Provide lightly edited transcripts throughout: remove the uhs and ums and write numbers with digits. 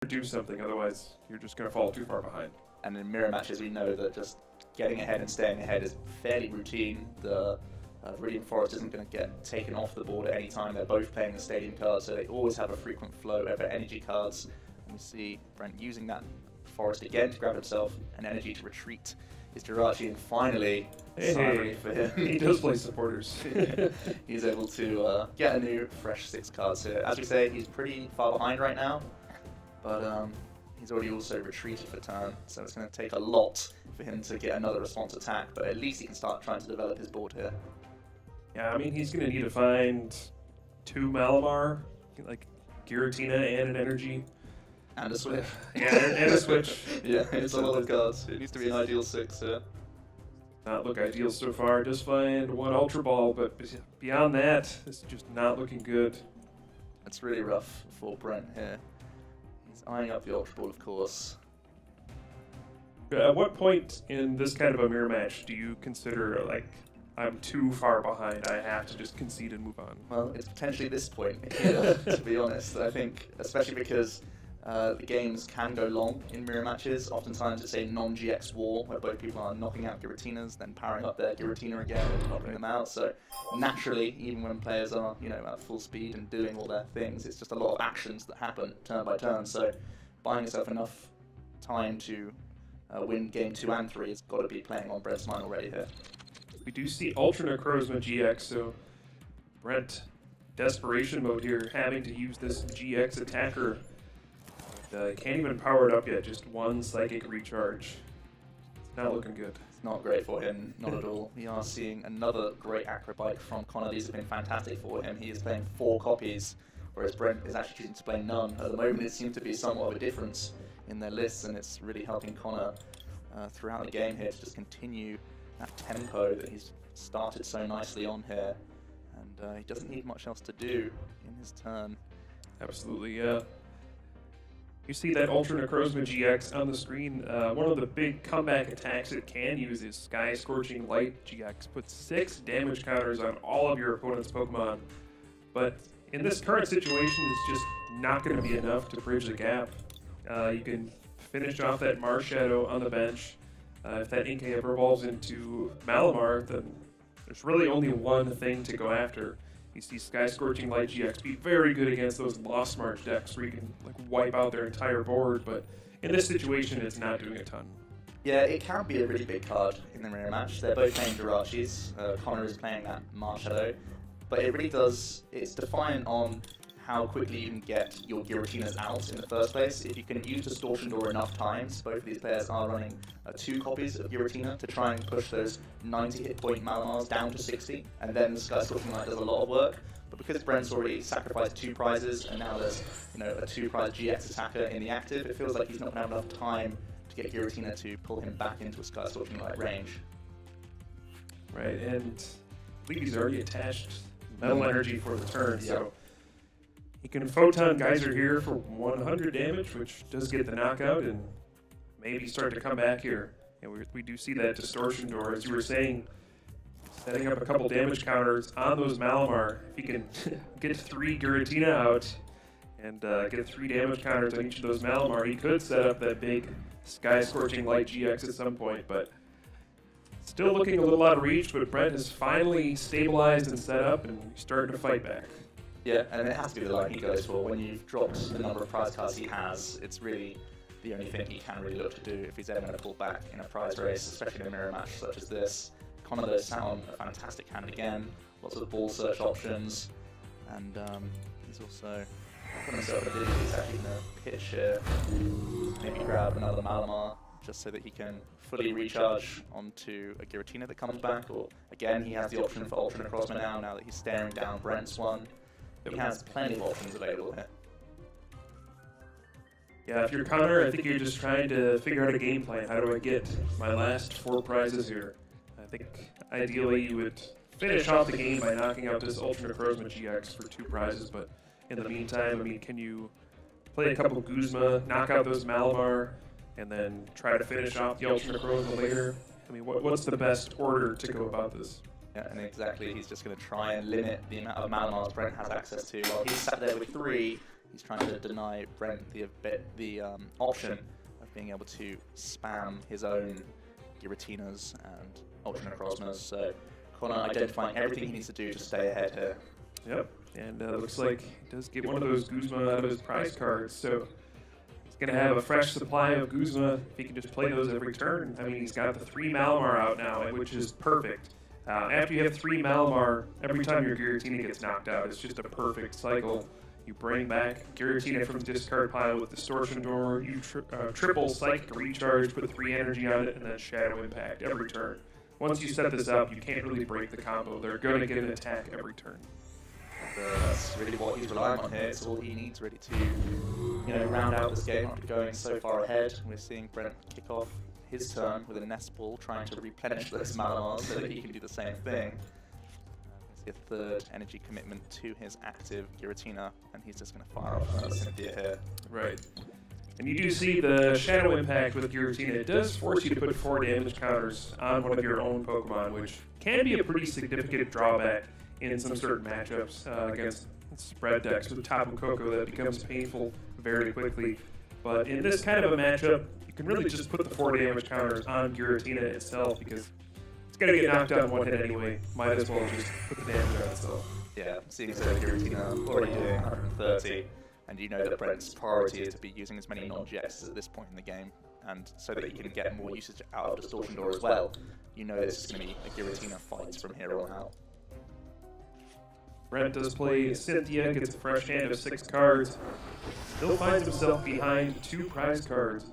do something, otherwise you're just going to fall too far behind. And in mirror matches, we know that just getting ahead and staying ahead is fairly routine. The Viridian Forest isn't going to get taken off the board at any time. They're both playing the stadium cards, so they always have a frequent flow of energy cards. And we see Brent using that forest again to grab himself an energy to retreat his Jirachi, and finally, hey, for him, he does play supporters. He's able to get a new fresh 6 cards here. As we say, he's pretty far behind right now, but he's already also retreated for turn, so it's going to take a lot for him to get another response attack, but at least he can start trying to develop his board here. Yeah, I mean, he's going to need to find 2 Malamar, like Giratina and an energy. And a switch. Yeah, and a switch. Yeah, it's a lot of cards. It needs to be an ideal 6 here. Not look ideal so far. Just find 1 Ultra Ball, but beyond that, it's just not looking good. It's really rough for Brent here. He's eyeing up the Ultra Ball, of course. At what point in this kind of a mirror match do you consider, like, I'm too far behind, I have to just concede and move on? Well, it's potentially this point here, to be honest. I think, especially because the games can go long in mirror matches. Oftentimes it's a non-GX war where both people are knocking out Giratinas, then powering up their Giratina again and knocking them out. So naturally, even when players are, you know, at full speed and doing all their things, it's just a lot of actions that happen turn by turn. So buying yourself enough time to win game 2 and 3 has got to be playing on Brent's mind already here. We do see Ultra Necrozma GX, so Brent, desperation mode here, having to use this GX attacker. Can't even power it up yet, just 1 Psychic Recharge. It's not looking good. It's not great for him, not at all. We are seeing another great Acrobike from Connor. These have been fantastic for him. He is playing 4 copies, whereas Brent is actually choosing to play none. At the moment, it seems to be somewhat of a difference in their lists, and it's really helping Connor throughout the game here to just continue that tempo that he's started so nicely on here. And he doesn't need much else to do in his turn. Absolutely, yeah. You see that Ultra Necrozma GX on the screen. One of the big comeback attacks it can use is Sky Scorching Light GX. Puts 6 damage counters on all of your opponent's Pokemon. But in this current situation, it's just not going to be enough to bridge the gap. You can finish off that Marshadow on the bench. If that Inkay ever evolves into Malamar, then there's really only one thing to go after. You see Sky Scorching Light GX be very good against those Lost March decks where you can like wipe out their entire board, but in this situation, it's not doing a ton. Yeah, it can be a really big card in the mirror match. They're both playing Jirachis. Connor is playing that Marshadow, but it really does, it's defiant on how quickly you can get your Giratinas out in the first place. If you can use Distortion Door enough times, both of these players are running 2 copies of Giratina to try and push those 90 hit point Malamars down to 60, and then the Sky Scorching Light does a lot of work. But because Brent's already sacrificed 2 prizes, and now there's, you know, a 2-prize GX attacker in the active, it feels like he's not going to have enough time to get Giratina to pull him back into a Sky Scorching Light range. Right, and I think he's already attached Metal Energy for the turn, so he can Photon Geyser here for 100 damage, which does get the knockout, and maybe start to come back here. And we do see that Distortion Door, as you were saying, setting up a couple damage counters on those Malamar. If he can get 3 Giratina out and get 3 damage counters on each of those Malamar, he could set up that big Sky Scorching Light GX at some point, but still looking a little out of reach, but Brent has finally stabilized and set up and starting to fight back. Yeah, and it has to be the line he goes for. When you've dropped the number of prize cards he has, it's really the only thing he can really look to do if he's ever going to pull back in a prize race, especially in a mirror match such as this. Connor though sat on a fantastic hand again, lots of ball search options, and he's also put himself in a position he's actually going to pitch here, maybe grab another Malamar, just so that he can fully recharge onto a Giratina that comes back, or again he has the option for Ultra Necrozma now that he's staring down Brent's one. He has plenty of options available here. Yeah, if you're Connor, I think you're just trying to figure out a game plan. How do I get my last 4 prizes here? I think ideally you would finish off the game by knocking out this Ultra Necrozma GX for 2 prizes, but in the meantime, I mean, can you play a couple Guzma, knock out those Malamar, and then try to finish off the Ultra Necrozma later? I mean, what's the best order to go about this? Yeah, and exactly, he's just going to try and limit the amount of Malamars Brent has access to. While he's sat there with 3, He's trying to deny Brent the option of being able to spam his own Giratinas and Ultra Necrozmas. So Connor identifying everything he needs to do to stay ahead here. Yep, and looks like he does get one of those Guzma out of his prize cards, so he's going to have a fresh supply of Guzma if he can just play those every turn. I mean, he's got the 3 Malamar out now, which is perfect. After you have 3 Malamar, every time your Giratina gets knocked out, it's just a perfect cycle. You bring back Giratina from discard pile with Distortion Door, you triple Psychic Recharge, put 3 energy on it, and then Shadow Impact every turn. Once you set this up, you can't really break the combo. They're going to get an attack every turn. That's really what he's relying on here. It's all he needs really to, round out this game after going so far ahead. We're seeing Brent kick off his turn with a Nest Ball, trying to replenish those Malamars so that he can do the same thing. A third energy commitment to his active Giratina, and he's just going to fire off Cynthia here. Right. And you do see the Shadow Impact with Giratina. It does force you to put 4 damage counters on one of your own Pokemon, which can be a pretty significant drawback in some certain matchups against spread decks with Tapu Koko. That becomes painful very quickly. But in this kind of a matchup, you can really just put the 4 damage counters on Giratina itself, because it's going to get knocked out in 1 hit anyway. Might as well just put the damage on itself. Yeah, seeing as though Giratina already doing 130, and you know that Brent's priority is to be using as many non-GXs at this point in the game, and so that he can get more usage out of Distortion Door as well. You know this is going to be a Giratina fight from here on out. Brent does play Cynthia, gets a fresh hand of 6 cards. Still finds himself behind 2 prize cards.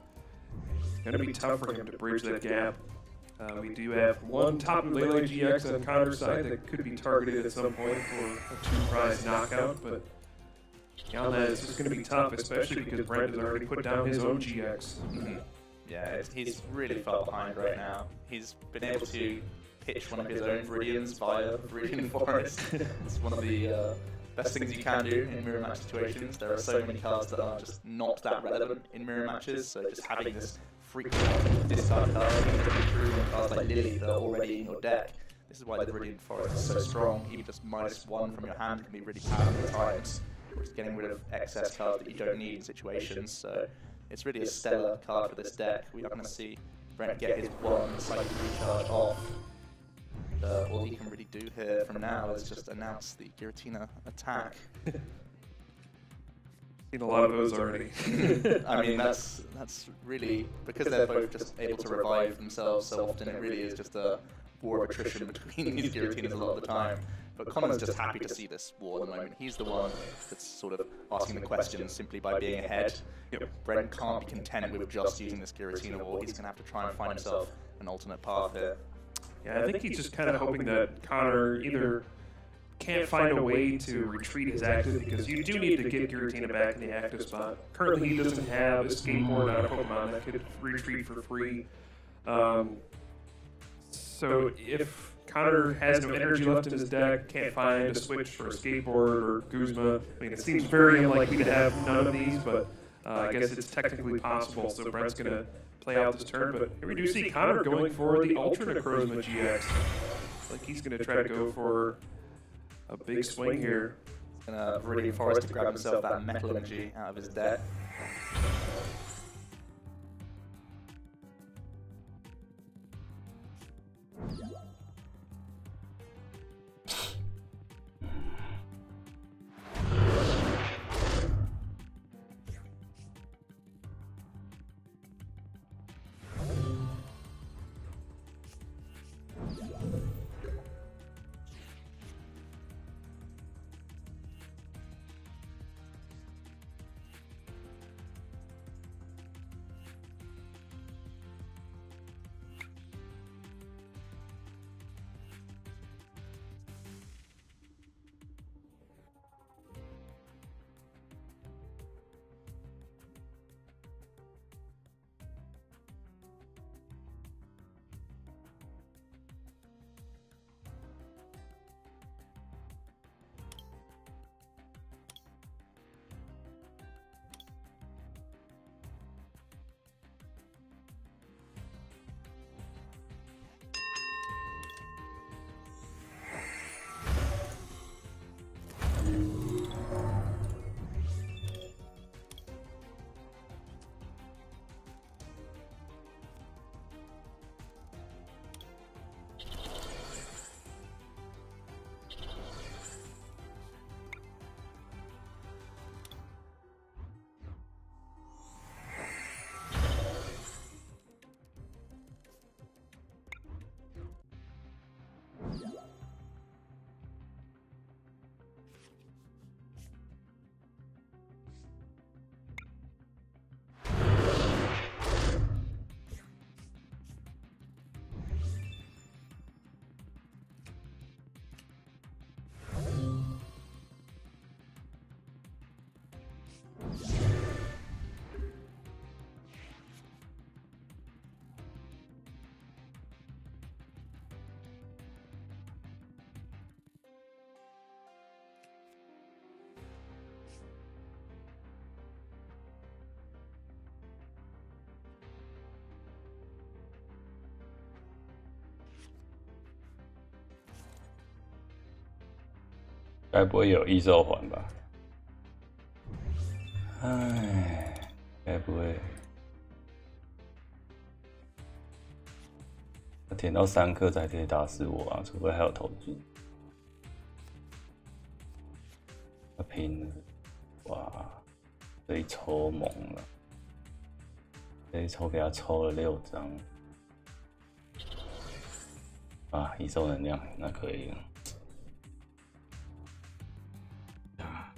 It's going to be tough for him to bridge that gap. We do have 1 Tapu Lele GX on Connor's side that could be targeted at some point for a 2 prize knockout, but beyond that, it's just going to be tough, especially because Brent has already put down his own GX. Yeah, he's really far behind right now. He's been able to pitch one of his own Viridians via Viridian Forest. It's one of the best things you can do in mirror match situations. There are so many cards that are just not that relevant in mirror matches, so just having this frequent discard card, and cards like Lily that are already in your deck. This is why the Viridian Forest is so strong. Even just -1 from your hand can be really powerful at times. Just getting rid of excess cards that you don't need in situations. So it's really a stellar card for this deck. We are going to see Brent get his 1 Psychic Recharge off. All he can really do here from now is just announce the Giratina attack. Seen a lot of those already. I mean, that's really, because they're both just able to revive themselves so often, it really is just a war of attrition between these Giratinas a lot of the time. But Connor's just happy to see this war at the moment. He's the one that's sort of asking the questions simply by being ahead. Yep. Brent can't be content with just using this Giratina war. He's going to have to try and find himself an alternate path here. Yeah, I think he's just kind of hoping that Connor either can't find a way to retreat his active, because you do need to get Giratina back in the active spot. Currently, he doesn't have a skateboard on a Pokemon that could retreat for free. So if Connor has no energy left in his deck, can't find a switch for a skateboard or Guzma, I mean, it seems very unlikely to have none of these, but I guess it's technically possible, so Brent's going to play out this turn. But here we do see Connor going for the Ultra Necrozma GX. Like he's going to try to go for a big swing here. Viridian Forest to grab himself that metal energy out of his deck. 该不会有异兽环吧？唉，该不会？要填到3颗才可以打死我啊！除非还有投进。要拼了！哇，这一抽猛了！这一抽给他抽了6张。啊，异兽能量，那可以了。啊，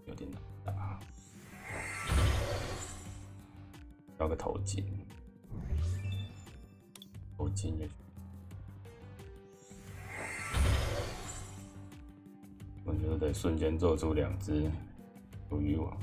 有点难打。要个头巾，头巾也。我觉得得瞬间做出2只捕鱼网。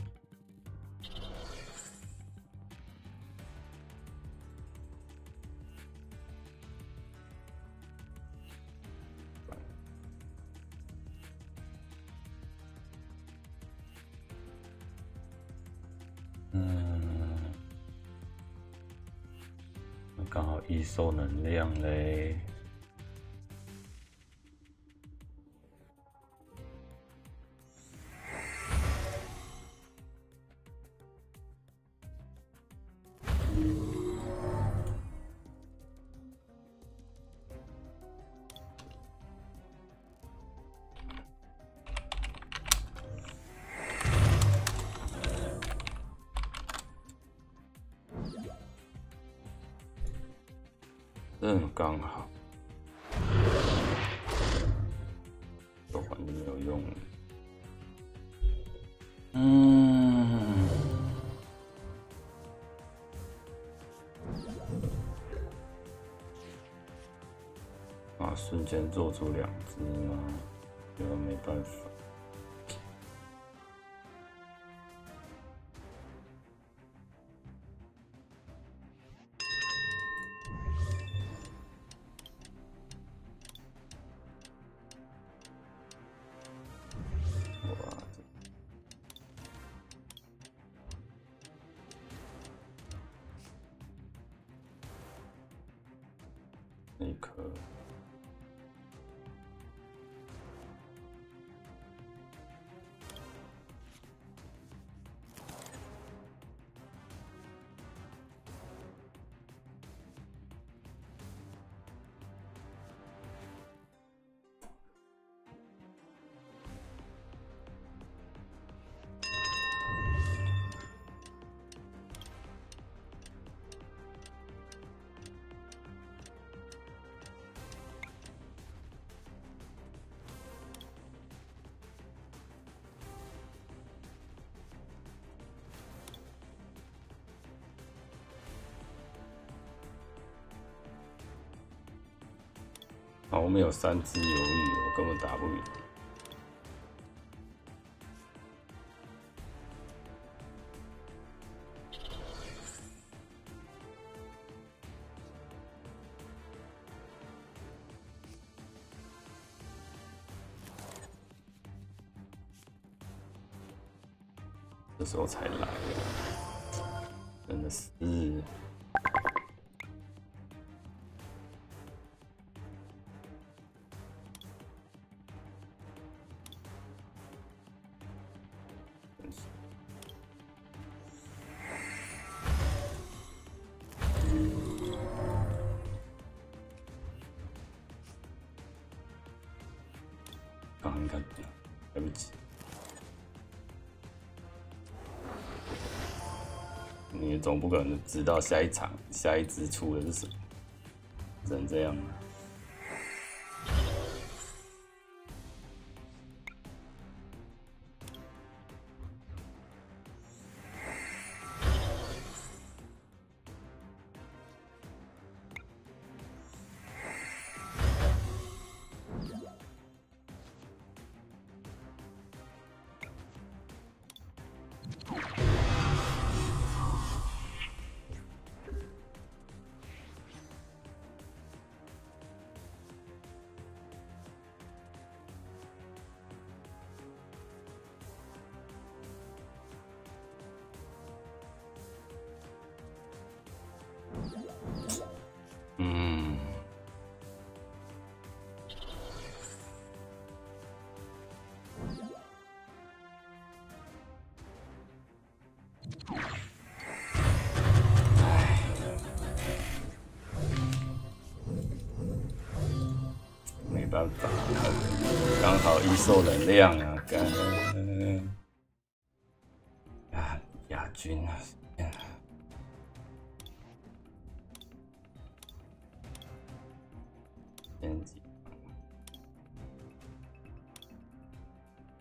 刚好异兽能量嘞。刚好，手环就没有用了。啊，瞬间做出2只吗？这个没办法。一颗，好，我们有3只鱿鱼，我根本打不赢。这时候才来，真的是。啊，你看，来不及。你总不可能知道下一场下一支出的是什么，只能这样了。办法，刚好预售能量啊，干啊亚军啊，前几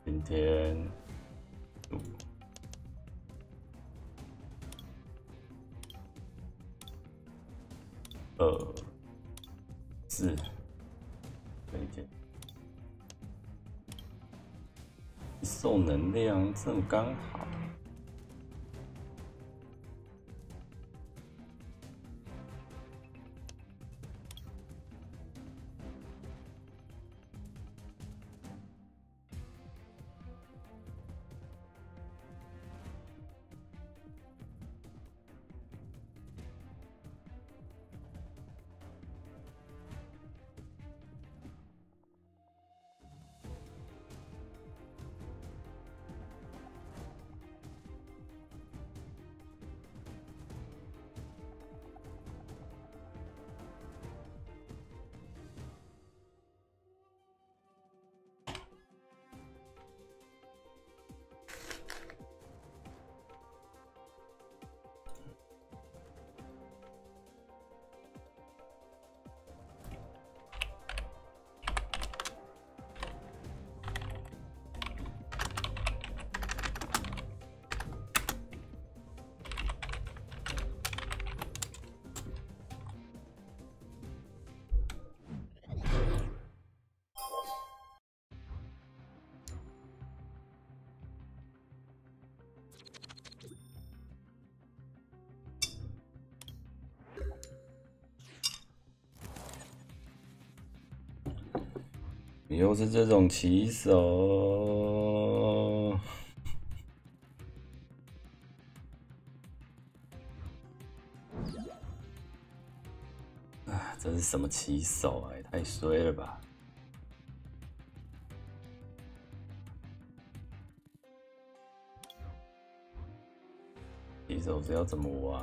今天4推荐受能量正刚好。又是这种棋手，啊，这是什么棋手啊？也太衰了吧！棋手是要怎么玩？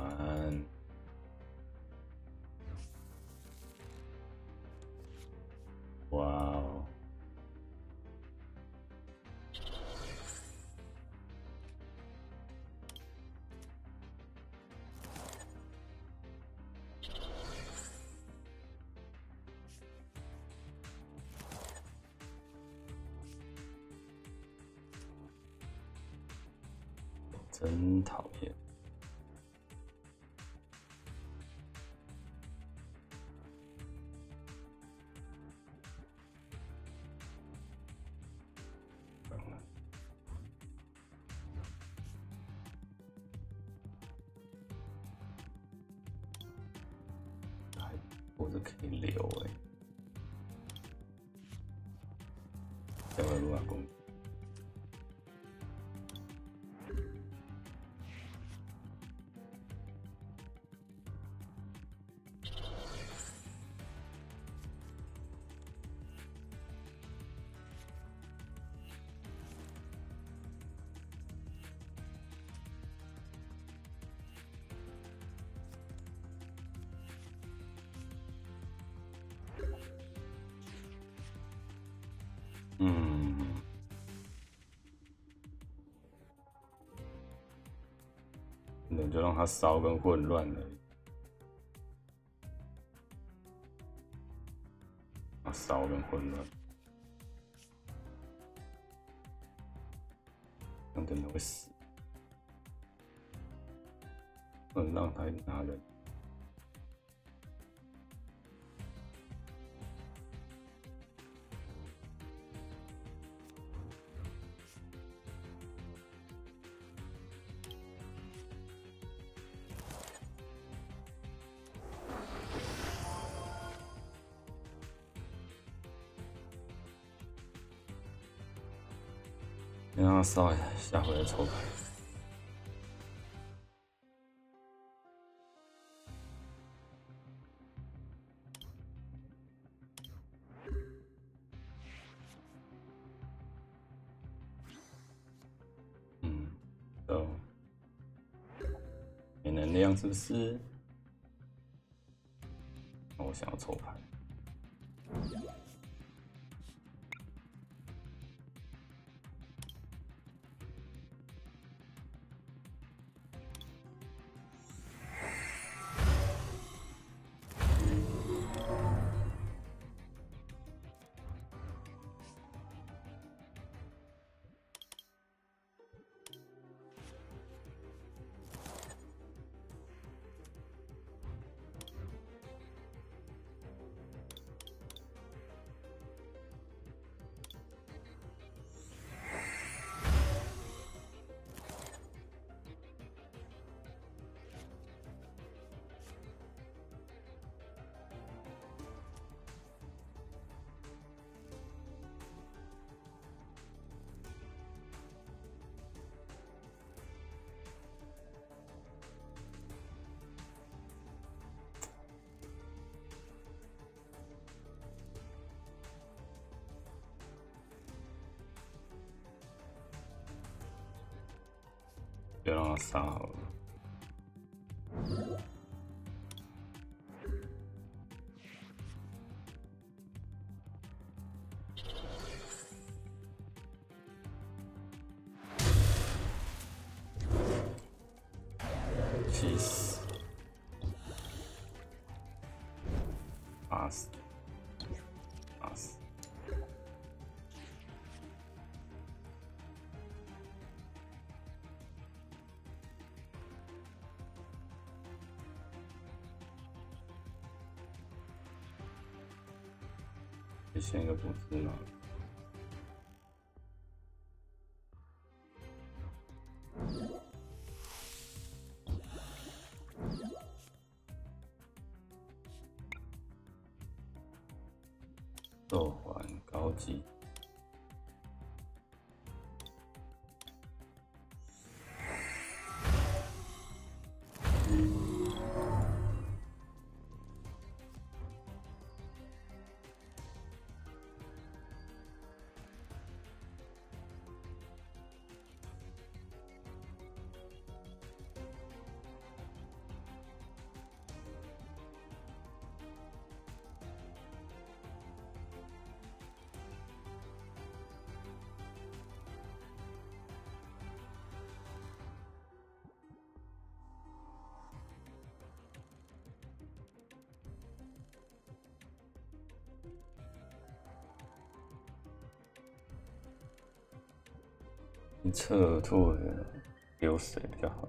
哇哦！真讨厌。我这可以留哎，待会录完工。那就让它烧跟混乱了。烧跟混乱，这样真的会死。不能让他拿人。让它烧一下，下回再抽牌。哦，没能量是不是？那我想要抽牌。不要让他杀好了。70、80、80。先一个补资嘛。豆环高级。撤退留谁比较好？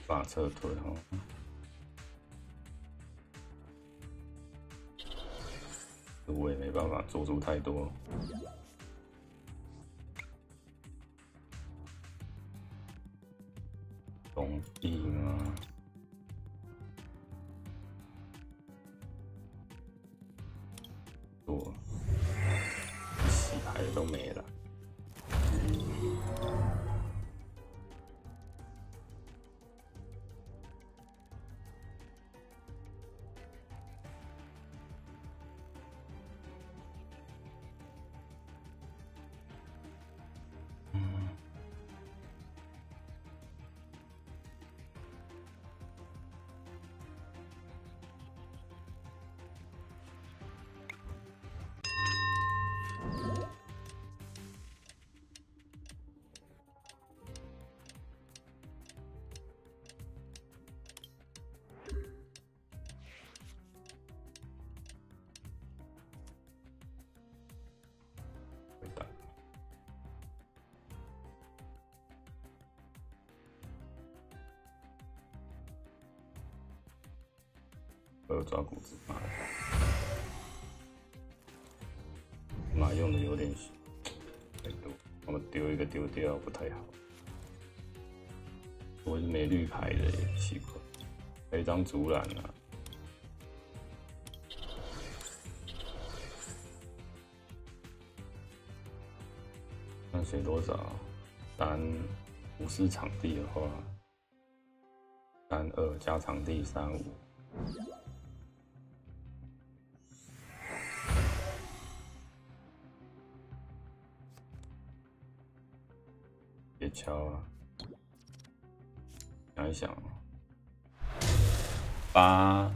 把撤退哦，我也没办法做出太多。懂地吗？做洗牌的都没了。抓骨子马用的有点太多，我们丢一个丢掉不太好。我是没绿牌的耶，奇怪，还有一张竹篮啊。那写多少？354场地的话，32加场地35。别敲啊！想一想，883242526。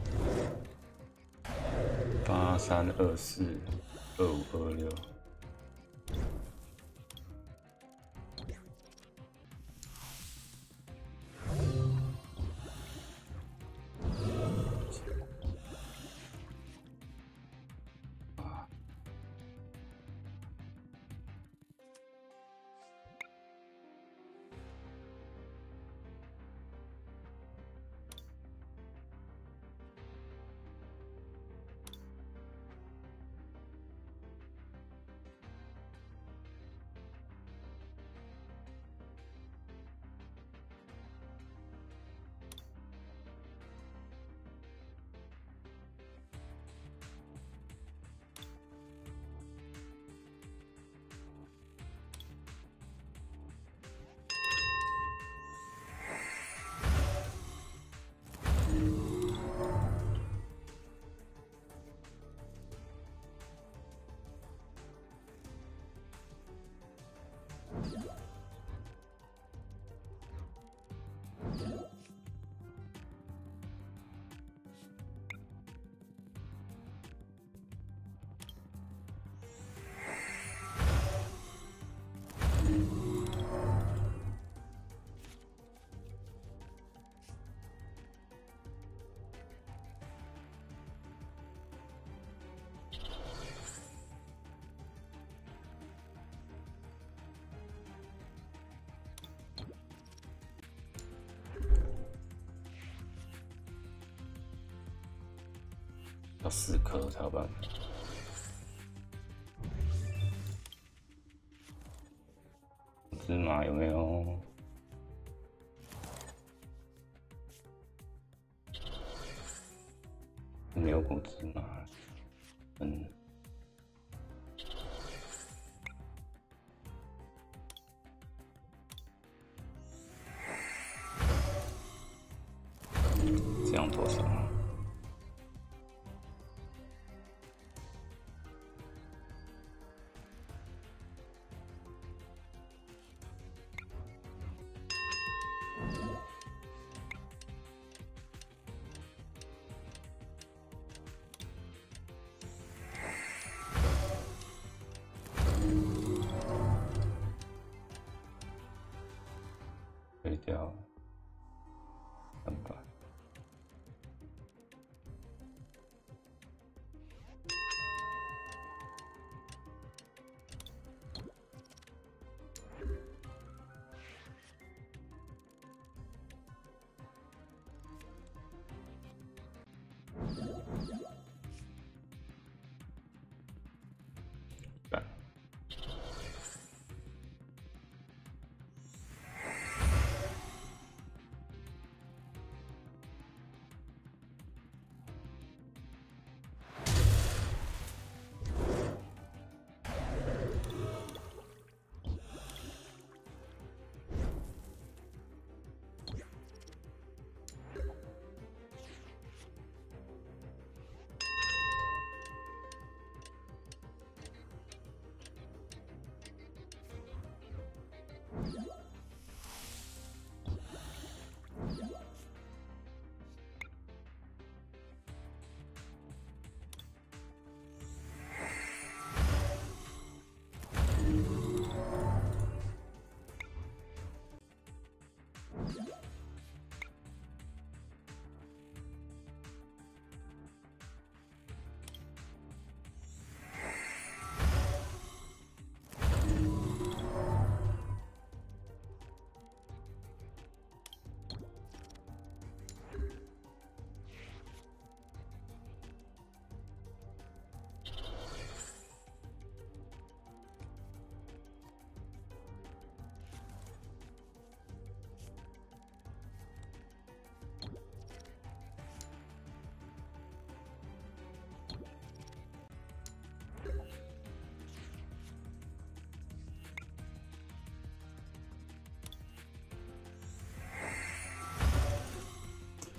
要4颗才有办法。芝麻有没有？没有果芝麻。这样多少？废掉300。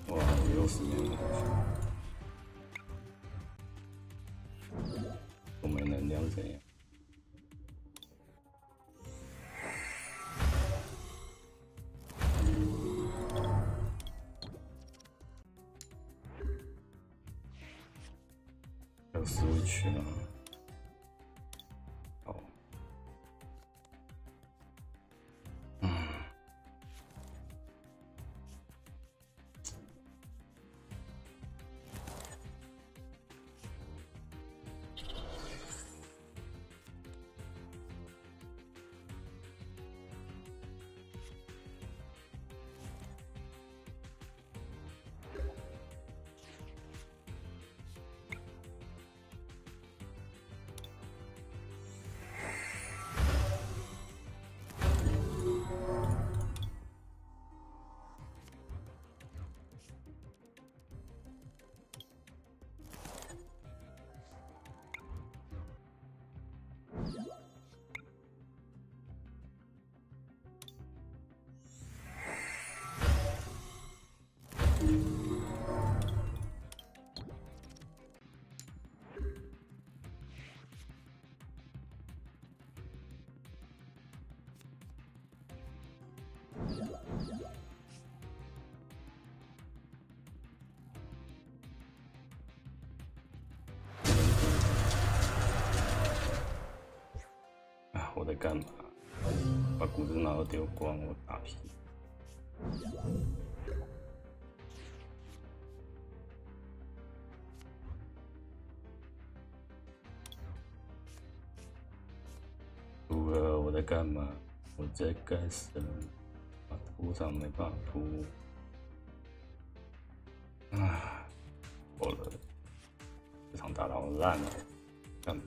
哇，60年了，我没能量怎样？有 Switch 吗？好，我在干嘛？把骨子脑都丢光，我打屁！除了我在干嘛？我在干什么？铺上没办法铺。啊，够了。打得好烂哦，干嘛？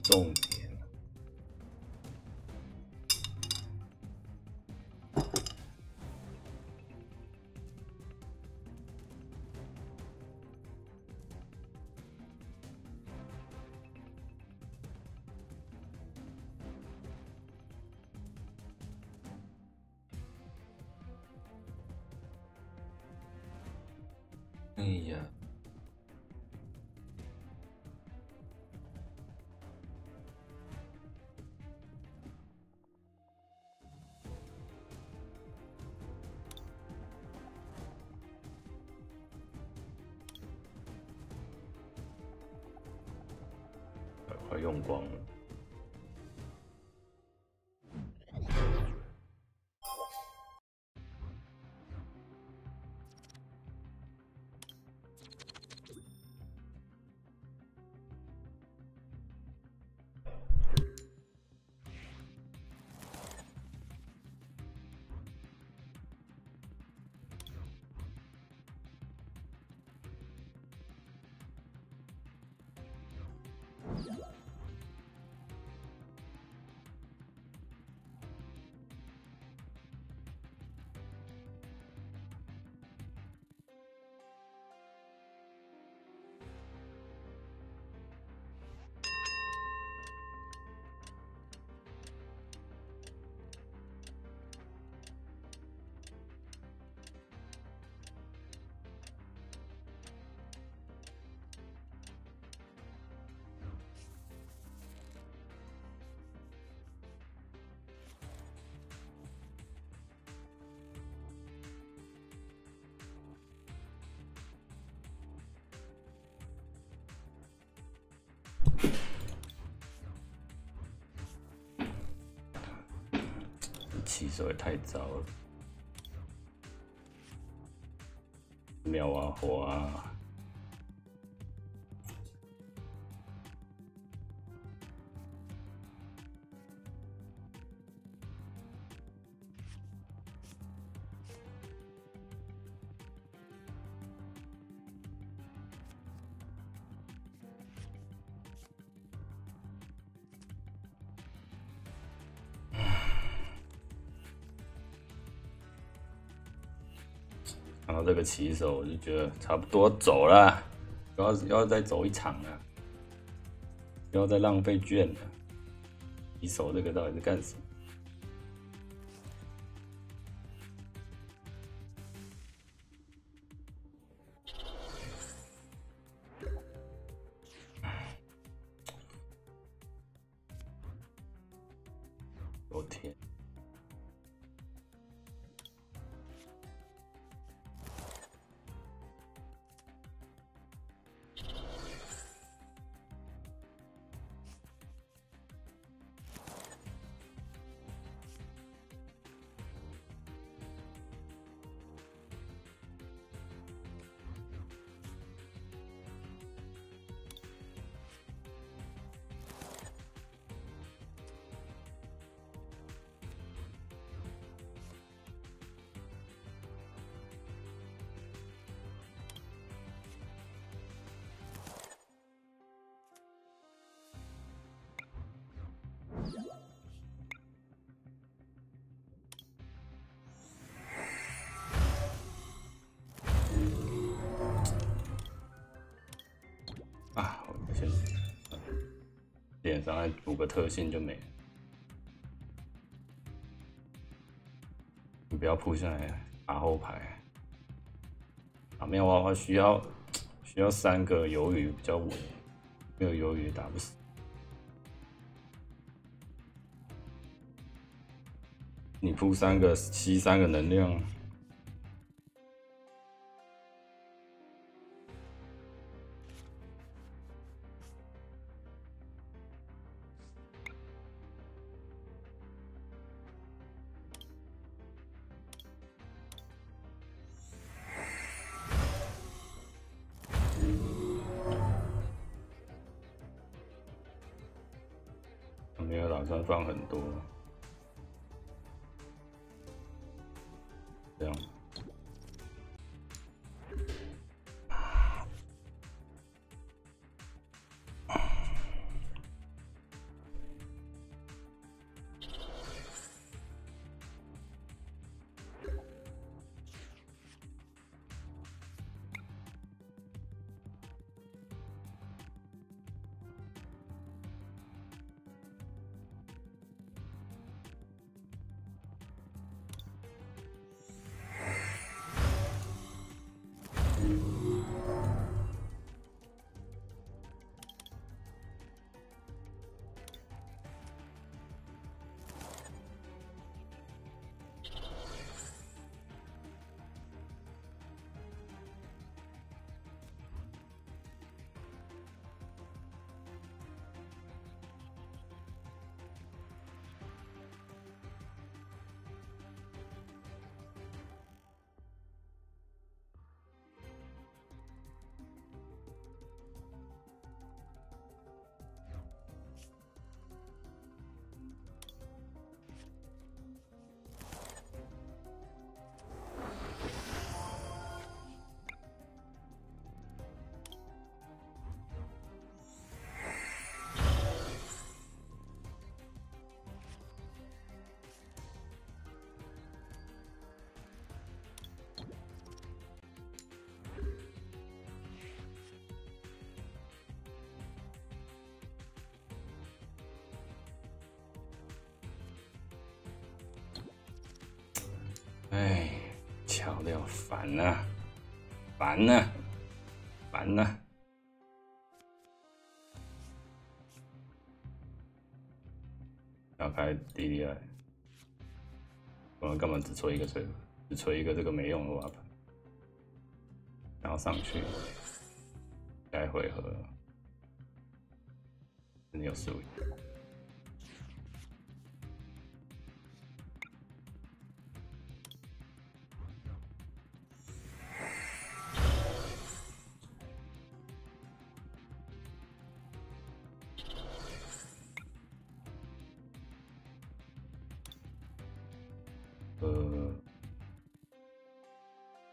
重点。哎呀。快用光了。起手也太早了，秒啊火啊！看到这个起手，我就觉得差不多走了，要再走一场了，不要再浪费券了。起手这个到底是干什么？我天！啊，我先点上来补个特性就没了。你不要扑下来打后排，打妙蛙花需要3个鱿鱼比较稳，没有鱿鱼打不死。你扑3个吸3个能量。没有打算放很多，这样。哎，巧料烦啊，烦啊，烦啊！要开 DDI， 我们干嘛只吹一个吹？只吹一个这个没用的 WAP， 然后上去，下一回合你有输赢。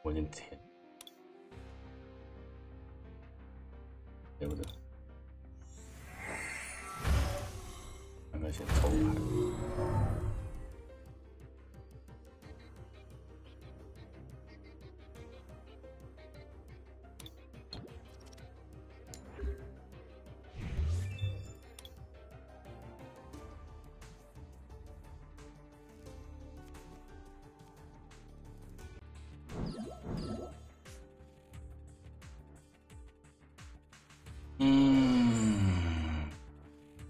我已经填，对不对？应该先抽牌。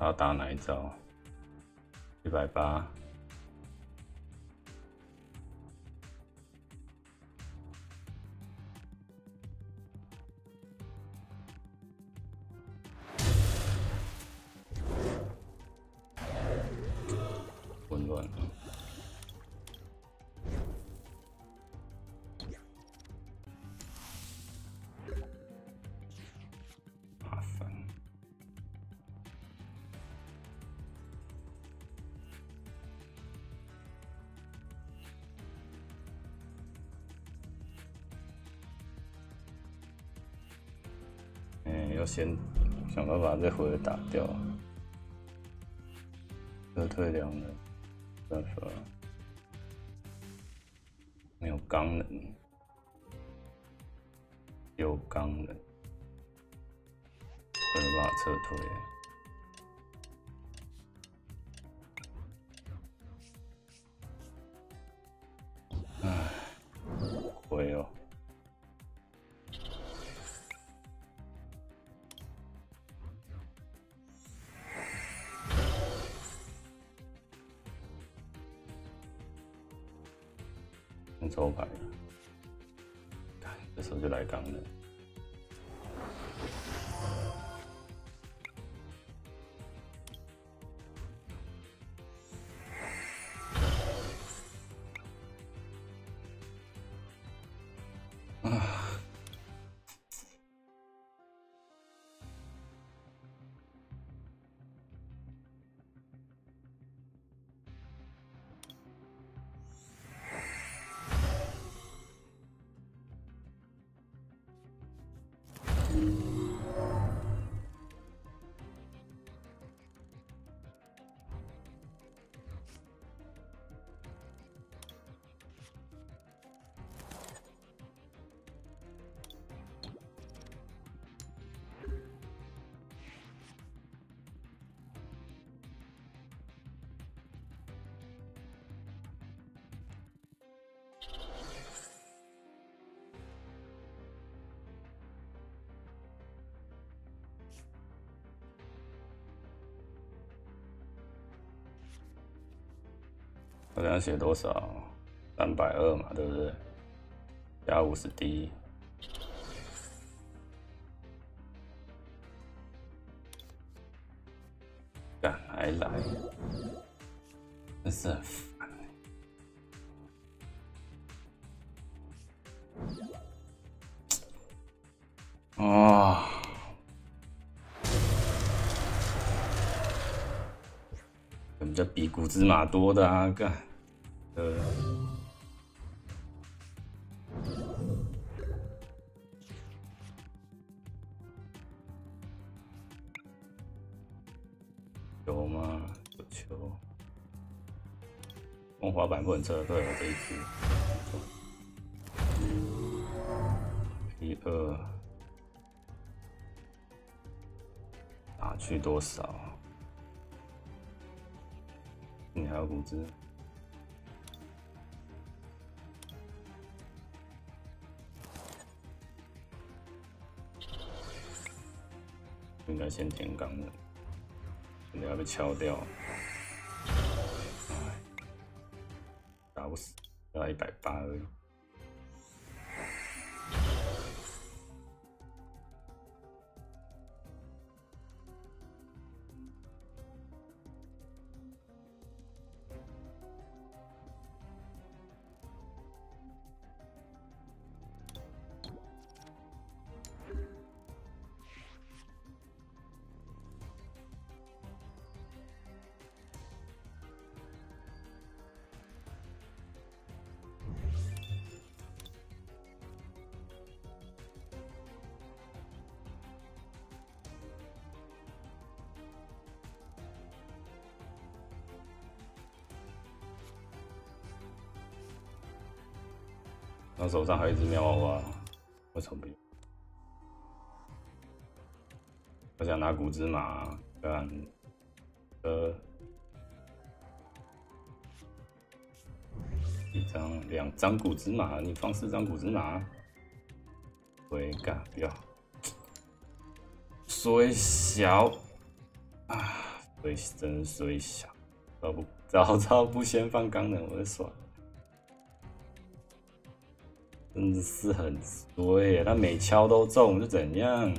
要打哪一招？180。混乱。麻烦。要先想办法把这回合打掉，撤退2人，办法，没有钢人，有钢人，没办法撤退。唉，亏哦。抽牌了，这时候就来钢了。我想写多少？320嘛，对不对？加50滴。干还来，真是很烦。啊！人家比古芝麻多的啊，干，球吗？有球。风滑板不能撤退，我这一局。1、2，打去多少？你还有骨质？应该先填钢的，可能要被敲掉。打不死，要180而已。他手上还有一只妙娃娃，为什么不用？我想拿骨芝麻，干2张骨芝麻，你放4张骨芝麻，喂，干不要，衰小啊，真衰小，早不先放钢人，我就爽。真的是很衰耶，他每敲都中是怎样？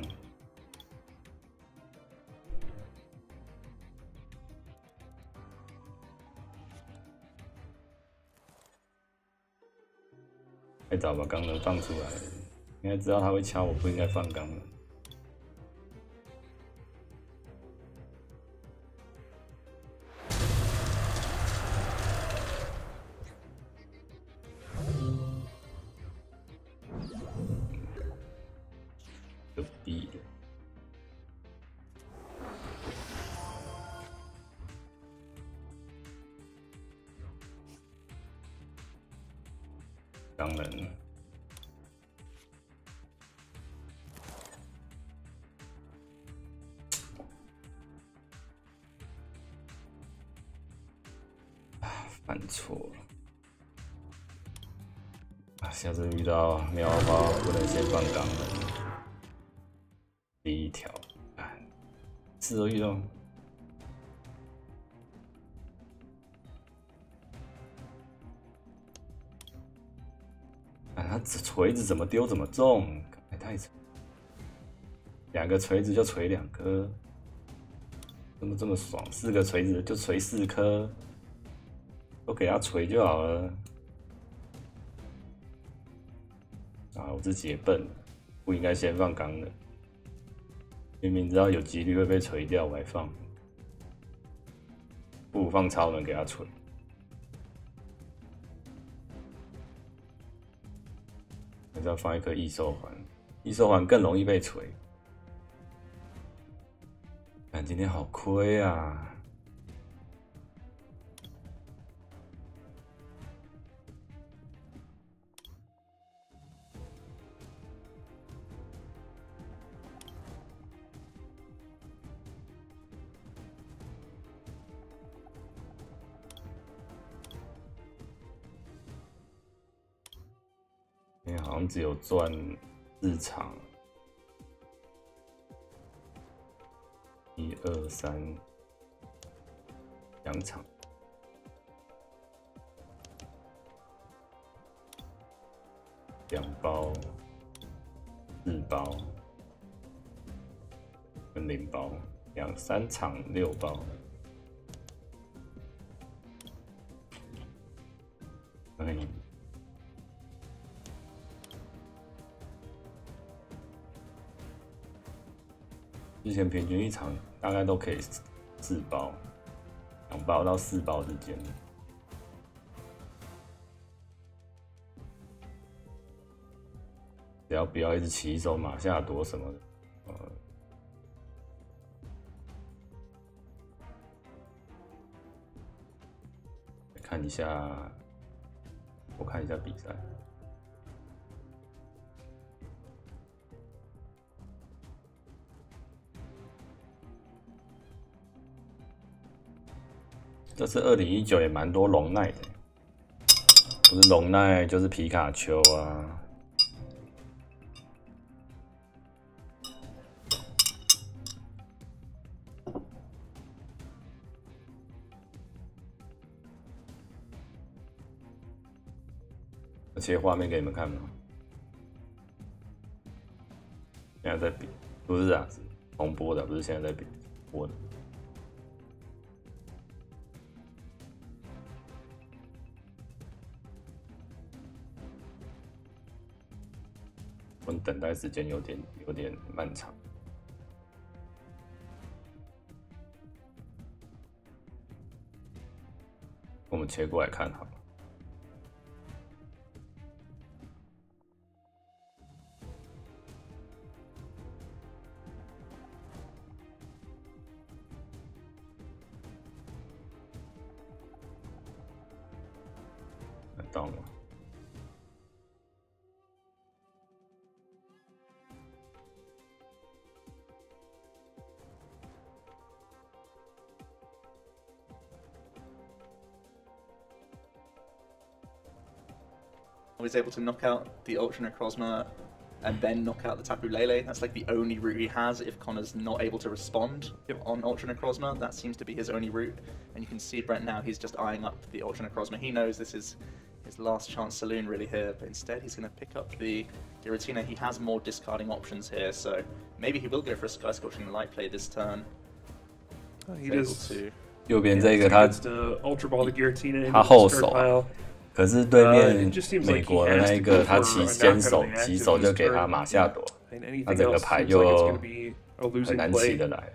太早把钢人放出来了，应该知道他会敲，我不应该放钢人。钢人，犯错了。下次遇到喵包不能先放钢人。第一条，4都遇到。他锤子怎么丢怎么中，太扯！2个锤子就锤2颗，怎么这么爽？4个锤子就锤4颗，都给他锤就好了。啊，我自己也笨，不应该先放钢的，明明知道有几率会被锤掉，我还放，不如放超能给他锤。还是要放一颗异兽环，异兽环更容易被锤。但今天好亏啊！今天好像只有赚4场，1、2、3，2场。2包、4包跟0包，3场6包。之前平均一场大概都可以4包，2包到4包之间。只要不要一直起手马下夺什么的，看一下，我看一下比赛。这次2019也蛮多龙奈的，不是龙奈就是皮卡丘啊。切画面给你们看吗？现在在比，不是啊，是重播的，不是现在在比播的。我等待时间有点漫长。我们切过来看好了。到了。Was able to knock out the Ultra Necrozma and then knock out the Tapu Lele. That's like the only route he has if Connor's not able to respond on Ultra Necrozma. That seems to be his only route. And you can see right now he's just eyeing up the Ultra Necrozma. He knows this is his last chance saloon really here, but instead he's going to pick up the Giratina. He has more discarding options here, so maybe he will go for a Sky Scorching Light play this turn. He does. 右边这个他后手。可是对面美国的那一个，他起手就给他马下躲，他整个牌就很难起得来。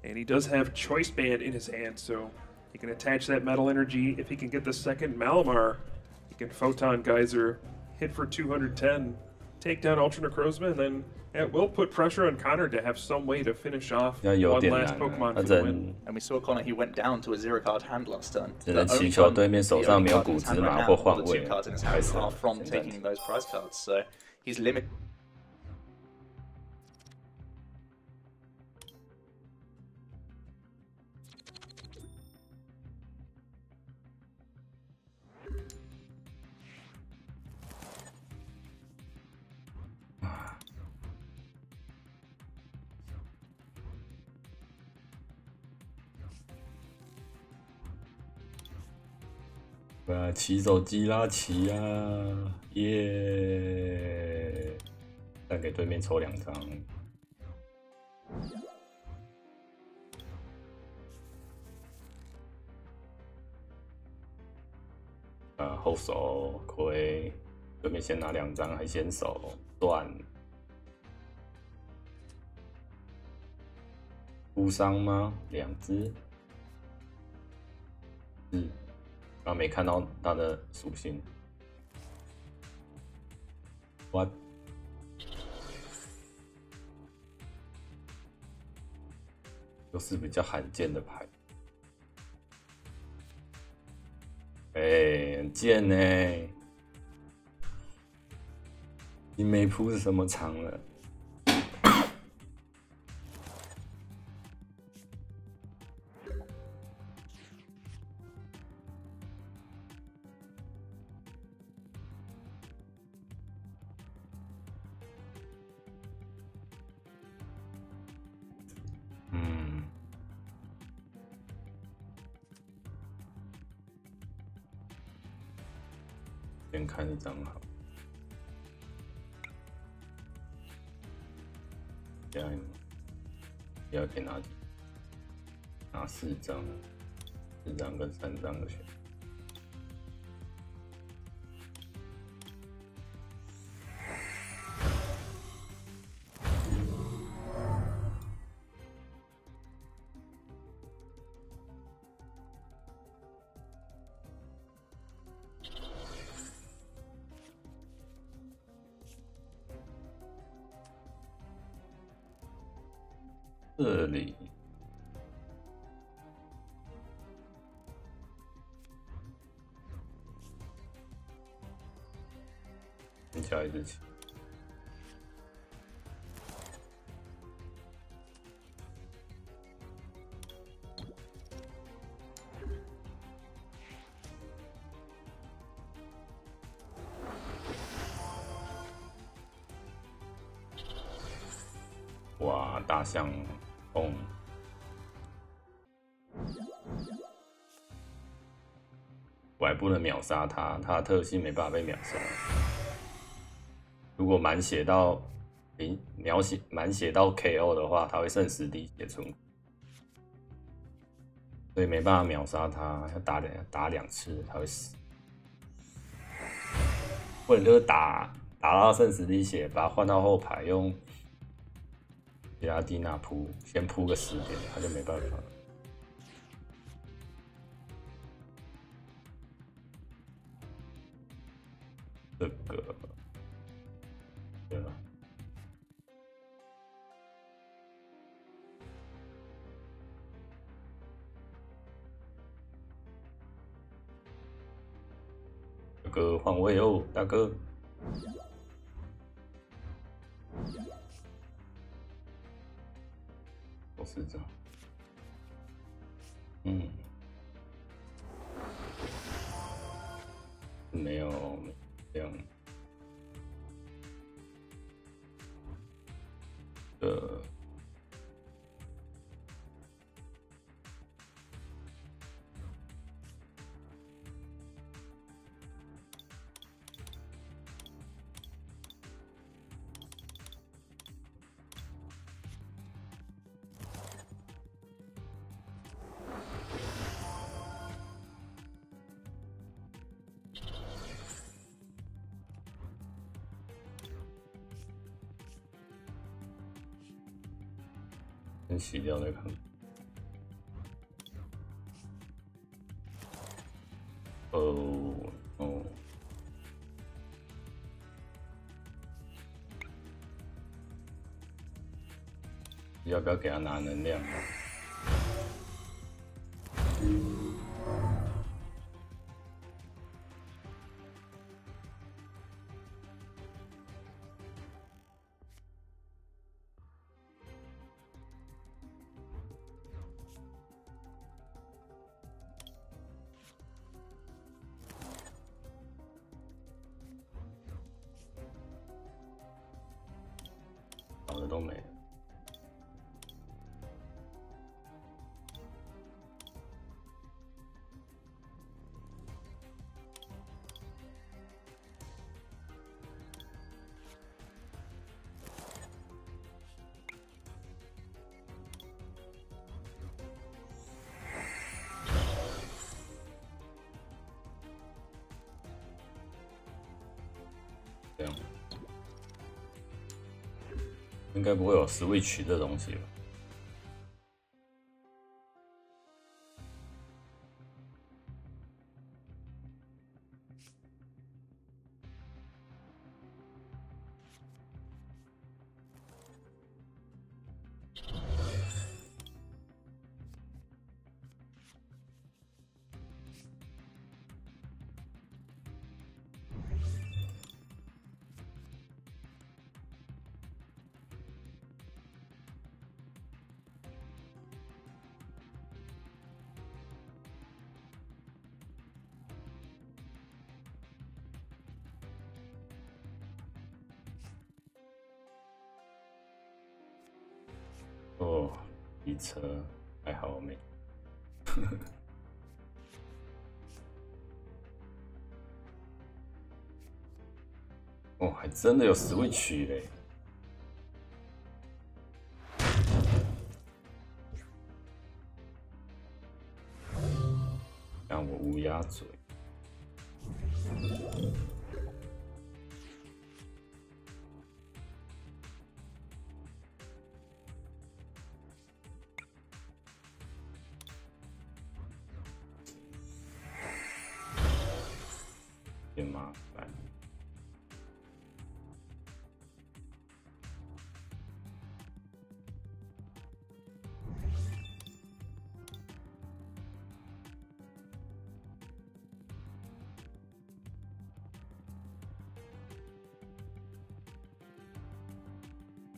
And he does have Choice Band in his hand, so he can attach that Metal Energy. If he can get the second Malamar, he can Photon Geyser, hit for 210, take down Ultra Necrozma, and then it will put pressure on Connor to have some way to finish off one last Pokemon for the win. And we saw Connor, he went down to a 0-card hand last turn. 只能祈求对面手上没有古芝麻或换位，开始 from taking those prize cards, so he's limited. 起手Jirachi啊，耶！再给对面抽2张。后手亏，对面先拿2张，还先手断。负伤吗？2只。是。刚没看到它的属性 ，what？ 又是比较罕见的牌，很贱呢！你没铺是什么场了？先看1张好。下来，要可以拿4张，4张跟3张的选。这里先加一只棋，哇，大象风。我还不能秒杀它，它的特性没办法被秒杀。如果满血到满血到 KO 的话，它会剩10滴血存，所以没办法秒杀它，要打2次才会死。或者就是打到剩10滴血，把它换到后排，用吉拉蒂娜先扑个10点，它就没办法了。这个，对了，这个换位哦，大哥。我是这样，没有这样。先洗掉再看。要不要给他拿能量啊？好的都没了。这样，应该不会有 Switch 这东西吧？哦，机车还好没。哦，还真的有 Switch 嘞！看我乌鸦嘴。有点麻烦。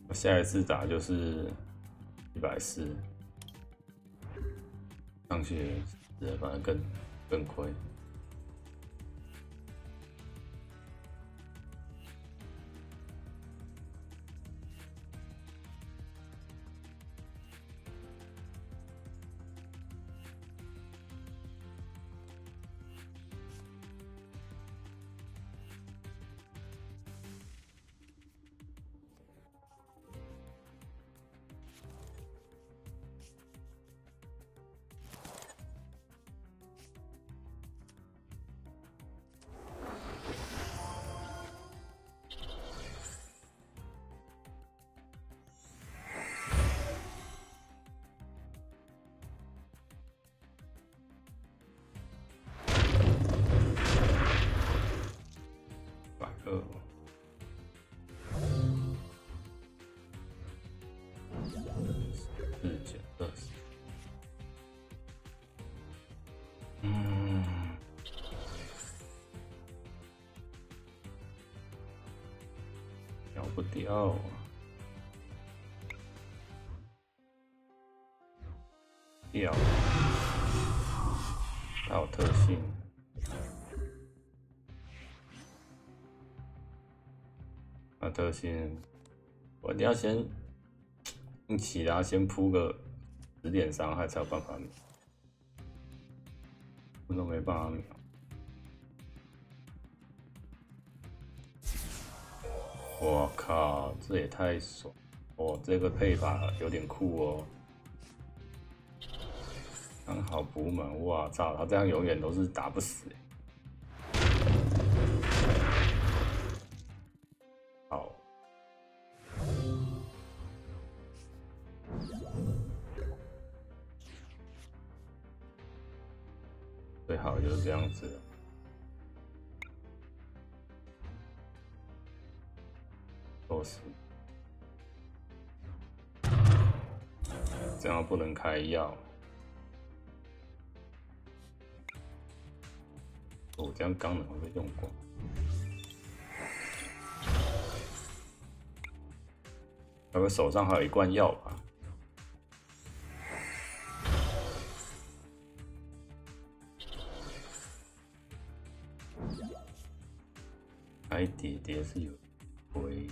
我下一次打就是140，上去反而更亏。掉不掉？掉，它有特性。它特性，我一定要先用其他先铺个10点伤害才有办法秒，我都没办法秒。我靠，这也太爽！哦，这个配法有点酷哦。刚好补满，哇操，他这样永远都是打不死。好，最好就是这样子了。都是，这样不能开药。我这样刚能会被用光。该不会手上还有一罐药吧？开叠是有回。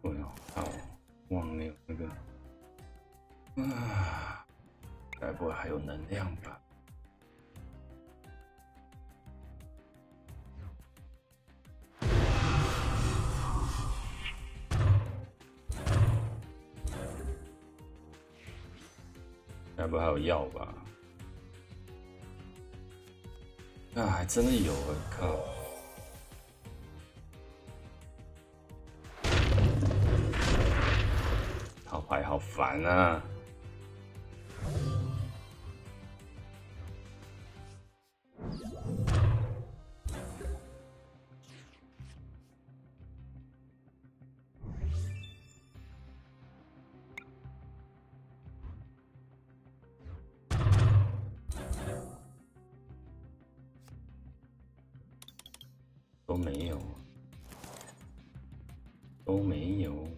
对哦，好，忘了那个，该不会还有能量吧？该不会还有药吧？啊，还真的有啊！靠！套牌好烦啊！都没有，都没有。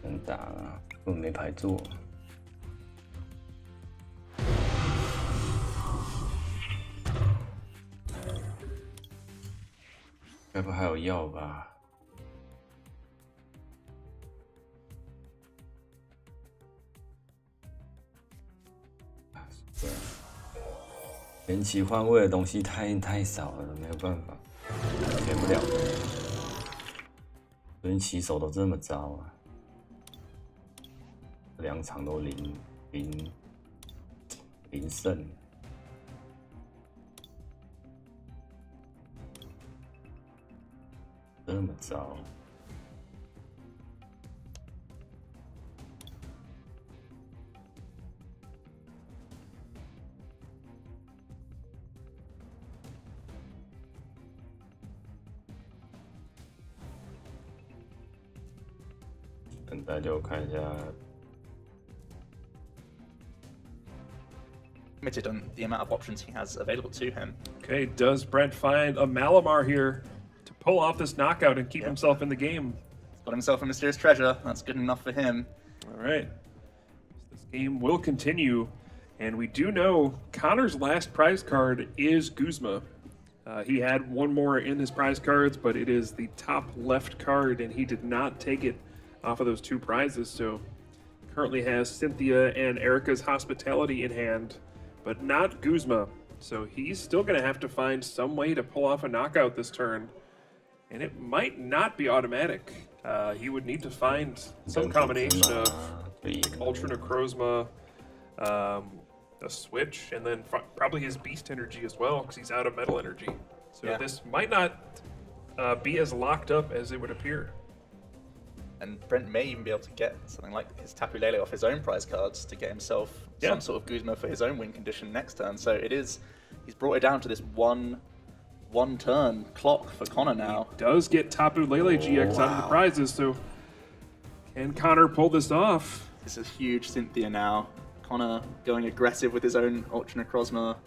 真打了，根本没牌做。该不还有药吧？对，前期换位的东西太少了，没有办法，给不了。昨天起手都这么糟啊！ 2场都零胜，这么糟。等待就看一下。 Limited on the amount of options he has available to him. Okay, does Brent find a Malamar here to pull off this knockout and keep himself in the game? He's got himself a mysterious treasure. That's good enough for him. All right. So this game will continue, and we do know Connor's last prize card is Guzma. He had one more in his prize cards, but it is the top left card, and he did not take it off of those 2 prizes. So currently has Cynthia and Erica's hospitality in hand, but not Guzma. So he's still going to have to find some way to pull off a knockout this turn. And it might not be automatic. He would need to find some combination of Ultra Necrozma, a switch, and then probably his beast energy as well, because he's out of metal energy. So this might not be as locked up as it would appear. And Brent may even be able to get something like his Tapu Lele off his own prize cards to get himself some sort of Guzma for his own win condition next turn. So it is, he's brought it down to this one turn clock for Connor now. He does get Tapu Lele GX out of the prizes, so can Connor pull this off? This is huge Cynthia now. Connor going aggressive with his own Ultra Necrozma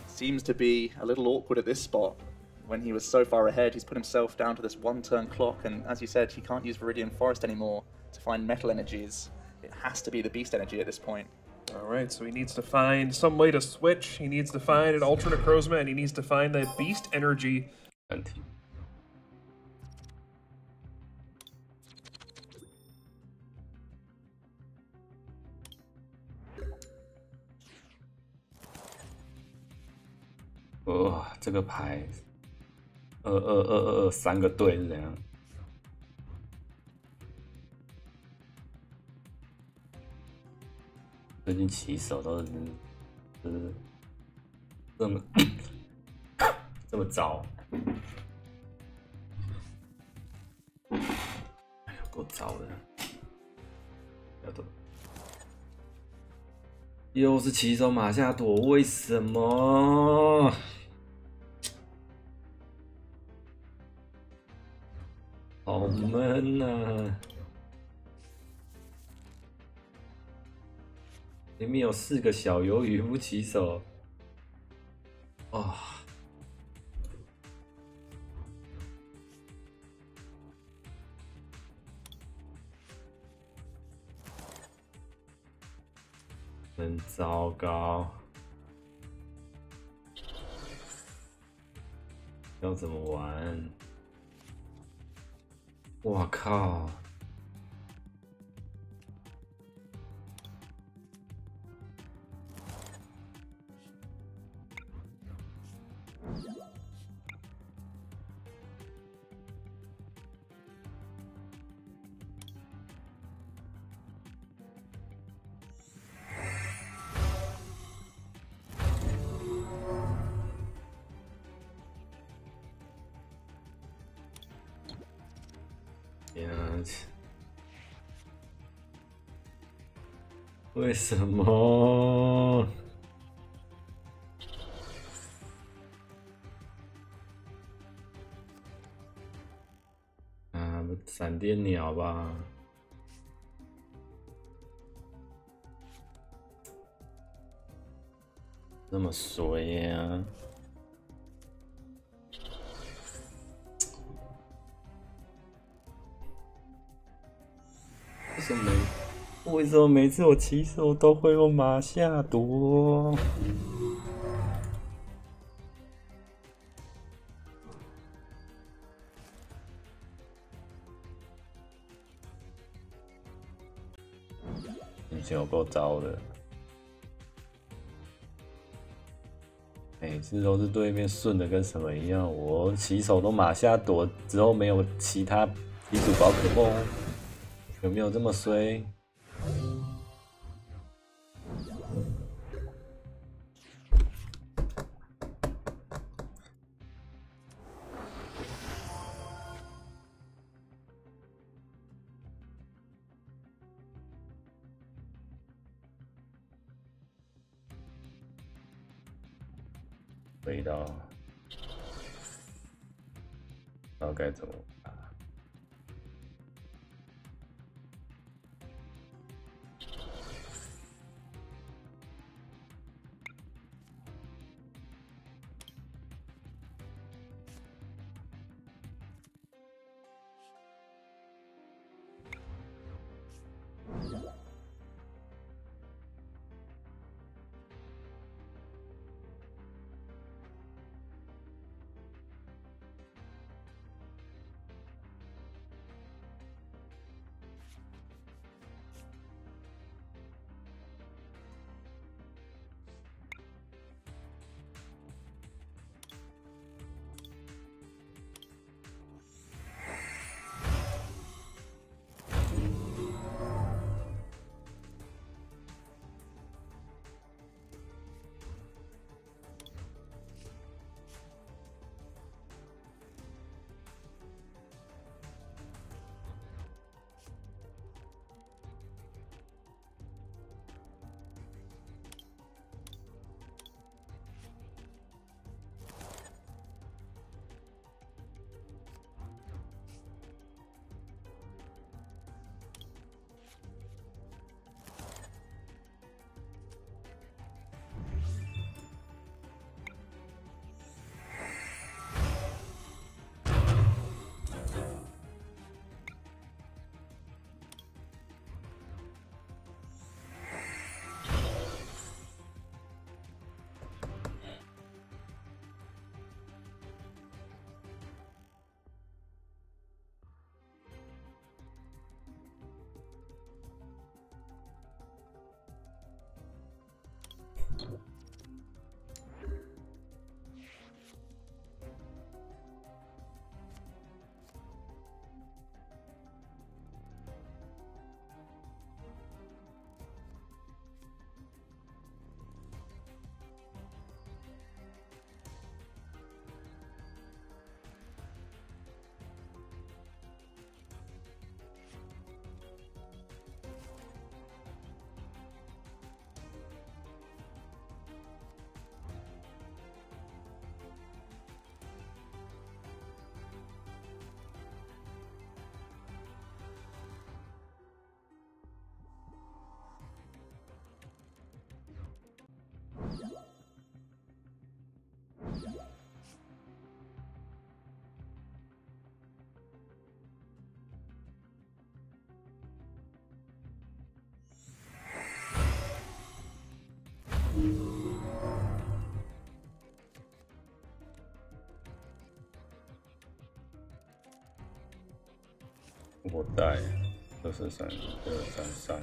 seems to be a little awkward at this spot. When he was so far ahead, he's put himself down to this 1 turn clock, and as you said, he can't use Viridian Forest anymore to find metal energies. It has to be the beast energy at this point. All right, so he needs to find some way to switch. He needs to find an Ultra Necrozma, and he needs to find that beast energy. Oh, 这个牌，2-2-2-2-3个队是怎样？最近起手都是这么这么糟，哎呀，够糟的，要得。又是骑手马下躲，为什么？好闷啊！明明有4个小鱿鱼不骑手，啊！真糟糕，要怎么玩？我靠！为什么？啊，闪电鸟吧！那么衰呀！为什么每次我骑手都会用马下毒？以前有够糟的，每次都是对面顺的跟什么一样，我骑手都马下躲，之后没有其他遗嘱宝可梦，有没有这么衰？味道，不知道该怎么办。我带2431233，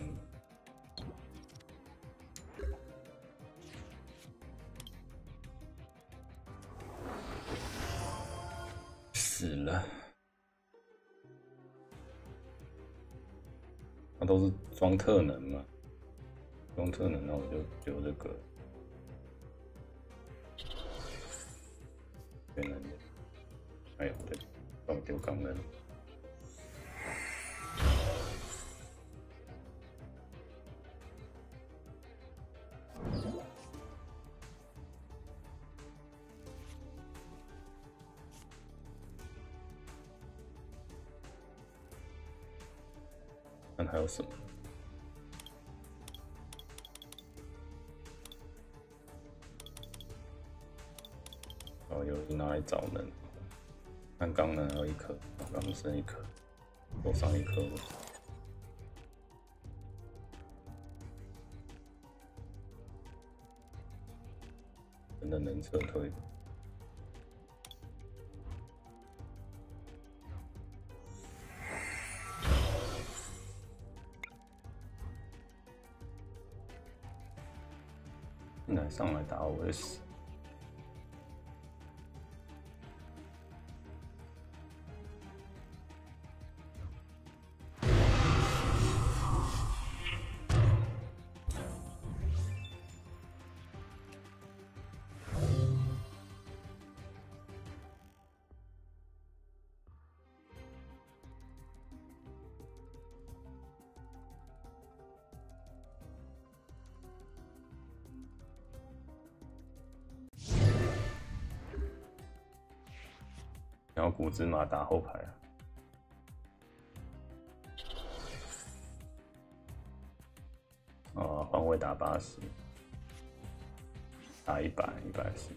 死了。它都是装特能嘛，装特能，那我就丢这个。原来，哎呦，对，帮我丢钢人。看还有什么？哦，有人拿来找人。看钢能还有1颗，钢剩1颗，多上1颗了。真的能撤退。进来上来打我会死。然后古芝麻打后排啊，换位打80，打100、110。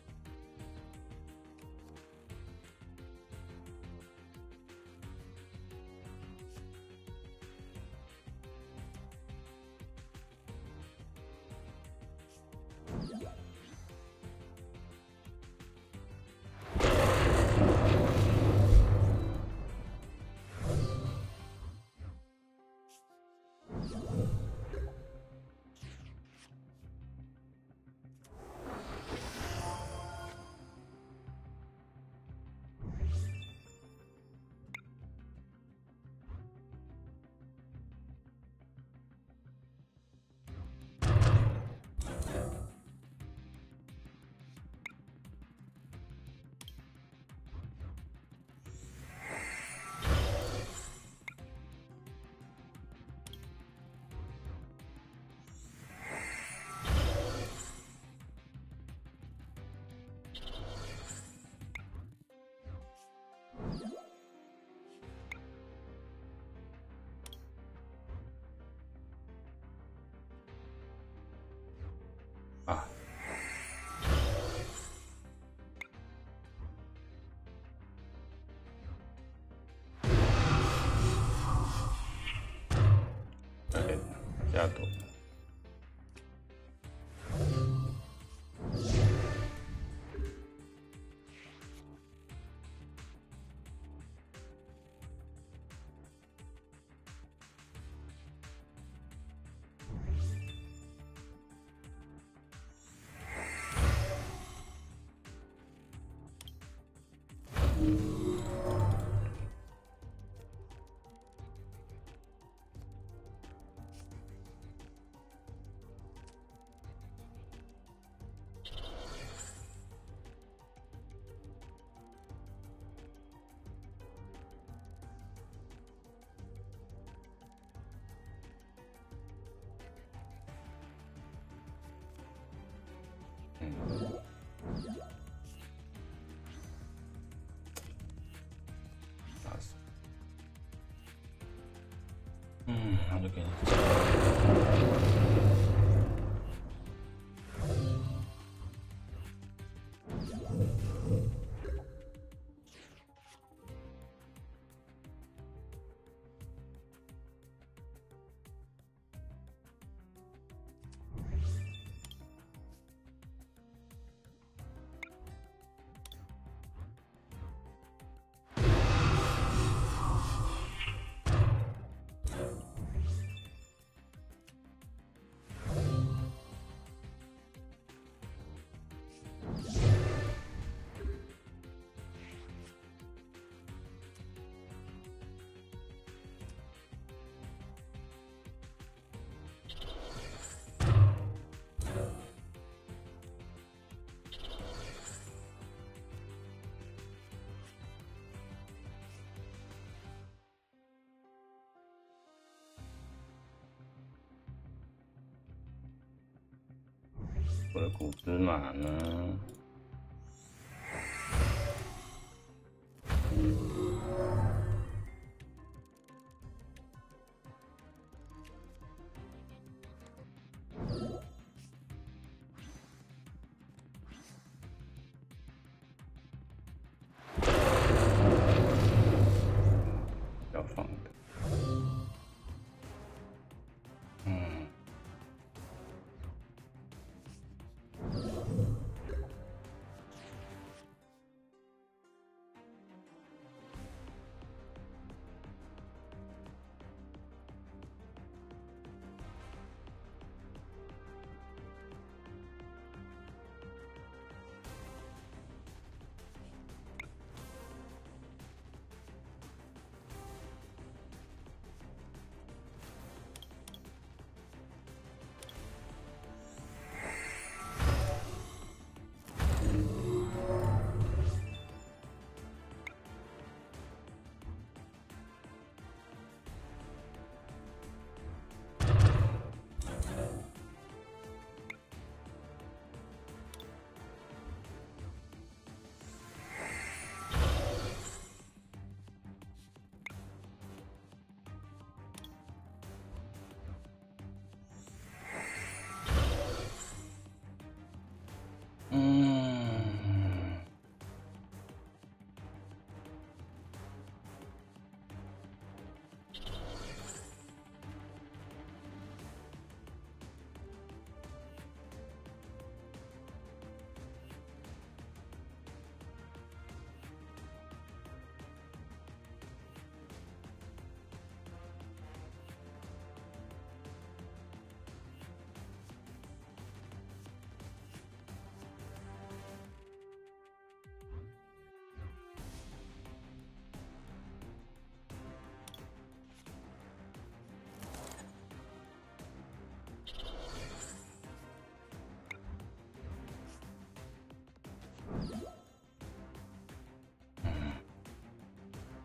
啊！哎，下躲。那就给你。我的古芝麻呢？要放的，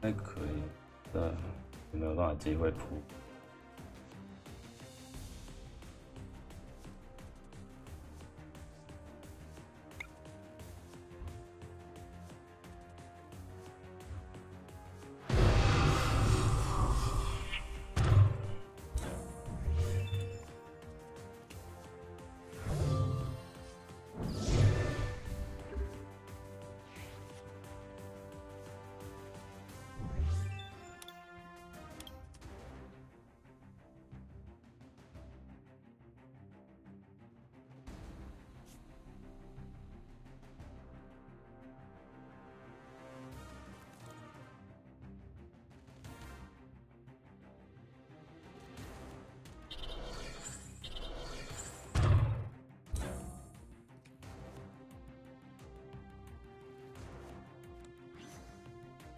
还可以，但有没有办法机会扑？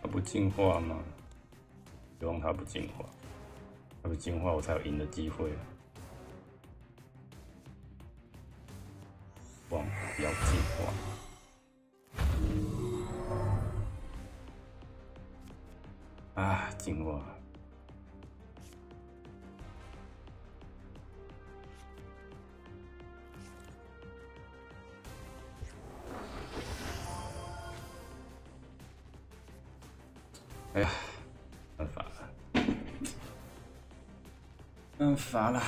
他不进化吗？希望他不进化，他不进化我才有赢的机会。望不要进化。啊，进化！哎呀，办法了，办法了。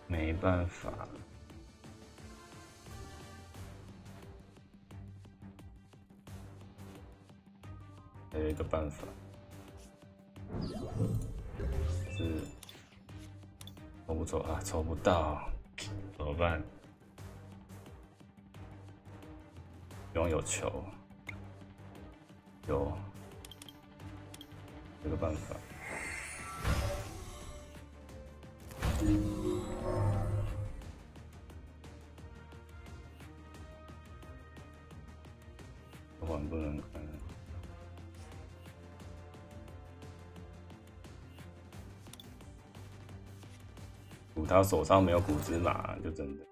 没办法了。还有一个办法，是抽不抽啊？抽不到，怎么办？希望有球，有这个办法。玩不能看。他手上没有骨芝麻，就真的。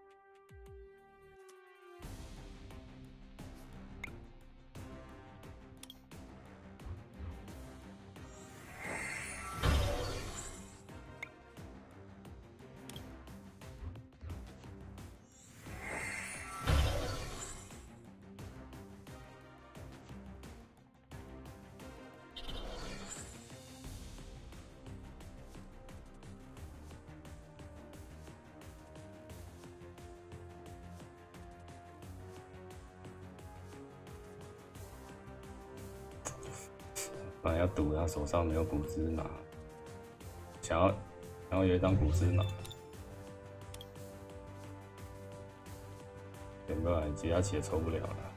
本来要赌他手上没有骨芝麻，想要有一张骨芝麻，有没有？吉亚奇也抽不了了。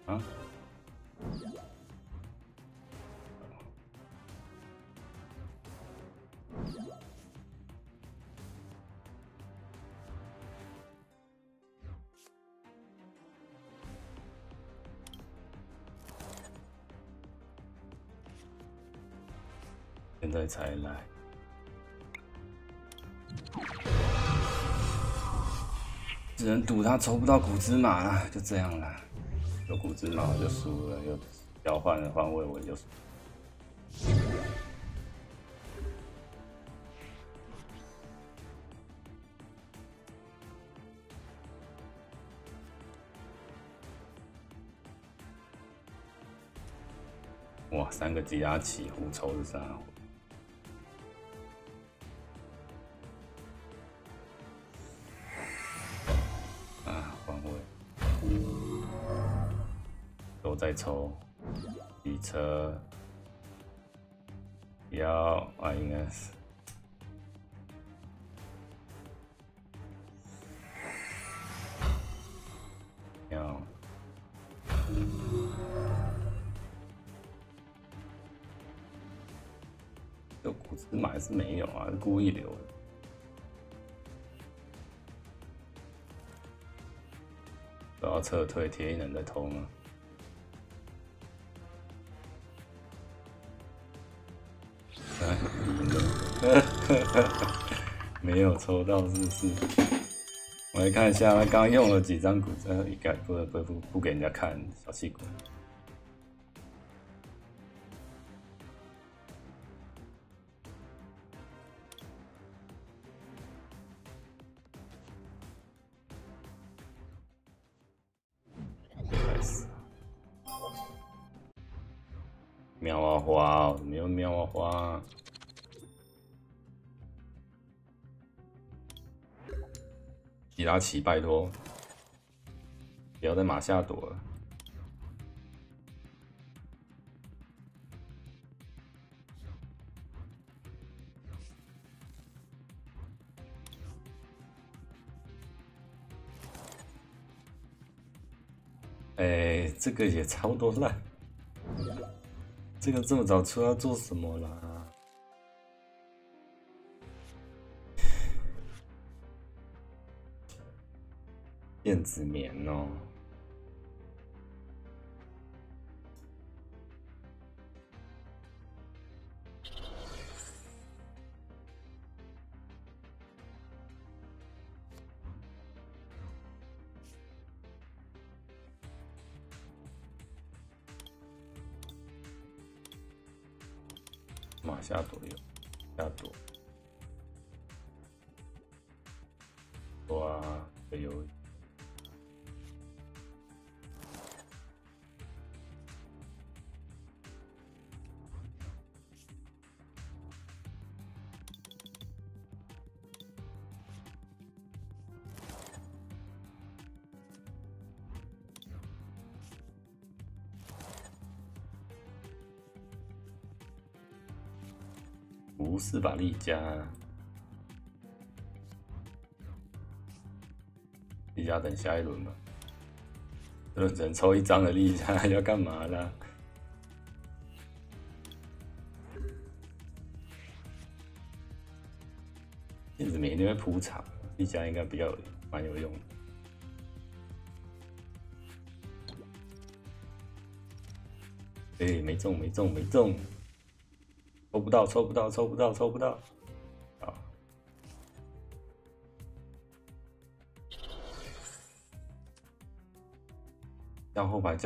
啊！现在才来，只能赌他抽不到骨芝麻了，就这样了。有骨芝麻我就输了，有交换的换位我就输。哇，3个吉亚奇互抽是啥？啊，换位。都在抽，机车，要啊，应该是，要，这骨芝麻还是没有啊，是故意留的。都要撤退，铁一能再偷吗？没有抽到，是不是？我来看一下，他刚用了几张骨折，应该不给人家看，小气鬼。开始。喵啊花哦，怎么又喵啊花啊？吉拉奇，拜托，不要再马下躲了。哎，这个也差不多烂。这个这么早出要做什么啦？电子棉哦，马下朵有，下朵，哇，有。不是吧，丽佳？加等下一轮吧。这轮只能抽一张的利加，要干嘛啦？燕子每天会铺场，利加应该比较蛮有用的。没中，抽不到。好，叫后排。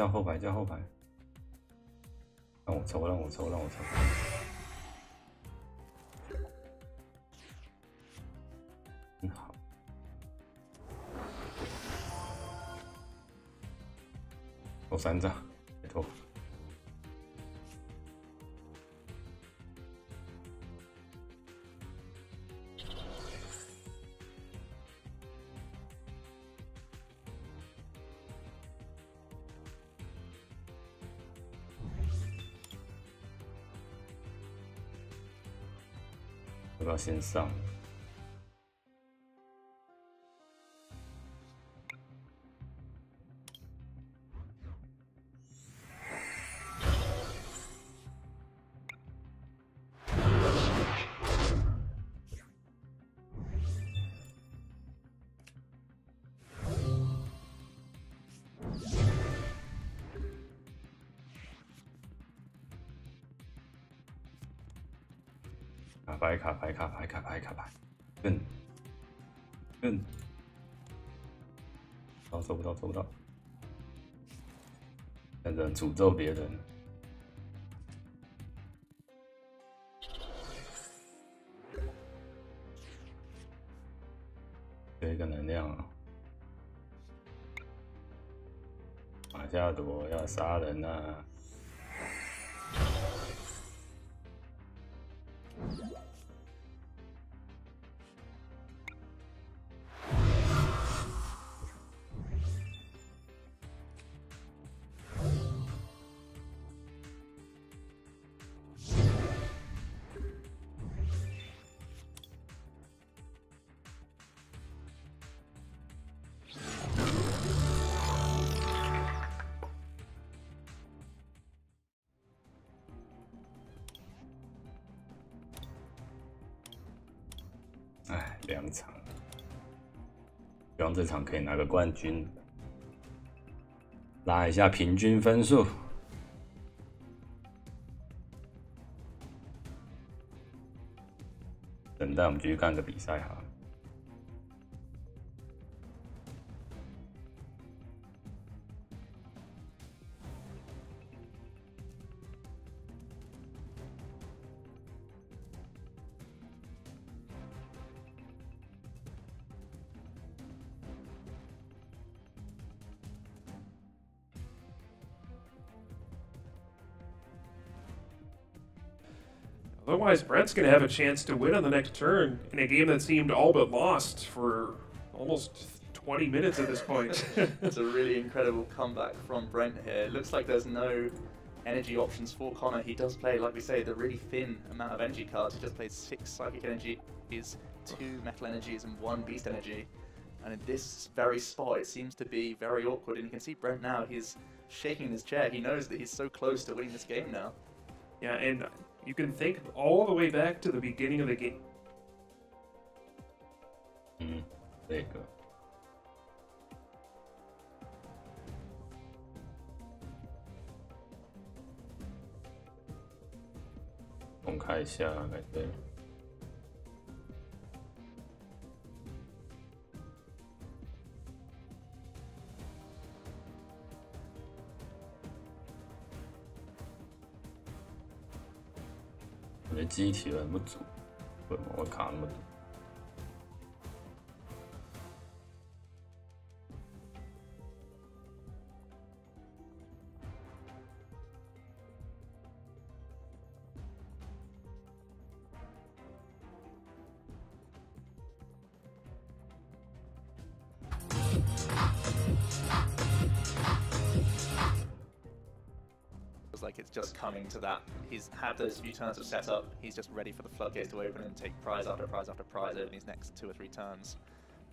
让我抽。好。抽3张，拜托。要不要先上？牌，抽不到，现在诅咒别人，有一个能量啊，马夏朵要杀人啊！2场，希望这场可以拿个冠军，拉一下平均分数。等待我们继续看个比赛好了。Otherwise, Brent's going to have a chance to win on the next turn in a game that seemed all but lost for almost 20 minutes at this point. It's a really incredible comeback from Brent here. It looks like there's no energy options for Connor. He does play, like we say, the really thin amount of energy cards. He just plays 6 Psychic Energies, 2 Metal Energies, and 1 Beast Energy. And in this very spot, it seems to be very awkward. And you can see Brent now, he's shaking in his chair. He knows that he's so close to winning this game now. Yeah, and you can think all the way back to the beginning of the game. 这个公开一下，感觉我的记忆体很不足，为什么会卡那么多？Like it's just coming to that. He's had those few turns of setup. He's just ready for the floodgates to open and take prize after prize after prize over these next 2 or 3 turns.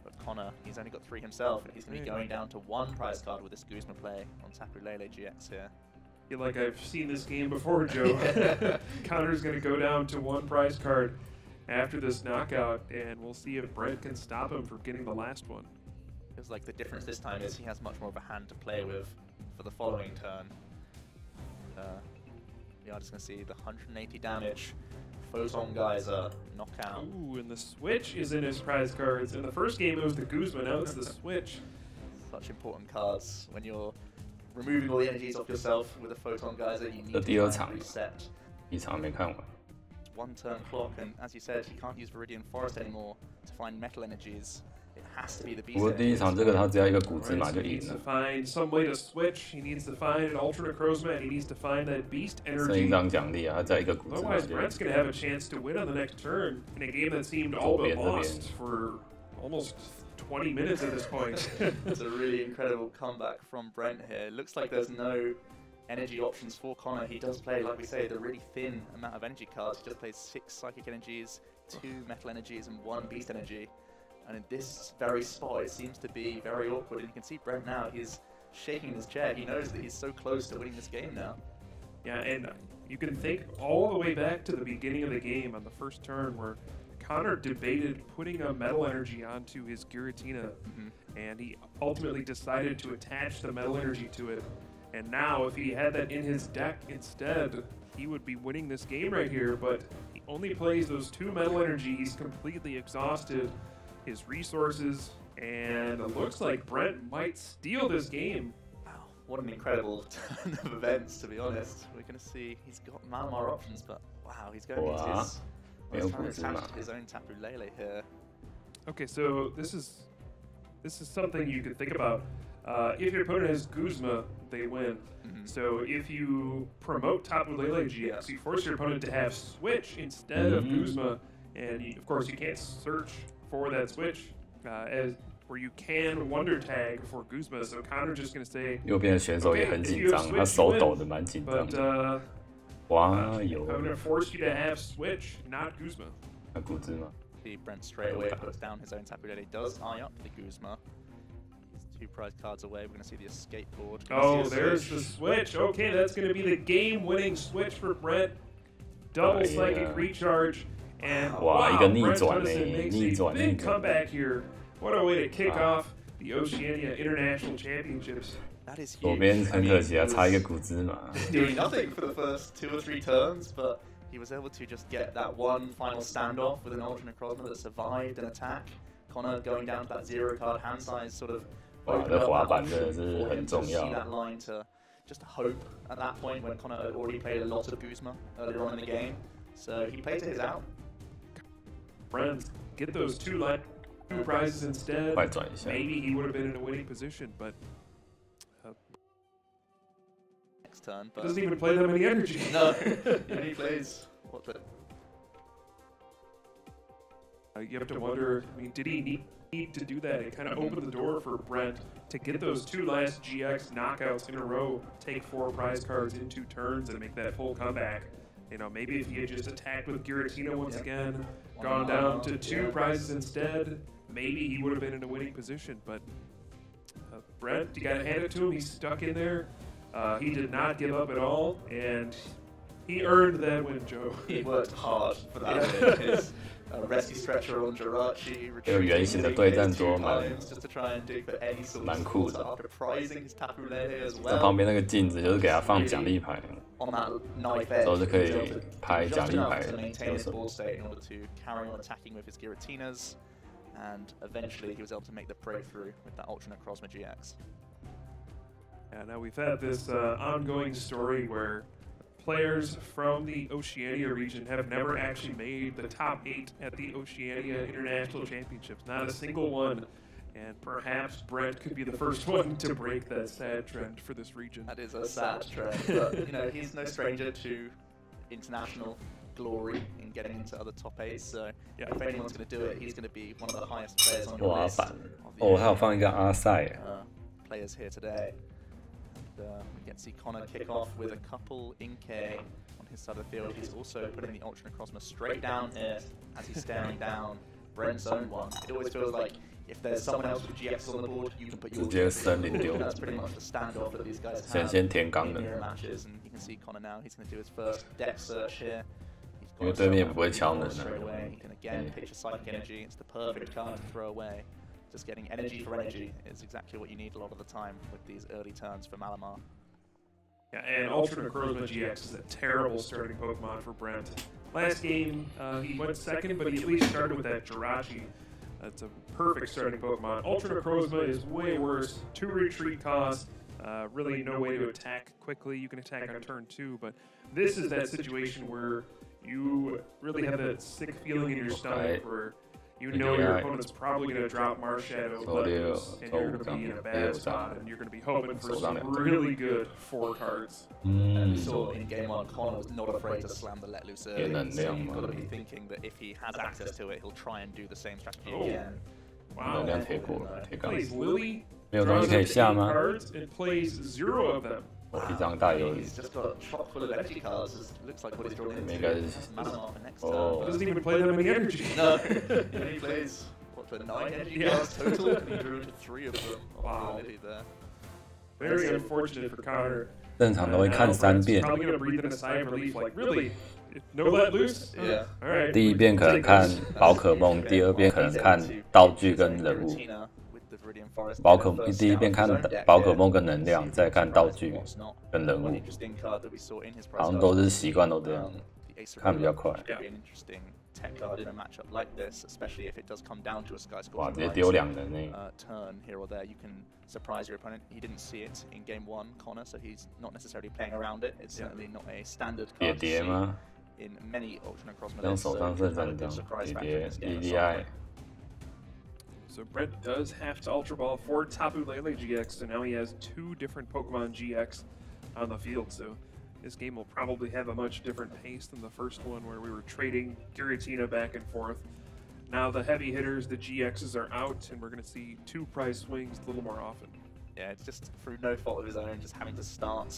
But Connor, he's only got 3 himself, and he's going to be going down to 1 prize card with this Guzma play on Tapu Lele GX here. I feel like I've seen this game before, Joe. Connor's going to go down to 1 prize card after this knockout, and we'll see if Brent can stop him from getting the last one. Feels like the difference this time is he has much more of a hand to play with for the following turn. We are just going to see the 180 damage. Photon Geyser, knockout. Ooh, and the switch is in his prize cards. In the first game, it was the Guzma, now it's the switch. Such important cards. When you're removing all the energies off yourself with a Photon Geyser, you need to try and reset. 一场没看完。 1 turn clock, and as you said, he can't use Viridian Forest anymore to find metal energies. It has to be the beast. 不过第一场这个他只要一个古兹马就 He 赢 needs 了 to。find some way to switch. He needs to find an Ultra Necrozma, and he needs to find that beast 剩一 energy. 张奖励啊，他只要一个古兹马 Otherwise, 就赢 Brent's going to have a chance to win on the next turn in a game that seemed all but lost for almost 20 minutes at this point. It's a really incredible comeback from Brent here. It looks like there's no energy options for Connor. He does play, like we say, the really thin amount of energy cards. He just plays 6 psychic energies, 2 metal energies, and 1 beast energy. And in this very spot, it seems to be very awkward. And you can see Brent now, he's shaking his chair. He knows that he's so close to winning this game now. Yeah, and you can think all the way back to the beginning of the game on the first turn where Connor debated putting a metal energy onto his Giratina, and he ultimately decided to attach the metal energy to it. And now, if he had that in his deck instead, he would be winning this game right here, but he only plays those 2 metal energies, completely exhausted his resources, and it looks like Brent might steal this game. Wow, what an incredible turn of events, to be honest. We're going to see he's got Malamar options, but wow, he's going into his... He's trying to attach his own Tapu Lele here. Okay, so this is something you could think about. If your opponent has Guzma, they win. So if you promote Tapu Lele GX, you force your opponent to have Switch instead of Guzma, and of course you can't search for that Switch where you can Wonder Tag for Guzma. So Connor's just going to say, 右边的选手也很紧张，他手抖得蛮紧张的。哇，有。I'm going to force you to have Switch, not Guzma. 那古兹马。 See Brent straight away puts down his own Tapu Lele. Does eye up the Guzma. He's 2 prize cards away. We're going to see the escape board. Oh, there's the switch. Okay, that's going to be the game-winning switch for Brent. Double psychic recharge. And wow, Brent Tennyson makes a big comeback here. What a way to kick off the Oceania International Championships. That is huge. 左边很可惜啊，差一个古兹马。 Doing nothing for the first 2 or 3 turns, but he was able to just get that 1 final standoff with an Ultra Necrozma that survived an attack. Connor going down to that 0 card hand size sort of 哇，这滑板真的是很重要。 See that line to just hope at that point when Connor had already played a lot of Guzma earlier on in the game. So he played to his out. Friends, get those 2 prizes instead. 快转一下。 Maybe he would have been in a winning position, but next turn, but he doesn't even play that many energy. No, he plays what the. You have to wonder. I mean, did he need to do that? It kind of opened the door for Brent to get those 2 last GX knockouts in a row, take 4 prize cards in 2 turns, and make that full comeback. You know, maybe if he had just attacked with Giratina once again, gone down to 2 prizes instead, maybe he would have been in a winning position. But Brent, you gotta hand it to him. He's stuck in there. He did not give up at all, and he earned that win, Joe. He worked hard for that win. His rescue stretcher on Jirachi, retreating just to try and dig for any sort of support after prizing his Tapu Lele as well. 这旁边那个镜子就是给他放奖励牌， On that knife edge, 之后就可以拍奖励牌 to maintain 得 his 手。 board state in order to carry on attacking with his Giratinas, and eventually he was able to make the breakthrough with that Ultra Necrozma GX. Yeah, now we've had this ongoing story where players from the Oceania region have never actually made the top 8 at the Oceania International Championships. Not a single one. And perhaps Brent could be the first one to break that sad trend for this region. That is a sad trend, but you know, he's no stranger to international glory in getting into other top 8s, so yeah, if anyone's going to do it, he's going to be one of the highest players on your 滑 list 板 of 哦，还有放一个阿塞。 players here today. And we get to see Connor kick off with a couple Inkay on his side of the field. He's also putting the Ultra Necrozma straight down here as he's staring down Brent's own one. It always feels like if there's someone else with GX on the board, you can put your 直接森林丢。 That's pretty much the standoff that these guys 先 have 填缸 in 的， mirror matches, and you can see Connor now. He's going to do his first deck search here. 因为对面也不会敲门 Straight 的。 away, he can again pitch a psychic energy. It's the perfect card to throw away. Just getting energy for energy is exactly what you need a lot of the time with these early turns for Malamar. Yeah, and Ultra Necrozma GX is a terrible starting Pokemon for Brent. Last game, he went second, but he at least started with that Jirachi. That's a perfect starting Pokemon. Ultra Necrozma is way worse. 2 retreat costs, really no way to attack quickly. You can attack on turn 2, but this is that situation where you really have that sick feeling in your stomach where you know your opponent's probably going to drop Marshadow, and you're going to be in a bad spot, and you're going to be hoping for some really good 4 cards. And we saw in game 1, Connor was not afraid to slam the Let Loose early, so you've got to be thinking that if he has access to it, he'll try and do the same strategy again. Wow. 能量贴过，贴缸。 Plays Lily, 没有东西可以下吗？ cards, and plays 0 of them. 一张大鱿鱼。 He's just got a chock full of energy cards. It looks like what he's drawn into. 应该是 Malamar for next Oh. He turn. doesn't even play that many energy. No, he plays what for 9 energy cards total, and he drew 3 of them. Wow. Already there. Very unfortunate for Connor. 正常都会看3遍。 Probably gonna breathe in a sigh of relief, like really, no let loose. Yeah. All right. 第1遍可能看宝可梦，第2遍可能看道具跟人物。宝可第1遍看宝可梦跟能量，再看道具跟人物，好像都是习惯都这样，看比较快。 Tech card in a matchup like this, especially if it does come down to a Sky 哇， Scorcher 直接丢2人呢。 turn here or there, you can surprise your opponent. He didn't see it in game 1, Connor, so he's not necessarily playing around it. It's certainly not a standard 叠 card to 叠 see 吗？ in many Ultra Necrozma 让 decks, 手 so 上 it's 剩 kind 3 of a 张 good，surprise 叠 factor 叠 in this game. EDI。 So Brent does have to Ultra Ball for Tapu Lele GX, so now he has 2 different Pokemon GX on the field. So this game will probably have a much different pace than the first one where we were trading Giratina back and forth. Now the heavy hitters, the GXs, are out, and we're going to see 2 prize swings a little more often. Yeah, it's just through no fault of his own, just having to start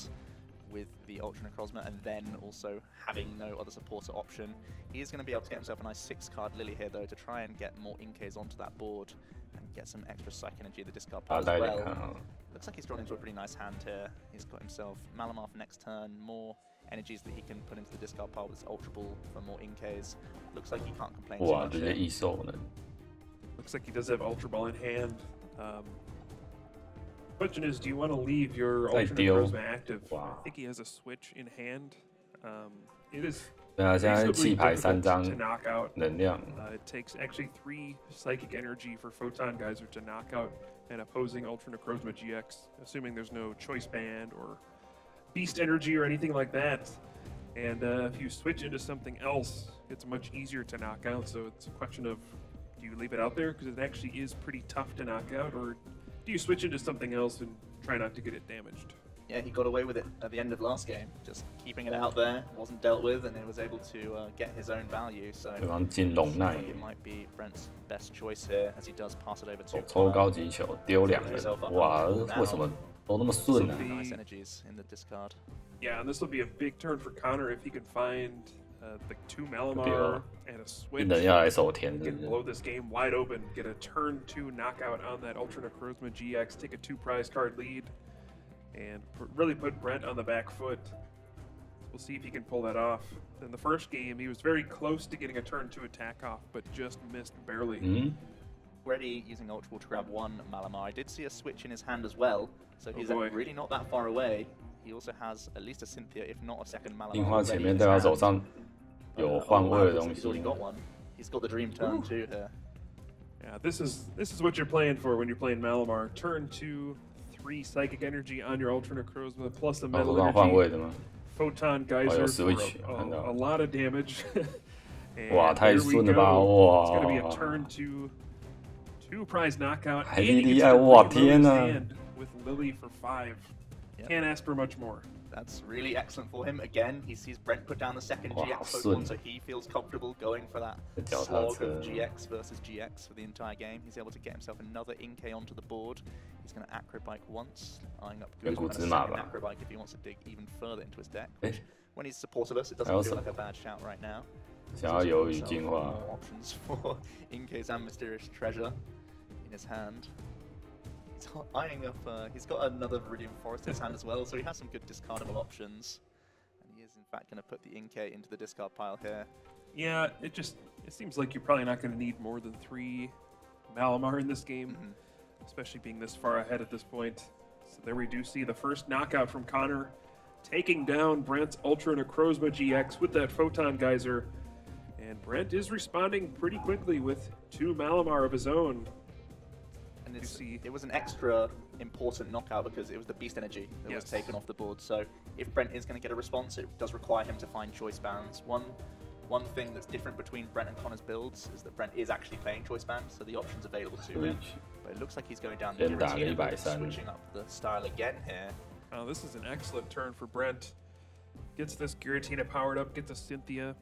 with the Ultra Necrozma and then also having no other supporter option. He is going to be able to get himself a nice 6-card Lily here, though, to try and get more Inkays onto that board and get some extra Psych Energy in the discard pile as well. Looks like he's drawn into a pretty nice hand here. He's got himself Malamar for next turn, more energies that he can put into the discard pile with his Ultra Ball for more Inkays. Looks like he can't complain too 哇， much 直接 here. 异兽呢。 Looks like he does have Ultra Ball in hand. Question is, do you want to leave your Ultra Necrozma active? Wow. I think he has a switch in hand. It is 对啊，现在 reasonably 弃牌 difficult 3张 to knock out. 能量， It takes actually 3 Psychic Energy for Photon Geyser to knock out an opposing Ultra Necrozma GX, assuming there's no Choice Band or Beast Energy or anything like that. And if you switch into something else, it's much easier to knock out. So it's a question of, do you leave it out there because it actually is pretty tough to knock out, or do you switch into something else and try not to get it damaged? Yeah, he got away with it at the end of last game, just keeping it out there, wasn't dealt with, and he was able to get his own value. So 对方进龙奈， it might be Brent's best choice here as he does pass it over to 抽高级球丢2人，哇，为什么都那么顺呢？ nice energies in the discard. Yeah, and this will be a big turn for Connor if he can find the 2 Malamar and a 一 switch. 人要来手填， He 是 can 不是？ blow this game wide open, get a turn 2 knockout on that Ultra Necrozma GX, take a 2 prize card lead, and really put Brent on the back foot. We'll see if he can pull that off. In the first game, he was very close to getting a turn 2 attack off, but just missed barely. 嗯， Already using Ultra Ball to grab 1 Malamar. I did see a switch in his hand as well, so he's boy. really not that far away. He also has at least a Cynthia, if not a second Malamar. 樱花前 already 面 in 代 his 表 hand. 手上有换位的东 He's already 西。 got one. He's got the Dream Turn too here. Yeah, this is what you're playing for when you're playing Malamar. Turn 2, 3 Psychic Energy on your Ultra Necrozma, plus a 手 Metal 上换位 Energy, 的吗？ Photon 哦 Geyser 有 for switch，看到 a lot of damage. And 哇，太 here we 顺了吧！ go. It's going to be a 哇， turn 2 prize knockout. 还 And he 莉 gets 莉爱， to 哇 reload 天 his 哪！ hand with Lily for 5. Yep. Can't ask for much more. That's really excellent for him. Again, he sees Brent put down the second Wow, GX son. Pokemon, so he feels comfortable going for that The Delta slog turn. of GX versus GX for the entire game. He's able to get himself another Inkay onto the board. He's going to Acrobike once, eyeing up Guzman and a second Acrobike if he wants to dig even further into his deck. Which, when he's supportless, it doesn't feel like a bad shout right now. 想要鱿鱼进化， More options for Inkay's and Mysterious Treasure. in his hand. He's eyeing up. He's got another Viridian Forest in his hand as well, so he has some good discardable options. And he is in fact going to put the Inkay into the discard pile here. Yeah, it seems like you're probably not going to need more than 3 Malamar in this game, especially being this far ahead at this point. So there we do see the first knockout from Connor, taking down Brent's Ultra Necrozma GX with that Photon Geyser. And Brent is responding pretty quickly with 2 Malamar of his own. And it was an extra important knockout because it was the Beast Energy that was taken off the board. So if Brent is going to get a response, it does require him to find choice bands. One thing that's different between Brent and Connor's builds is that Brent is actually playing choice bands, so the option's available to him. But it looks like he's going down the Giratina, switching up the style again here. Oh, this is an excellent turn for Brent. Gets this Giratina powered up, gets a Cynthia.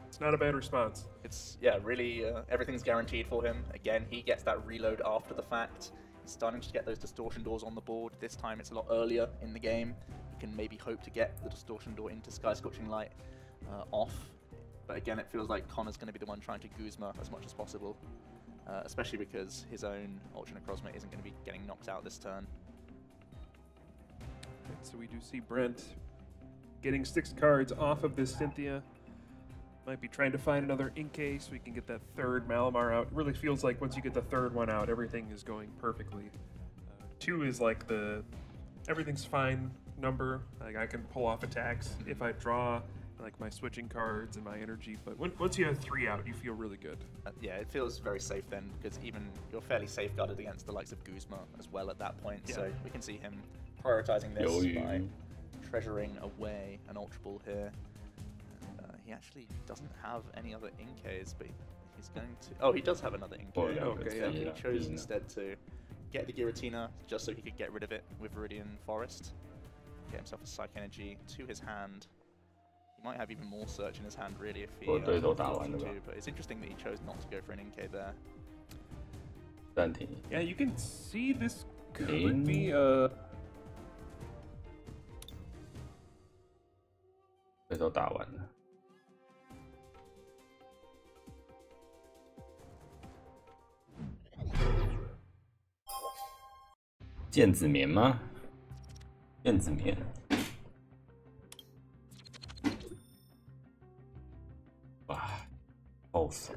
It's not a bad response. It's, yeah, really, everything's guaranteed for him. Again, he gets that reload after the fact. He's starting to get those Distortion Doors on the board. This time it's a lot earlier in the game. You can maybe hope to get the Distortion Door into Sky Scorching Light off. But again, it feels like Connor's going to be the one trying to Guzma as much as possible. Especially because his own Ultra Necrozma isn't going to be getting knocked out this turn. Right, so we do see Brent getting 6 cards off of this Cynthia. Might be trying to find another Inkay so we can get that 3rd Malamar out. It really feels like once you get the 3rd one out, everything is going perfectly. 2 is like the everything's fine number. Like I can pull off attacks if I draw like my switching cards and my energy. But once you have 3 out, you feel really good. Yeah, it feels very safe then because even you're fairly safeguarded against the likes of Guzma as well at that point. Yeah. So we can see him prioritizing this by treasuring away an Ultra Ball here. He actually doesn't have any other Inkays, but he's going to... Oh, he does have another Inkay. He chose instead to get the Giratina just so he could get rid of it with Viridian Forest. Get himself a Psych Energy to his hand. He might have even more Search in his hand, really, if he wants to, but it's interesting that he chose not to go for an Inkay there. Yeah, you can see this could be这都打完了。剑子棉吗？剑子棉。哇，好爽！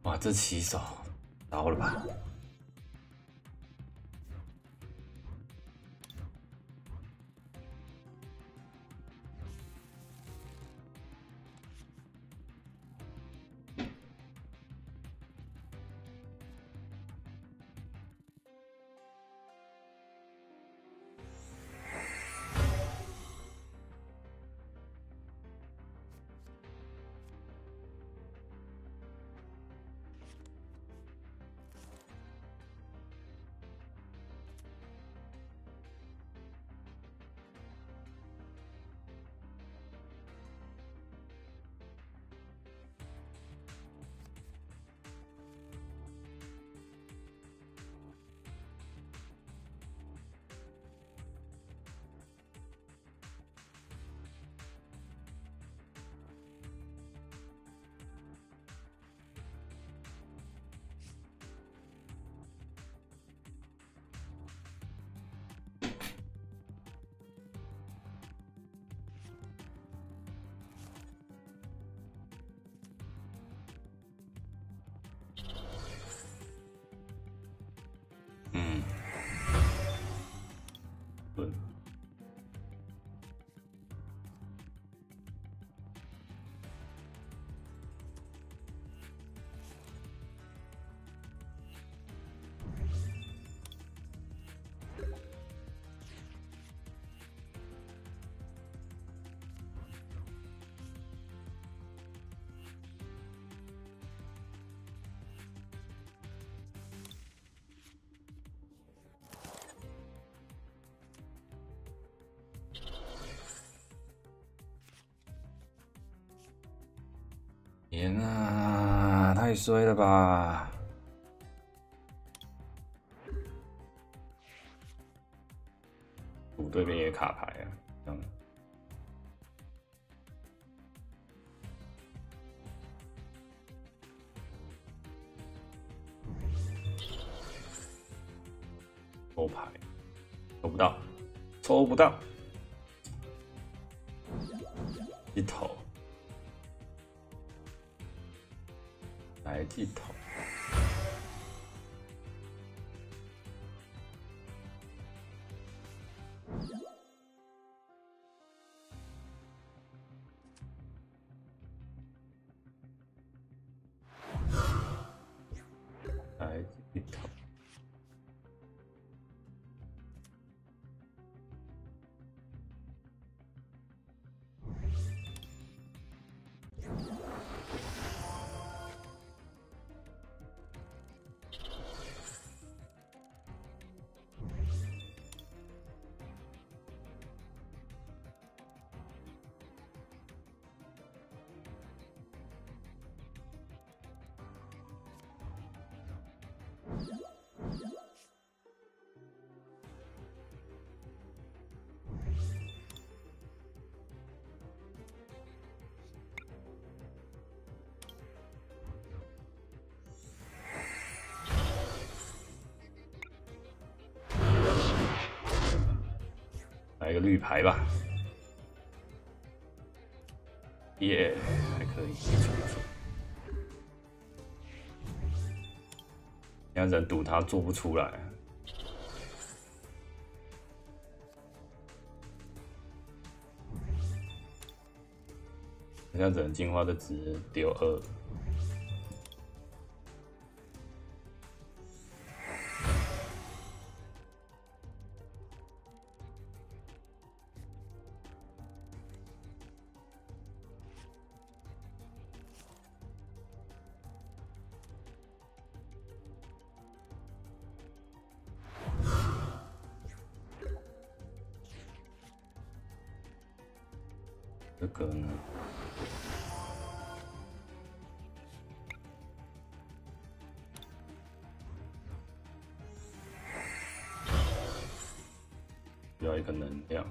哇，这起手刀了吧？天啊，太衰了吧！对面也卡牌啊，这样。抽牌，抽不到，抽不到，一头，来一头。来一头，来一个绿牌吧，耶，还可以，不错不错。现在人赌他做不出来，现在人进化的值丢2。这个呢？需要一个能量。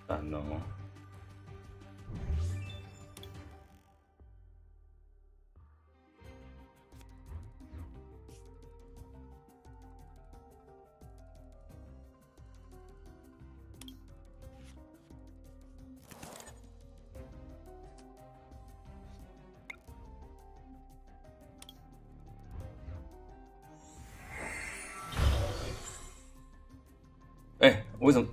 赞哦！为什么？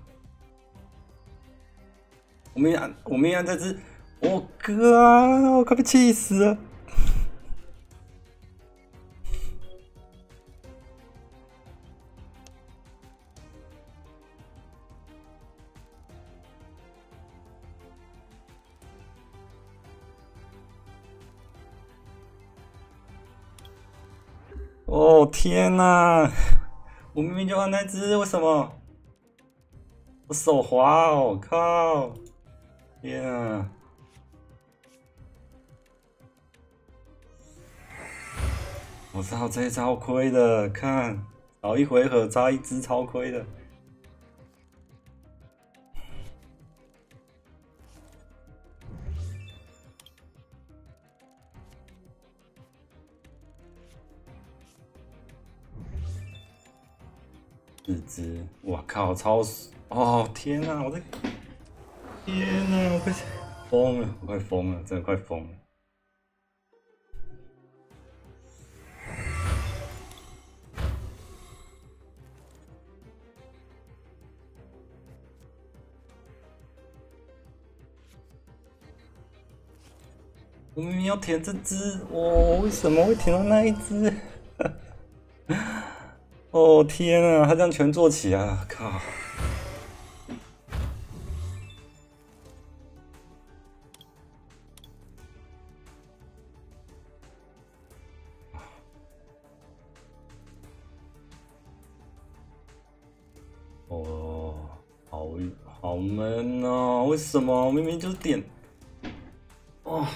我没按这只，我哥啊，我快被气死了！哦天哪！我明明就按那只，为什么？我手滑哦，靠！天啊！我操，这超亏的，看，少一回合扎一只，超亏的。4只，我靠，超死！哦天哪，我的天哪，我快疯了，我快疯了，真的快疯了。我明明要舔这只，我为什么会舔到那一只？哦天啊，他这样全做起啊！靠！哦，好闷哦！为什么明明就是点？哦。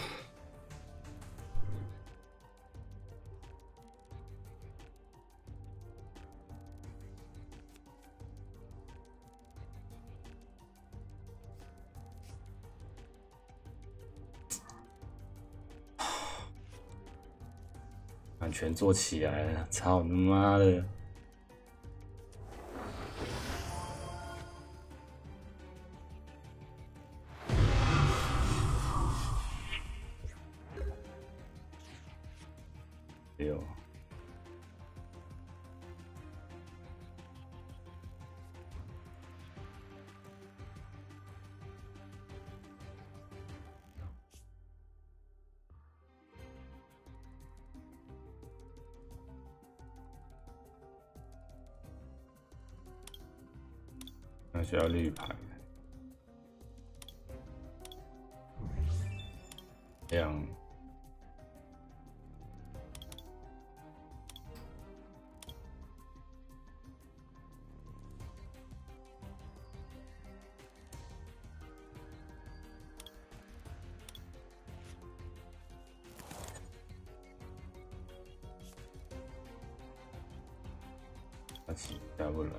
全做起来了，操他妈的！6。那需要绿牌，这样他起下不来。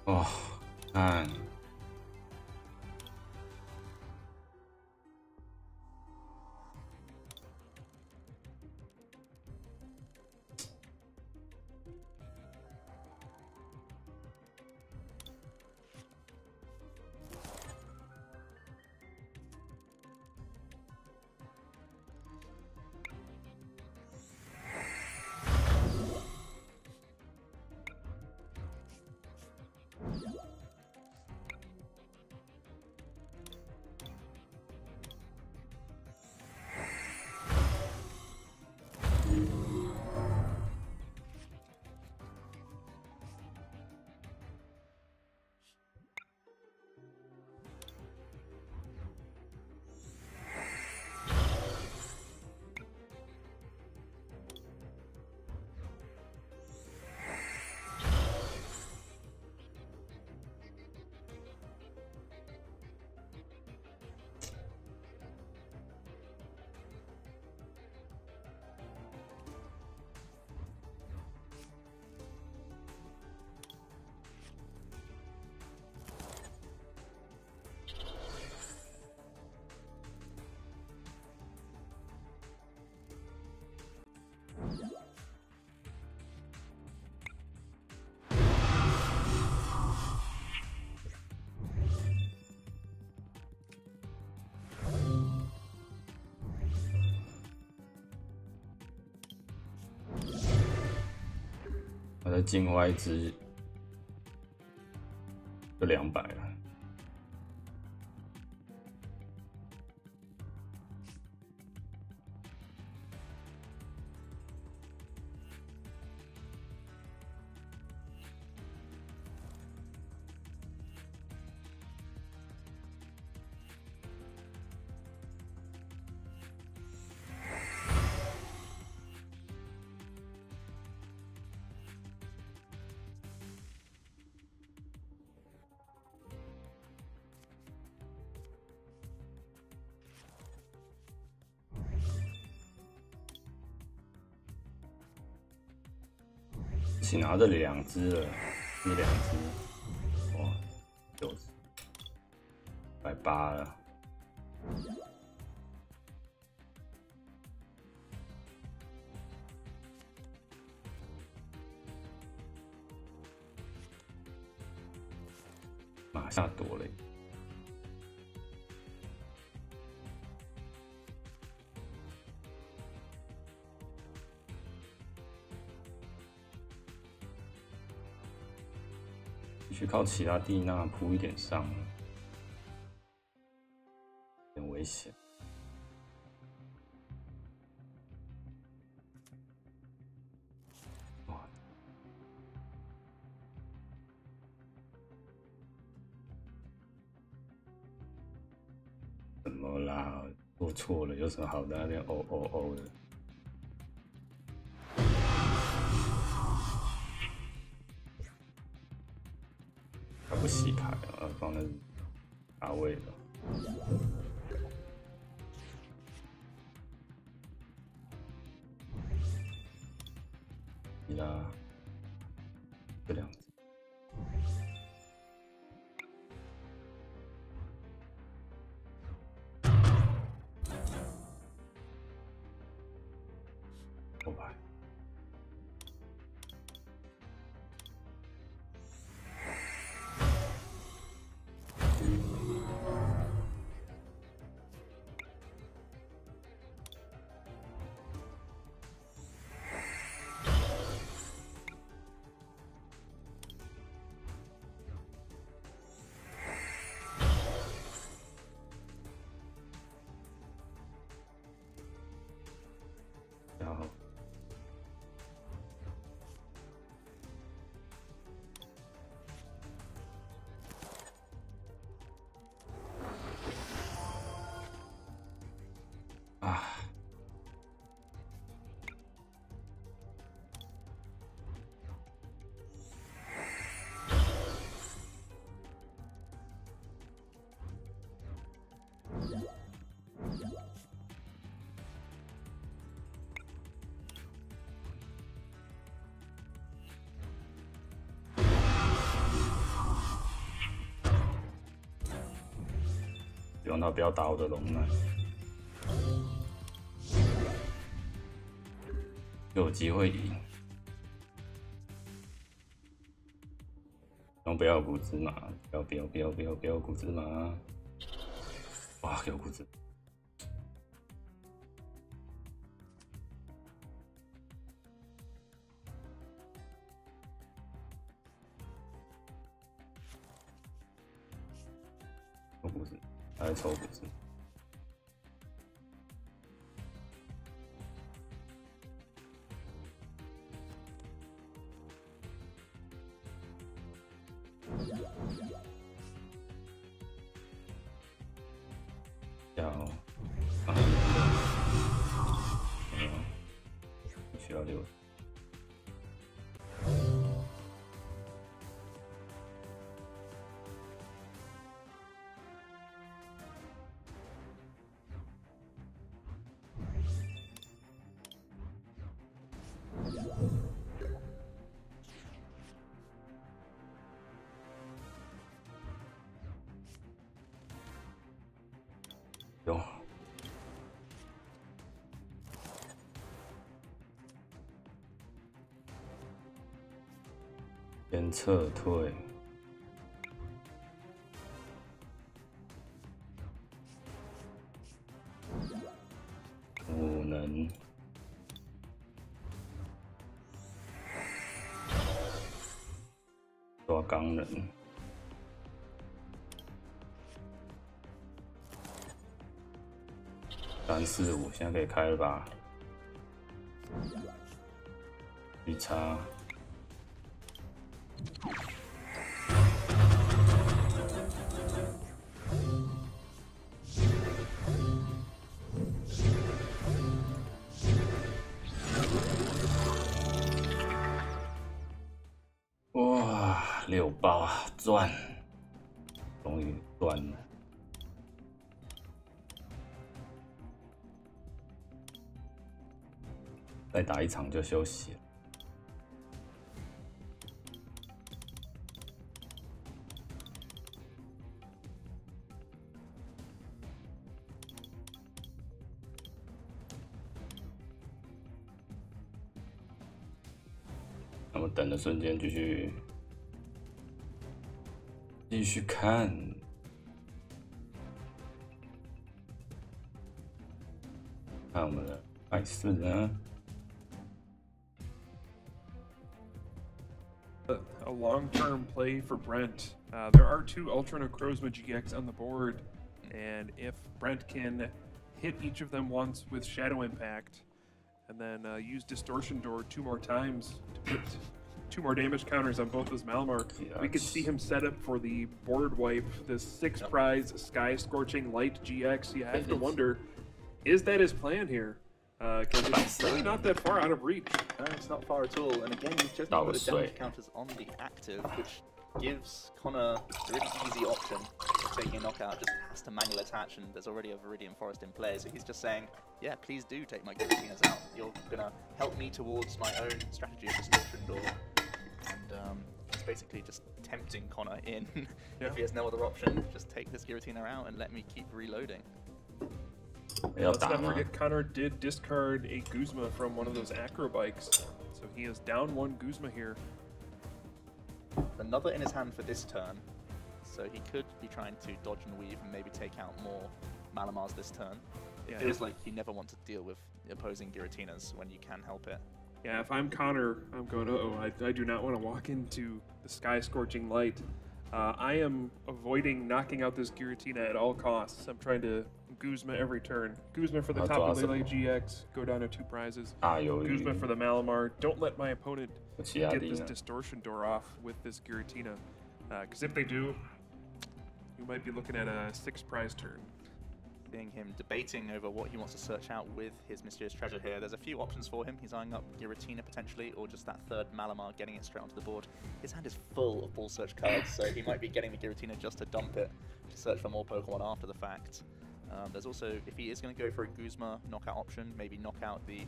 哦，看，我再进化一只，就200了。只拿着2只了，这2只，哇，90，180了。马下躲了。去靠其他地那铺一点上，有点危险。哇！怎么啦？做错了，有什么好在那边哦哦哦的？不洗牌啊，放那打位了。你啦，这2只。希望他不要打我的龙奶，有机会赢。然后不要有骨芝麻，不要骨芝麻！哇，有骨芝麻！抽骨芝，他在抽骨芝。需要6。有。先撤退。无能。抓钢人。3、4、5，现在可以开了吧？一插。哇，6包啊，赚！终于赚了。再打1场就休息了。那么等的瞬间继续看。看我们的艾斯呢？ A long-term play for Brent. There are 2 Ultra Necrozma GX on the board, and if Brent can hit each of them once with Shadow Impact, and then use Distortion Door 2 more times to put 2 more damage counters on both his Malamar, we could see him set up for the board wipe, the 6-prize Sky Scorching Light GX. You have to wonder, is that his plan here? Because it's really not that far out of reach. No, it's not far at all. And again, he's just put the damage counters on the active, which gives Connor a really easy option of taking a knockout. Just has to manual attach, and there's already a Viridian Forest in play. So he's just saying, yeah, please do take my Girachinas out. You're gonna help me towards my own strategy of Distortion Door. And it's basically just tempting Connor in. If he has no other option, just take this Giratina out and let me keep reloading. Let's not forget Connor did discard a Guzma from one of those acro bikes, so he is down 1 Guzma here. Another in his hand for this turn, so he could be trying to dodge and weave and maybe take out more Malamars this turn. It feels like you never want to deal with opposing Giratinas when you can help it. Yeah, if I'm Connor, I'm going, I do not want to walk into the Sky Scorching Light. I am avoiding knocking out this Giratina at all costs. I'm trying to Guzma every turn. Guzma for the top of Lele GX, go down to 2 prizes. Guzma for the Malamar. Don't let my opponent get this Distortion Door off with this Giratina. Because if they do, you might be looking at a 6-prize turn. Seeing him debating over what he wants to search out with his Mysterious Treasure here. There's a few options for him. He's eyeing up Giratina potentially, or just that 3rd Malamar, getting it straight onto the board. His hand is full of ball search cards, so he might be getting the Giratina just to dump it, to search for more Pokemon after the fact. There's also, if he is going to go for a Guzma knockout option, maybe knock out the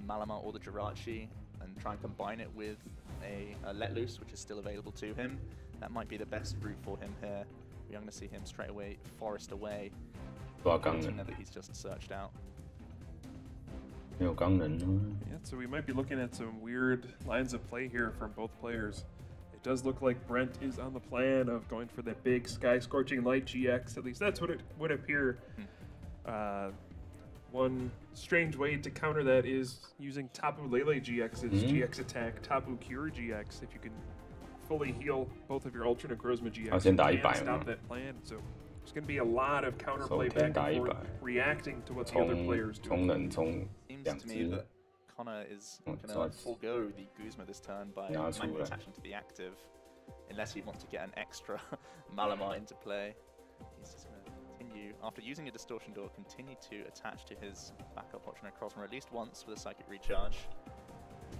Malamar or the Jirachi and try and combine it with a Let Loose, which is still available to him. That might be the best route for him here. We are going to see him straight away forest away. 抓钢人 that he's just searched out. 没有钢人呢。 Yeah, so we might be looking at some weird lines of play here from both players. It does look like Brent is on the plan of going for that big Sky Scorching Light GX. At least that's what it would appear. One strange way to counter that is using Tapu Lele GX's GX attack, Tapu Cure GX. If you can fully heal both of your Ultra Necrozma GX, you can stop that plan. So there's going to be a lot of counterplay back and forth, reacting to what the other players do. Seems to me that Connor is going to forego the Guzma this turn by manually attaching to the active, unless he wants to get an extra Malamar into play. He's just going to continue, after using a Distortion Door, continue to attach to his backup Ultra Necrozma at least once with a Psychic Recharge.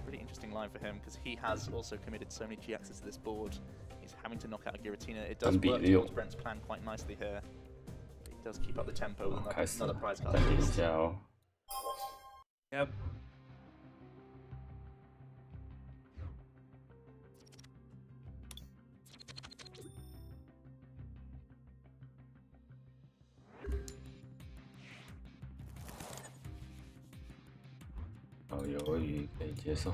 Really interesting line for him, because he has also committed so many GXs to this board. He's having to knock out a Giratina. It does work towards Brent's plan quite nicely here. He does keep up the tempo with another prize card. Yep. Oh, 鱿鱼可以接受。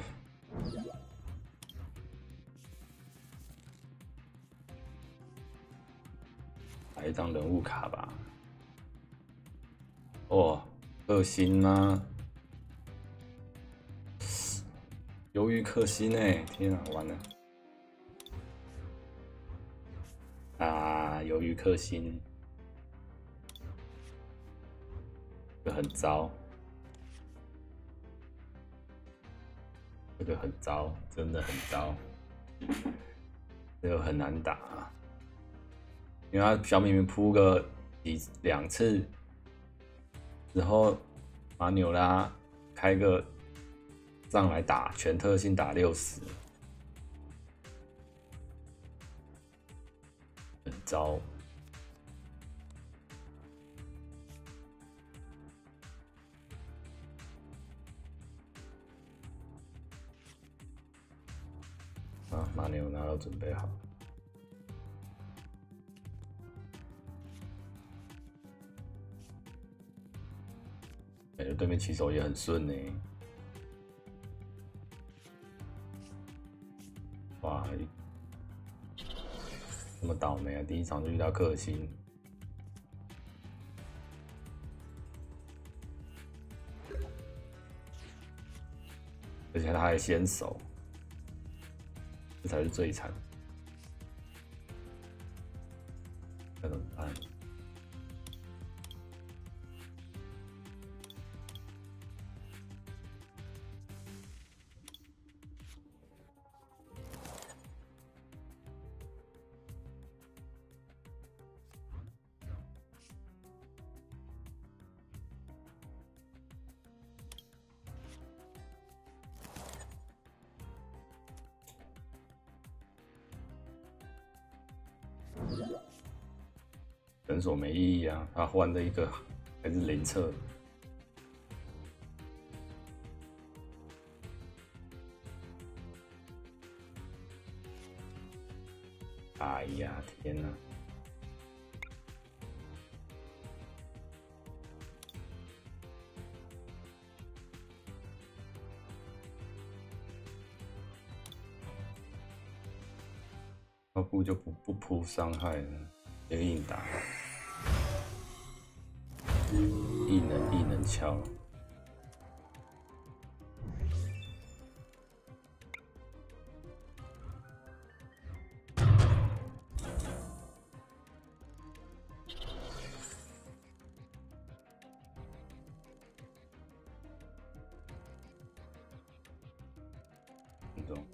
来一张人物卡吧。哦，2星吗？鱿鱼氪星哎！天啊，完了！啊，鱿鱼氪星，这个很糟。 这个很糟，真的很糟，这个很难打啊！因为他小米明扑个2次，之后马纽拉开个上来打全特性打60，很糟。 啊，马牛拿到准备好。感觉对面起手也很顺呢。哇，这么倒霉啊！第一场就遇到克星。而且他还先手。 这才是最惨，该怎么办？绳索没意义啊，他换了一个还是零测。哎呀，天哪！要不就不扑伤害了，直接硬打。 异能敲，运动。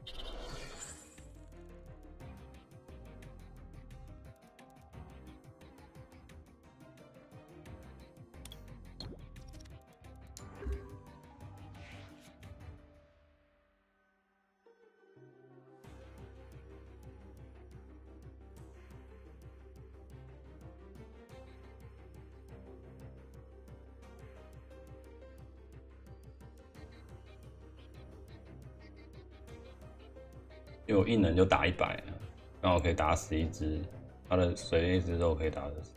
因为我一能就打100了，刚好可以打死一只他的随便一只肉可以打得死。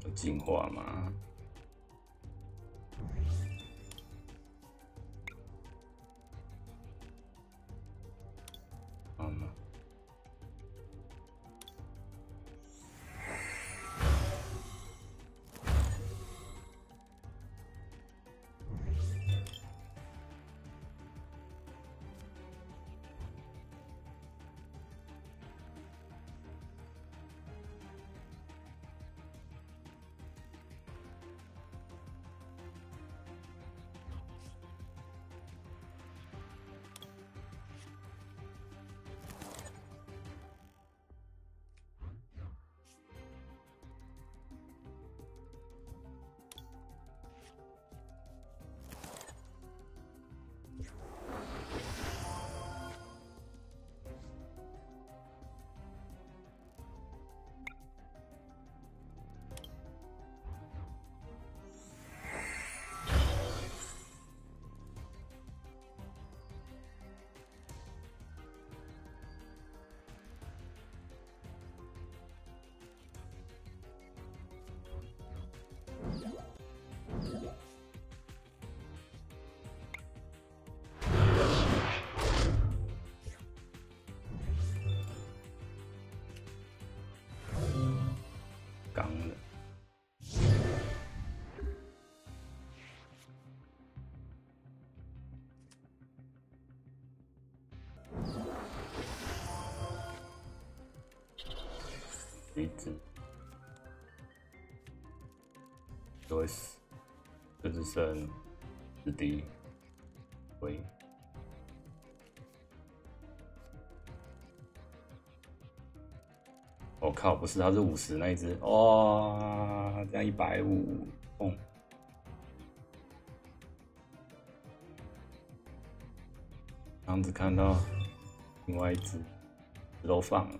有进化吗？刚的。橘子就会死，就只剩10滴，喂。我、靠，不是，它是50那一只，哇，这样150，哦。这样子看到另外一只都放了。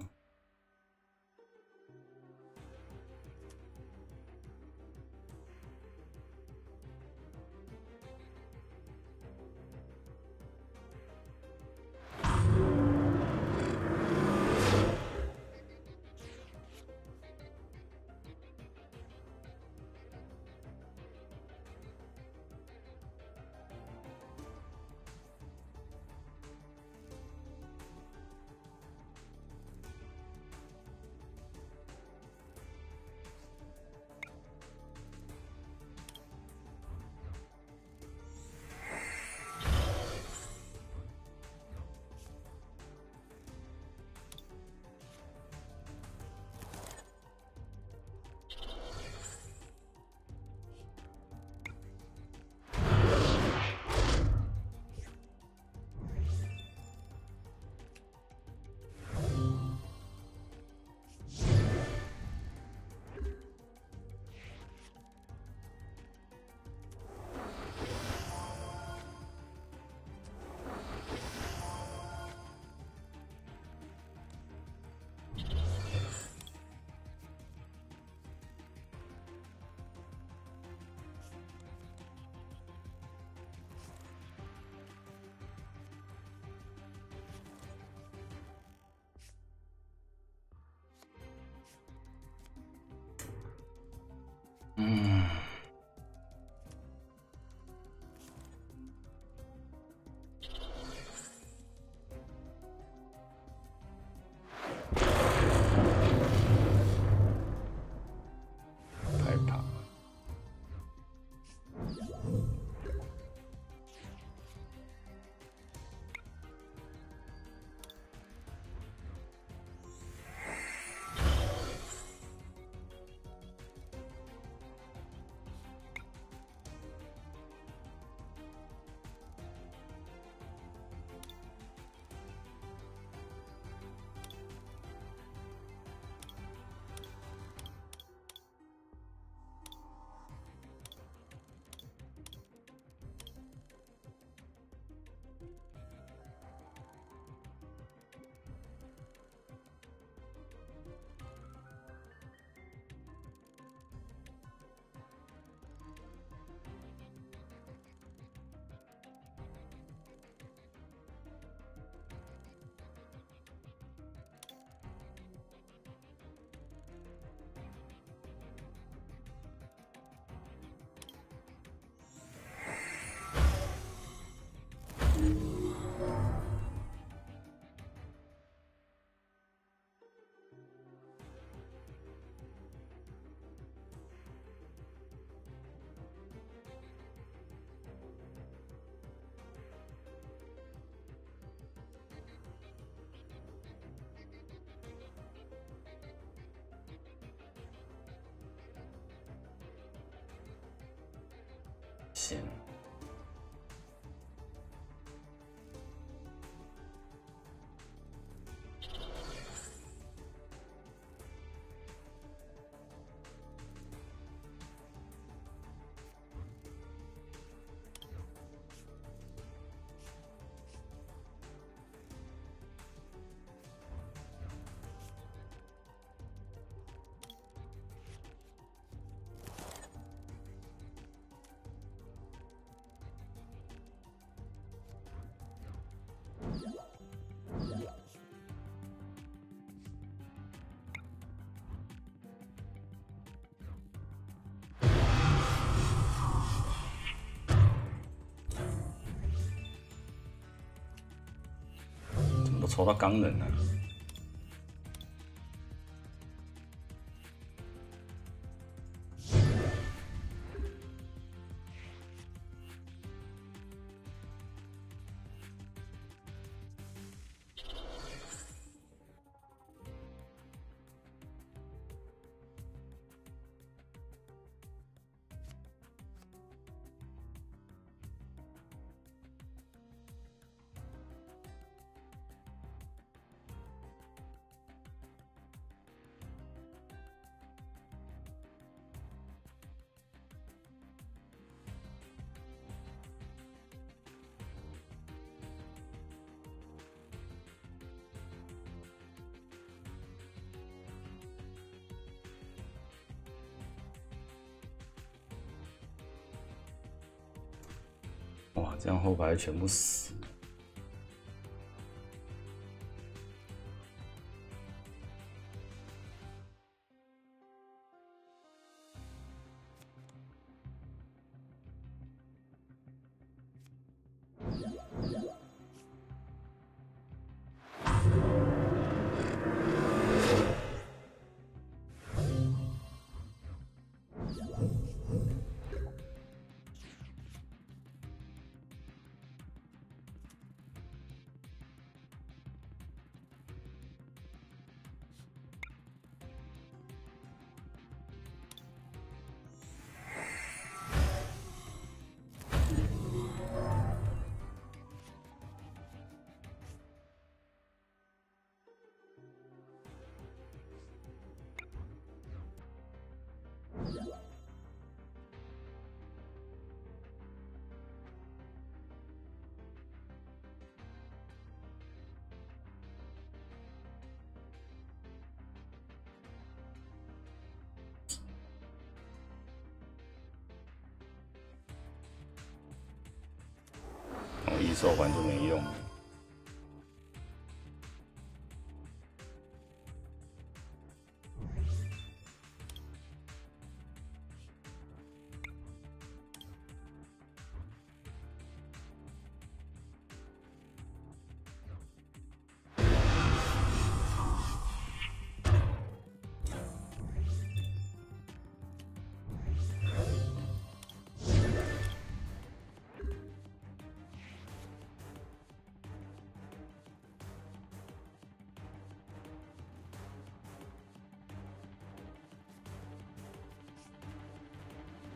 线。我抽到钢人了。哇，这样后排全部死。异兽环就没用。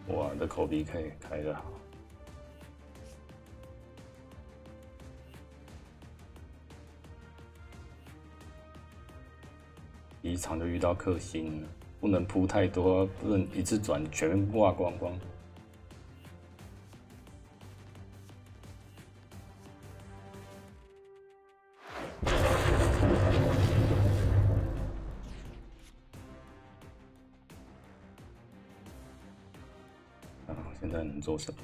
哇，这口鼻可以开得好。第一场就遇到克星了，不能扑太多，不能一次转全部挂光光。现在能做什么？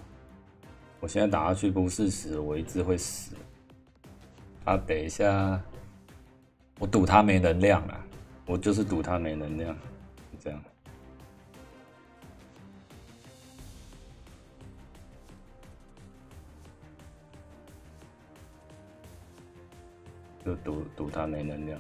我现在打下去不是死，我一直会死。他等一下，我赌他没能量啊，我就是赌他没能量，这样。就赌他没能量。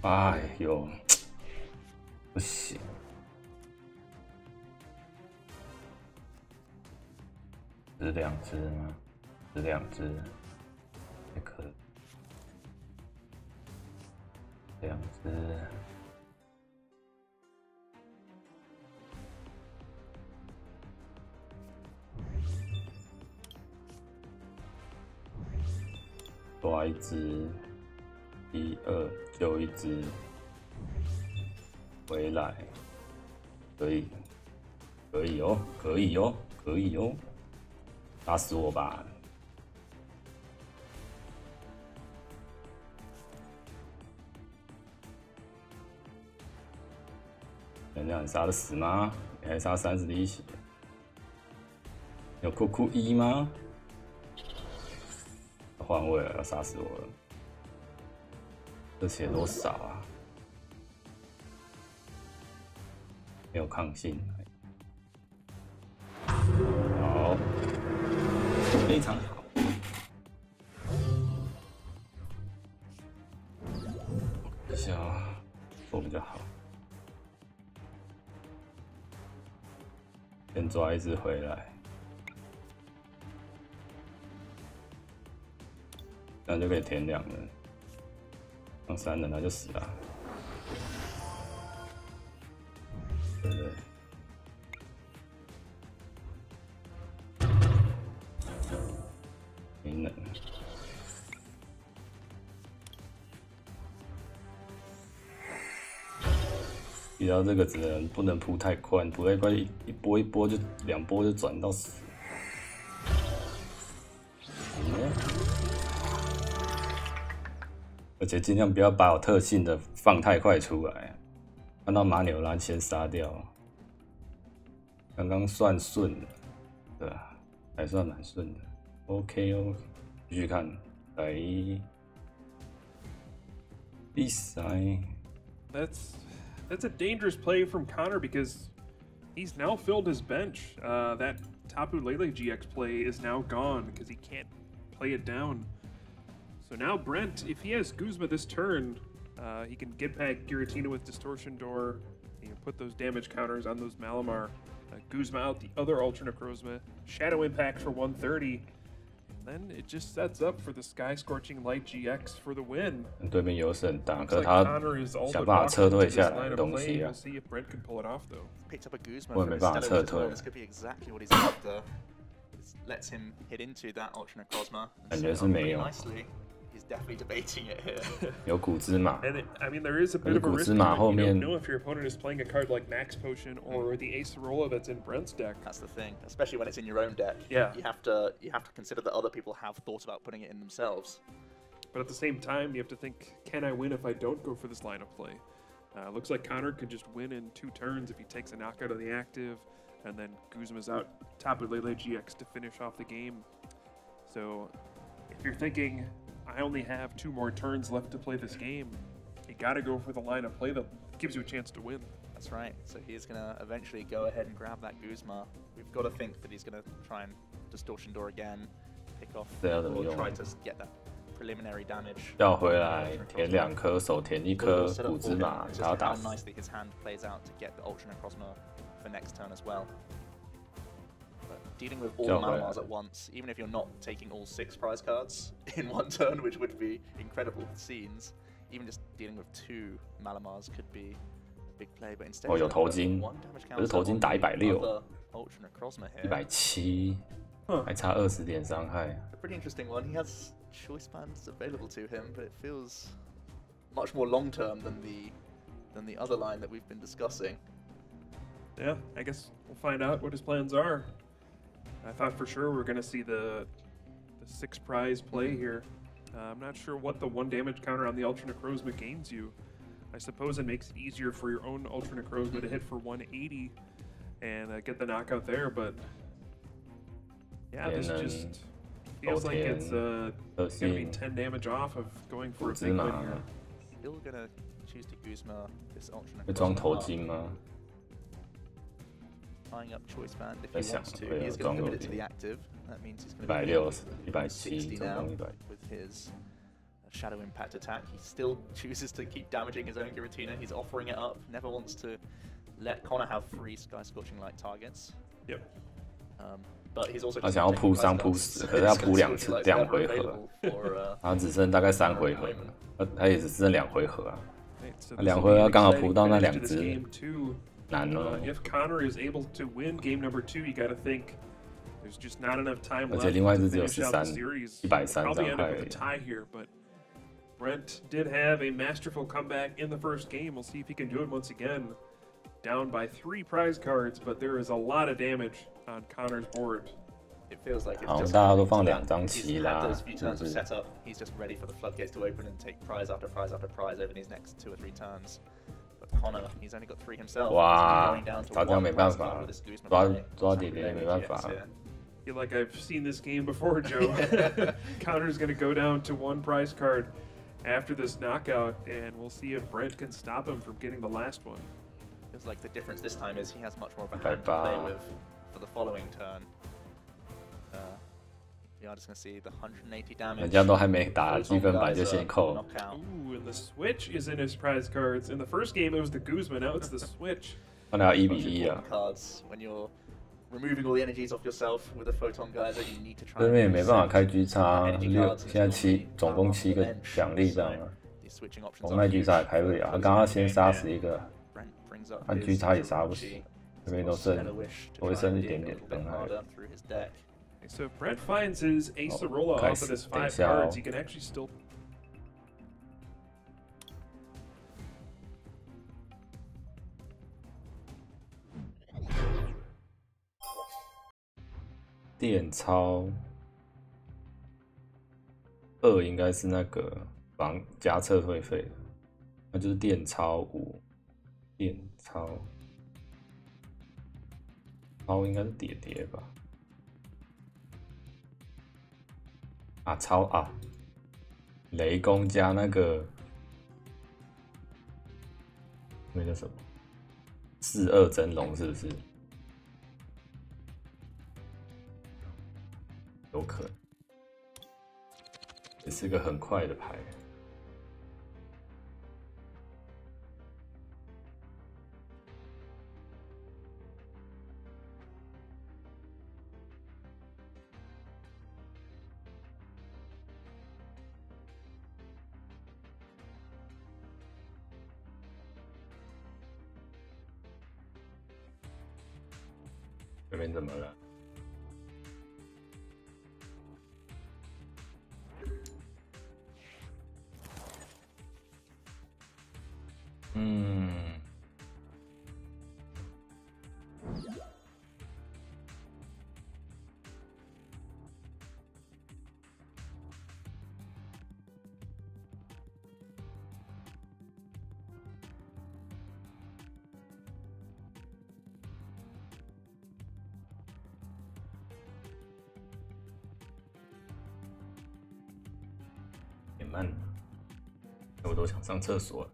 哎呦，不行，是2只吗？是2只，也可2只。抓1只，1、2救1只，回来，可以，可以哦，可以哦，可以哦，打死我吧！能量你杀得死吗？你还杀30滴血，有酷酷1吗？换位了，要杀死我了！这血多少啊？没有抗性。好，非常好。一下做比较好。先抓1只回来。 这样就可以填2了，上3人他就死了，对不对？没能。遇到这个不能扑太快，扑太快一波一波就2波就转到死。 而且尽量不要把我特性的放太快出来，看到马纽拉先杀掉。刚刚算顺的，对啊，还算蛮顺的。OK 哦，继续看，来第3。That's a dangerous play from Connor because he's now filled his bench. That Tapu Lele GX play is now gone because he can't play it down. So now Brent, if he has Guzma this turn, he can get back Giratina with Distortion Door, put those damage counters on those Malamar, Guzma out the other Ultra Necrozma, Shadow Impact for 130, and then it just sets up for the Sky Scorching Light GX for the win. 对面优势很大，可是他想办法撤退下来的东西啊。 We'll see if Brent can pull it off though. Picked up a Guzma 我也没办法撤退。 This could be exactly what he's after. Lets him hit into that Ultra Necrozma. 感觉是没有。 He's definitely debating it here. 有古之马。 And I mean, there is a bit of a risk. You don't know if your opponent is playing a card like Max Potion or the Acerola that's in Brent's deck. That's the thing, especially when it's in your own deck. Yeah. You have to consider that other people have thought about putting it in themselves. But at the same time, you have to think, can I win if I don't go for this line of play? Looks like Connor could just win in 2 turns if he takes a knockout of the active, and then Guzma's out Tapu Lele GX to finish off the game. So if you're thinking, I only have 2 more turns left to play this game, you gotta go for the line of play that gives you a chance to win. That's right. So he's gonna eventually go ahead and grab that Guzma. We've got to think that he's gonna try and Distortion Door again, pick off, or try to get that preliminary damage. 要回来填2颗，手填1颗古之马，然后打。 How nicely his hand plays out to get the Ultra Necrozma for next turn as well. Dealing with all the Malamars at once, even if you're not taking all 6 prize cards in 1 turn, which would be incredible scenes, even just dealing with 2 Malamars could be a big play. But instead, 有头巾，可是头巾打160， 170，还差20点伤害。 A pretty interesting one. He has choice bands available to him, but it feels much more long term than the other line that we've been discussing. Yeah, I guess we'll find out what his plans are. I thought for sure we were going to see the 6 prize play here. I'm not sure what the 1 damage counter on the Ultra Necrozma gains you. I suppose it makes it easier for your own Ultra Necrozma to hit for 180 and get the knockout there, but yeah, this just feels like it's going to be 10 damage off of going for a big win here. Still going to choose to Guzma this Ultra Necrozma. 会装头巾吗？ Tying up choice band if he wants to. He is going to commit it to the active. That means he's going to be 160, 160 now with his Shadow Impact attack. He still chooses to keep damaging his own Giratina. He's offering it up, never wants to let Connor have 3 Sky Scorching Light targets. Yep. But he's also 他想要扑3扑10，可是他扑2次2回合，然后只剩大概3回合，他也只剩2回合啊。2回合刚好扑到那2只，难哦。If Connor is able to win game number 2, you gotta think there's just not enough time left. 而且另外一只只有13 130伤 害 with a tie here, but Brent did have a masterful comeback in the first game. We'll see if he can do it once again. Down by 3 prize cards, but there is a lot of damage on Connor's board. It feels like it's 好， just 大家都放2张 he's 旗 had 啦， those few 是 turns 不 of 是？ setup. He's just ready for the floodgates to open and take prize after prize after prize over these next 2 or 3 turns. But Connor, he's only got 3 himself. 哇 He's going down to 他这样 1没办 prize 法 card with his Guzman 抓 play. 抓点点没办法。 Yeah. I feel like I've seen this game before, Joe. Connor's going to go down to 1 prize card after this knockout, and we'll see if Brent can stop him from getting the last one. Feels like the difference this time is he has much more of a hand to play with for the following turn. We are just going to see the 180 damage. 人家都还没打积分板就先扣。 Ooh, and the switch is in his prize cards. In the first game, it was the Guzman. Now it's the switch. 他拿1比1啊。 Cards when you're removing all the energies off yourself with a photon geyser, you need to try. 这边也没办法开 G 叉6，现在总共7个奖励这样啊。红麦 G 叉也开不了，他刚刚先杀死一个，他 G 叉也杀不死，这边都会剩一点点伤害。 So if Brent finds his Ace Arola off of his 5 cards, he can actually still. 电超2应该是那个防加撤退费的，那就是电超5，电超应该是叠叠吧。 啊，超啊！雷公加那个那个什么42真龙是不是？有可能，也是个很快的牌。这边怎么了？慢，我都想上厕所了。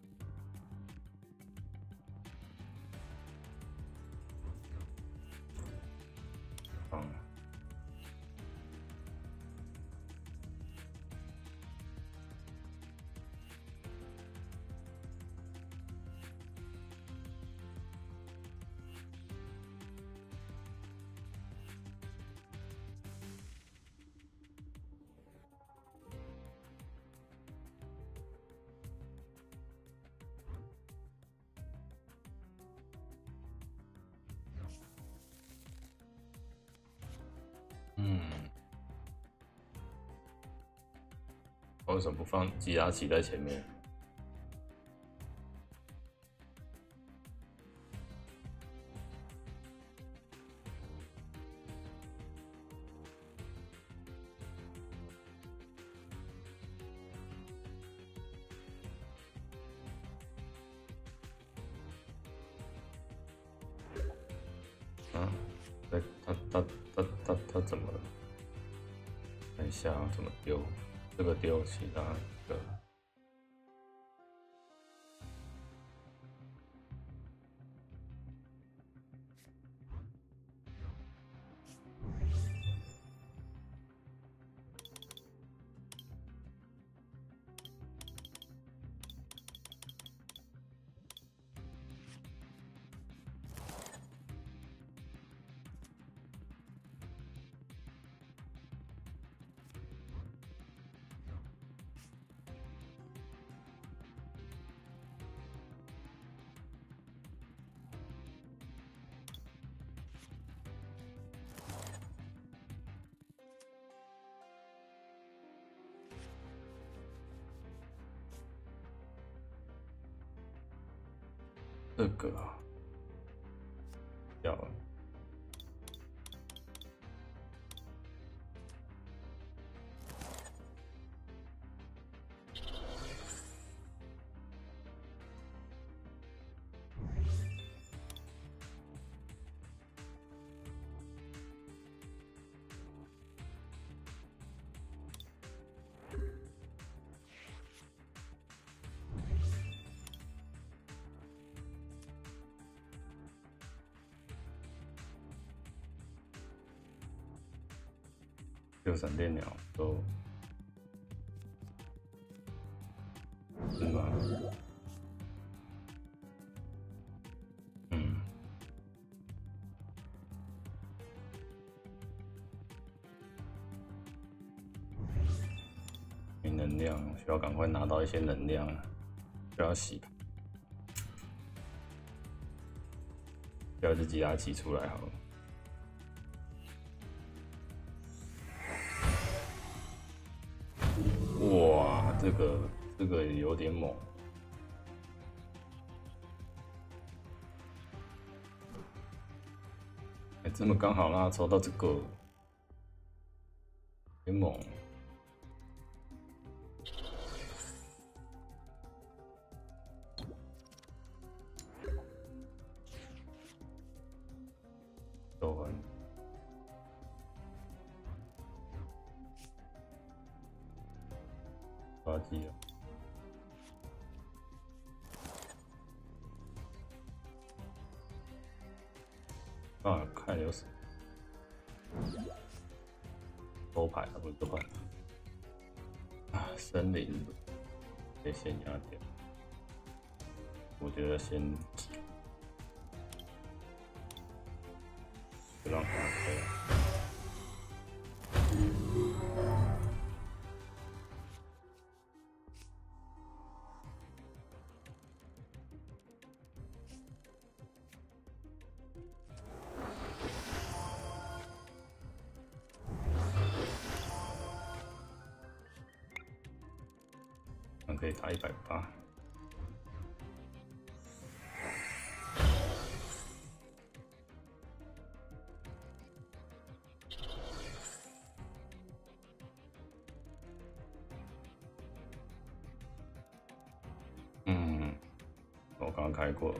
为什么不放吉拉奇在前面？啊，他怎么了？看一下怎么丢。 这个丢其他的，这个啊，掉了。有闪电鸟都是吗？嗯，没能量，需要赶快拿到一些能量，不要洗，不要自己拉起出来好了。哇，这个也有点猛，这么刚好让他抽到这个，有点猛。走完。垃圾啊！看有什么抽牌啊，不是抽牌啊！森林得先压掉，我觉得先就让它开。可以打180。嗯，我刚刚开过。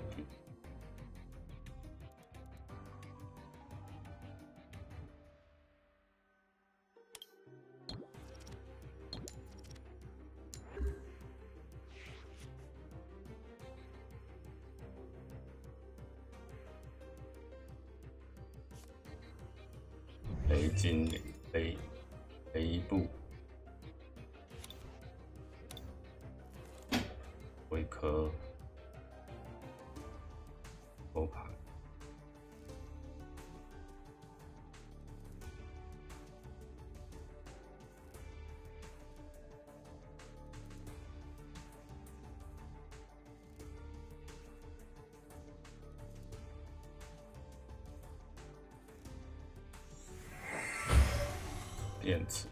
雷精灵，雷布，龟壳，欧牌，电池，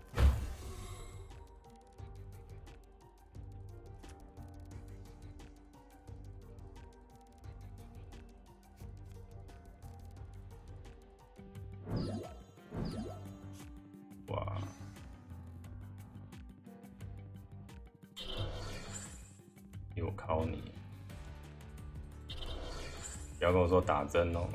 哇！有考你，不要跟我说打针哦。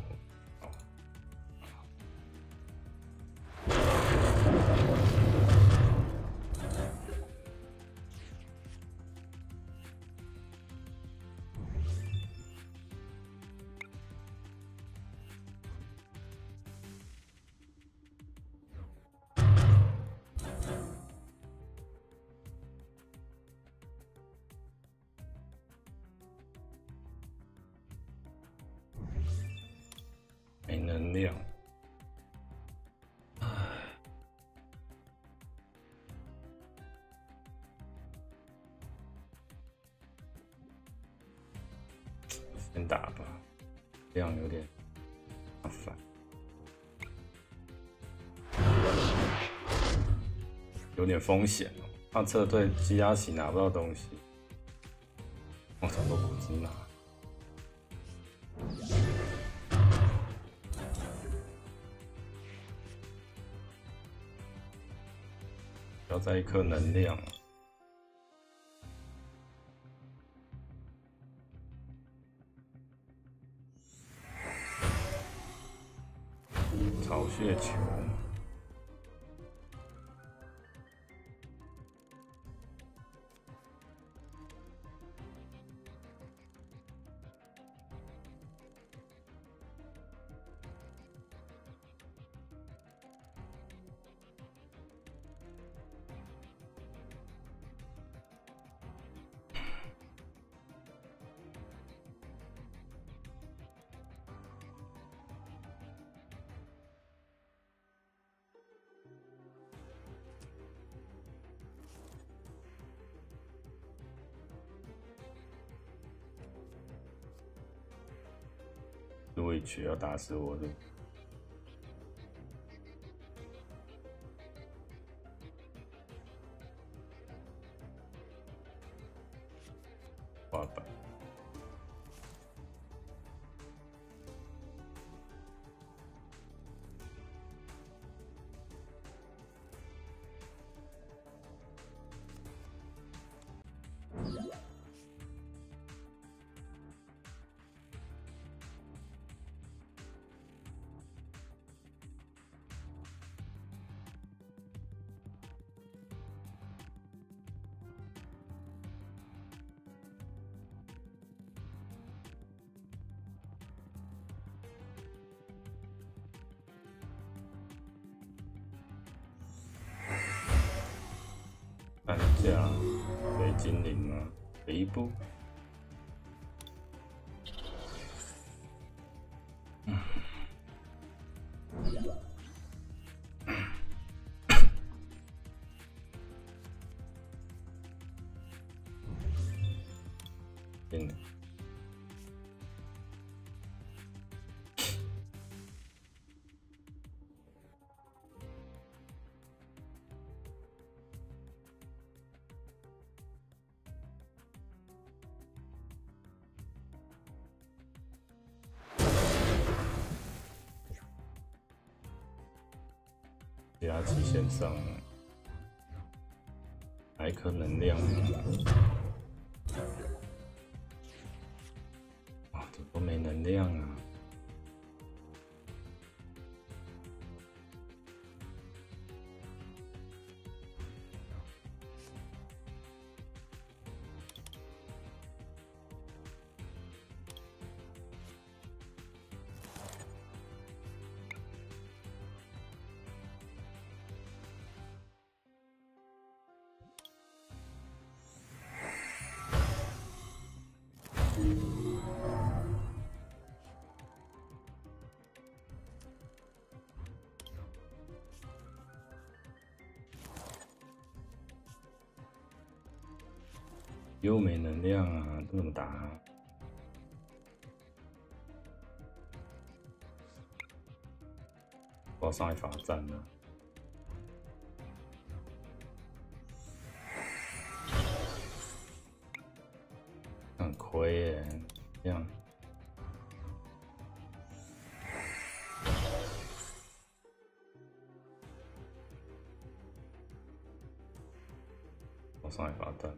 没能量，先打吧，这样有点麻烦，有点风险哦。怕撤退Jirachi拿不到东西，我怎么都不知拿。要再一颗能量啊！巢穴球。 Switch 要打死我的。滑板。看一下水精灵吗？第一步，精灵。 Jirachi 线上，哪一颗能量？啊，怎么都没能量啊？又没能量啊，这怎么打啊？我要上来罚站了，很亏耶，这样。我上来罚站。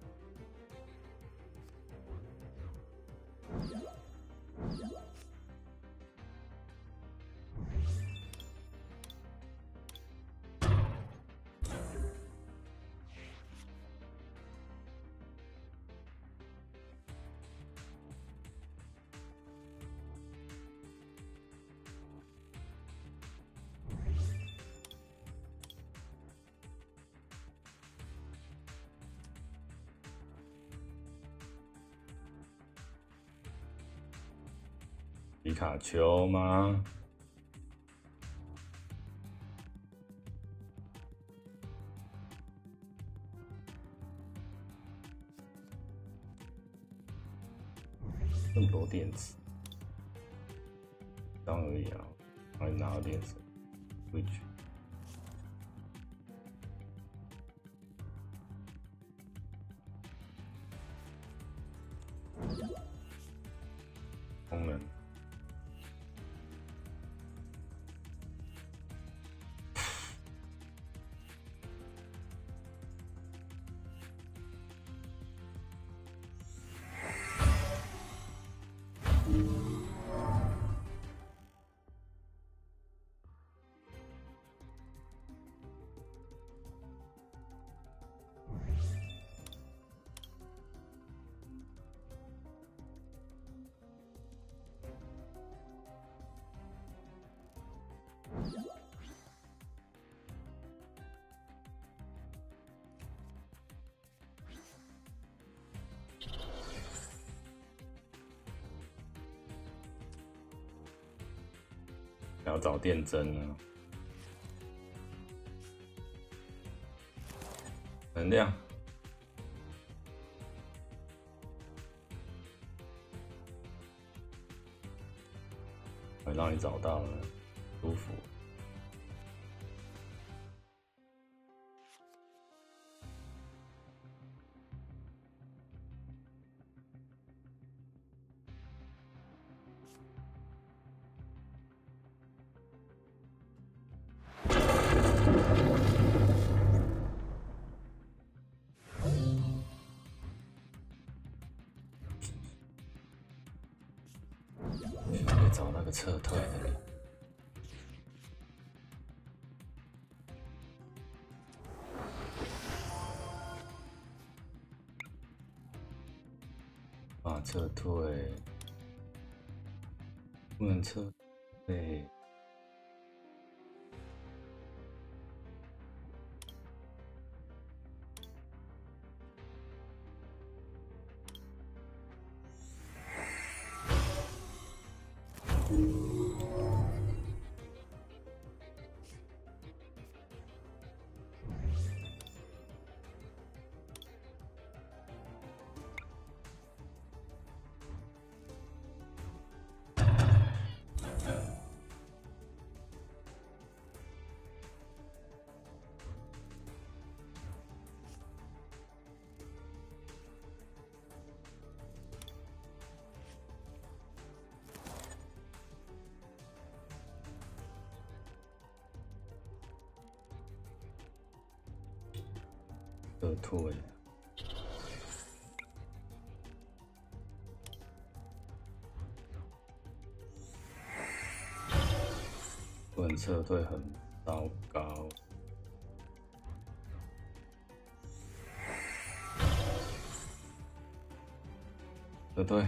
皮卡丘吗？这么多电池，这样而已啊！哪里拿到电池？回去。功能。想要找电针啊，能量。我让你找到了，舒服。找那个撤退的。啊，撤退，不能撤退。撤退，不能撤退，很糟糕。撤退。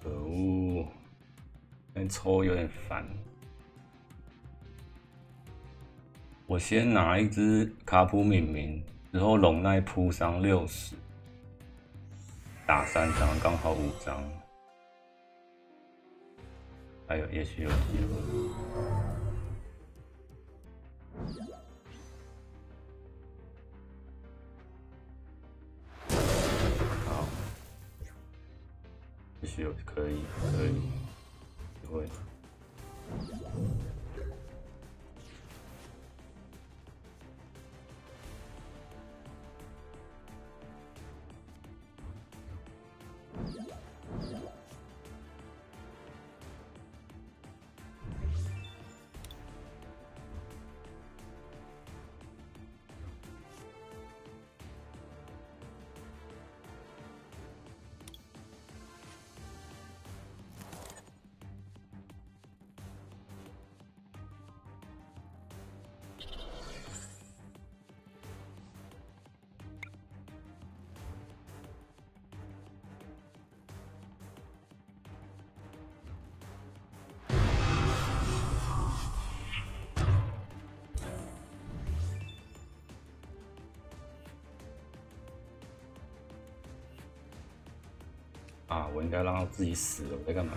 可恶，那抽有点烦。我先拿一只卡普敏明，之后龙奈扑伤60，打3张，刚好5张。还有，也许有机会。也许有可以，机会。啊！我应该让他自己死了，我在干嘛？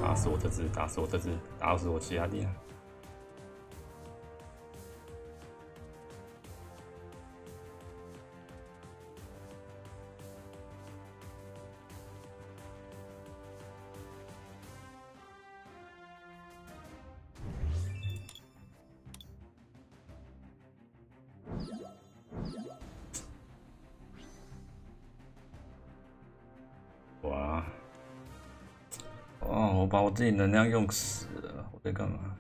打死我这只，打死我这只，打死我其他敌人。哇！哦，我把我自己能量用死了，我在干嘛？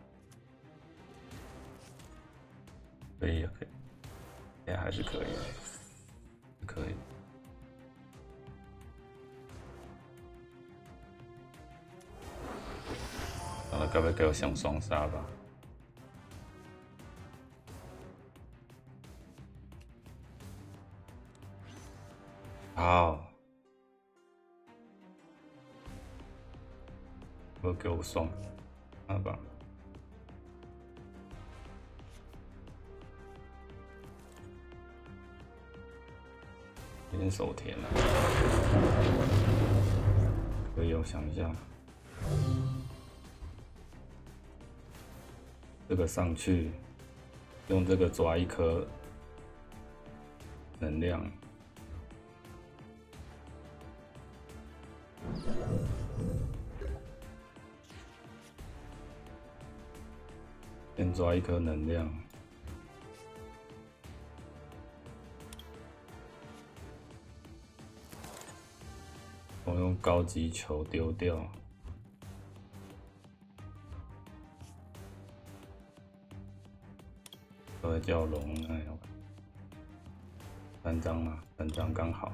可以啊，可以，哎，还是可以的，可以。好了，该不会给我想双杀吧？好。不给我双，好吧。有点手甜了，可以，我想一下，这个上去，用这个抓一颗能量。先抓一颗能量，我用高级球丢掉，都会叫龙，哎呦，3张嘛，3张刚好，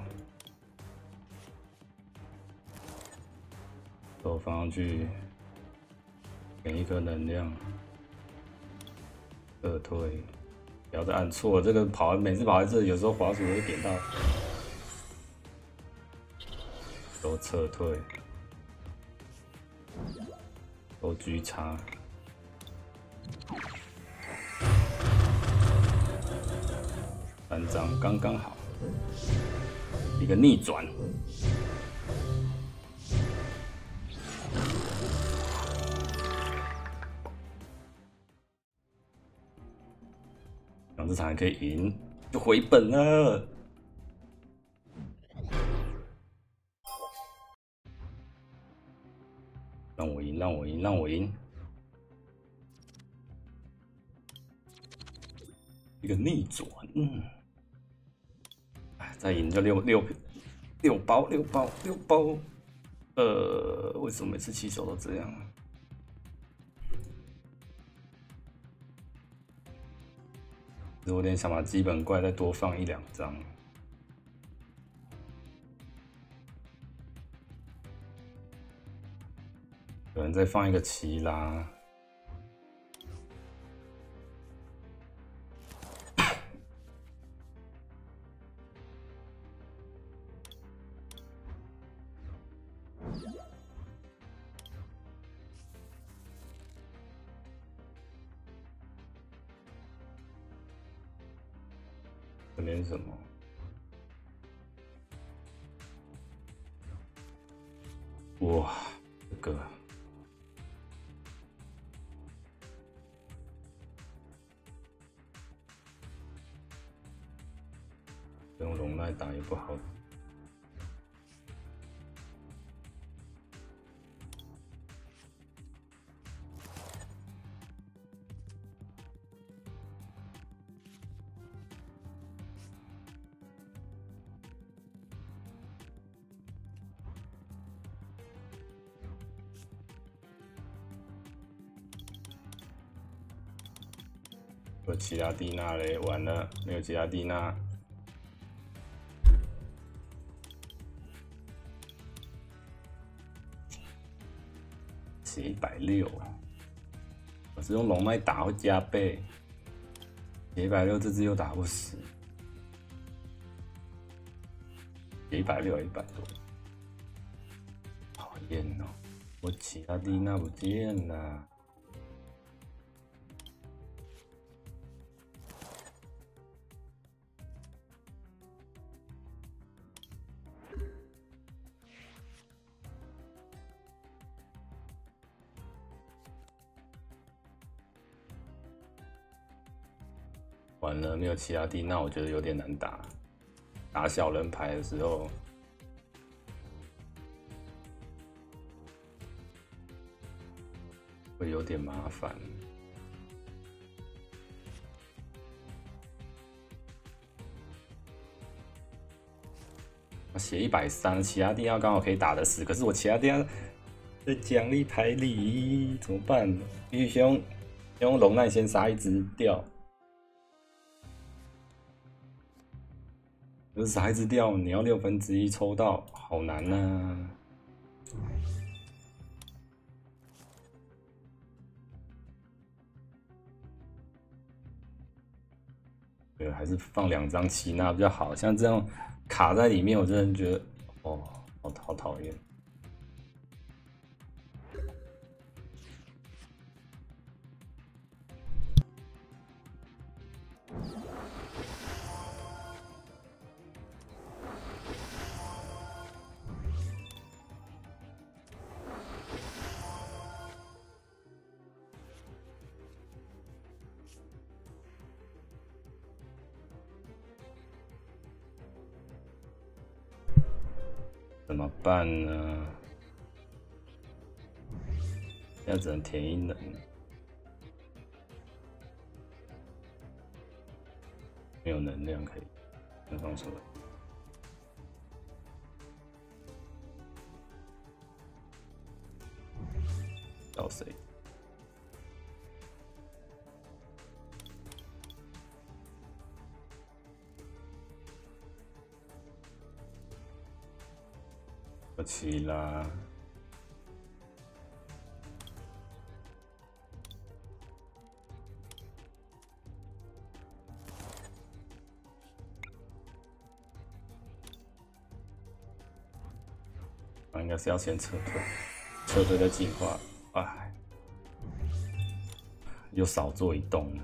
都放上去，给一颗能量。撤退，不要再按错。这个每次跑在这里，有时候滑鼠会点到，都撤退，都狙叉，3张刚刚好，一个逆转。这场还可以赢，就回本了。让我赢，让我赢，让我赢！一个逆转，再赢就六包。为什么每次起手都这样？我有点想把基本怪再多放1、2张，有人再放一个奇拉，这边什么？哇，这个用龙来打也不好。有其他蒂娜嘞，完了，没有其他蒂娜。血160，我是用龙脉打会加倍，血160这只又打不死，血160，100多，讨厌哦！我其他蒂娜不见了。完了，没有其他地，那我觉得有点难打。打小人牌的时候，会有点麻烦。血130，其他地要刚好可以打得死，可是我其他地在奖励牌里怎么办？必须先用龙奈先杀一只掉。可是傻孩子掉，你要1/6抽到，好难啊！对，还是放2张奇娜比较好。像这样卡在里面，我真的觉得，哦，好讨厌。怎么办呢？现在只能填1能，没有能量可以能放出来。找谁？不起啦！应该是要先撤退再进化。哎，又少做1动了。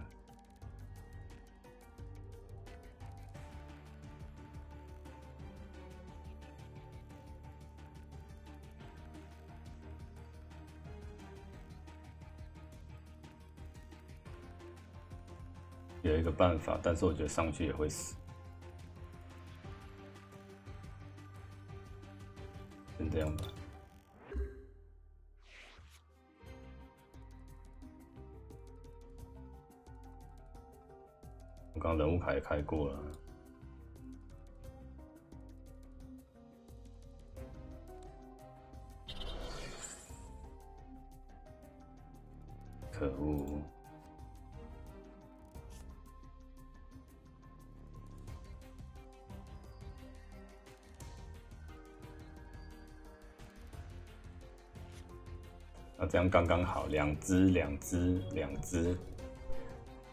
有一个办法，但是我觉得上去也会死。先这样吧。我刚人物牌也开过了。可恶！那这样刚刚好，2只，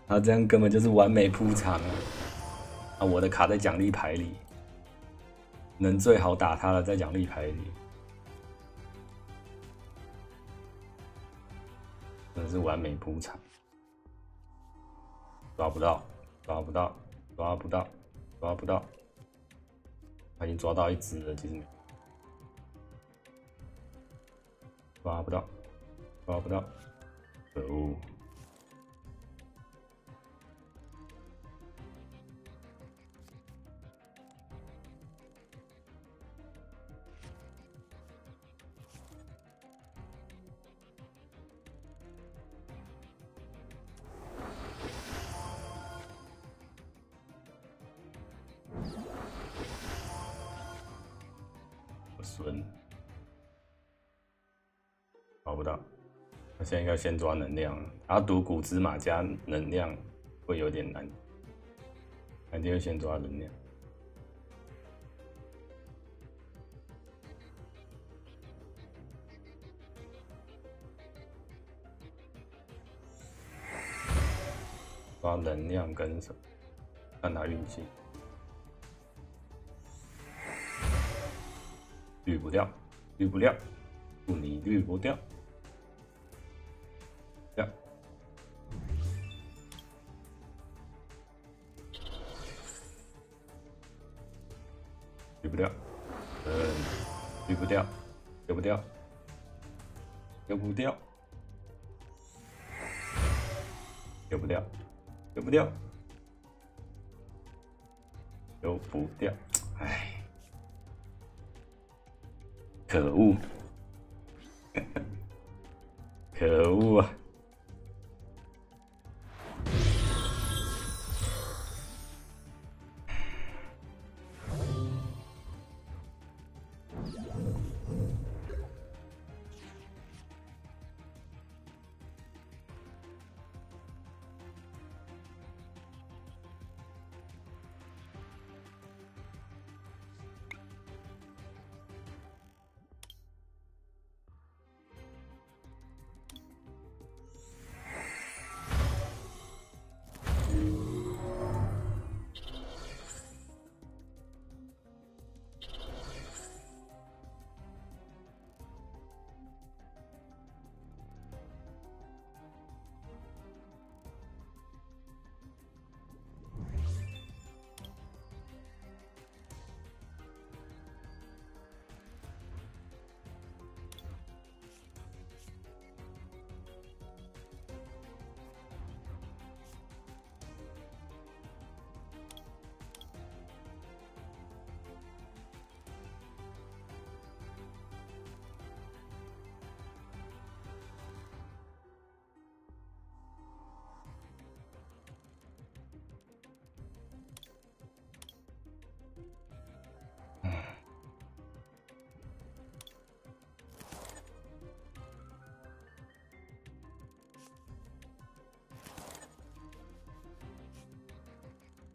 他这样根本就是完美铺场啊！啊，我的卡在奖励牌里，能最好打他了，在奖励牌里，真的是完美铺场，抓不到，他已经抓到1只了，其实抓不到，可恶！我损，抓不到。他现在应该先抓能量，他赌古芝马加能量，会有点难，一定会先抓能量。抓能量跟什么？看他运气。绿不掉，绿不掉，祝你绿不掉。掉。绿不掉，绿不掉，丢不掉，丢不掉，丢不掉，丢不掉，丢不掉，哎，可恶，可恶啊！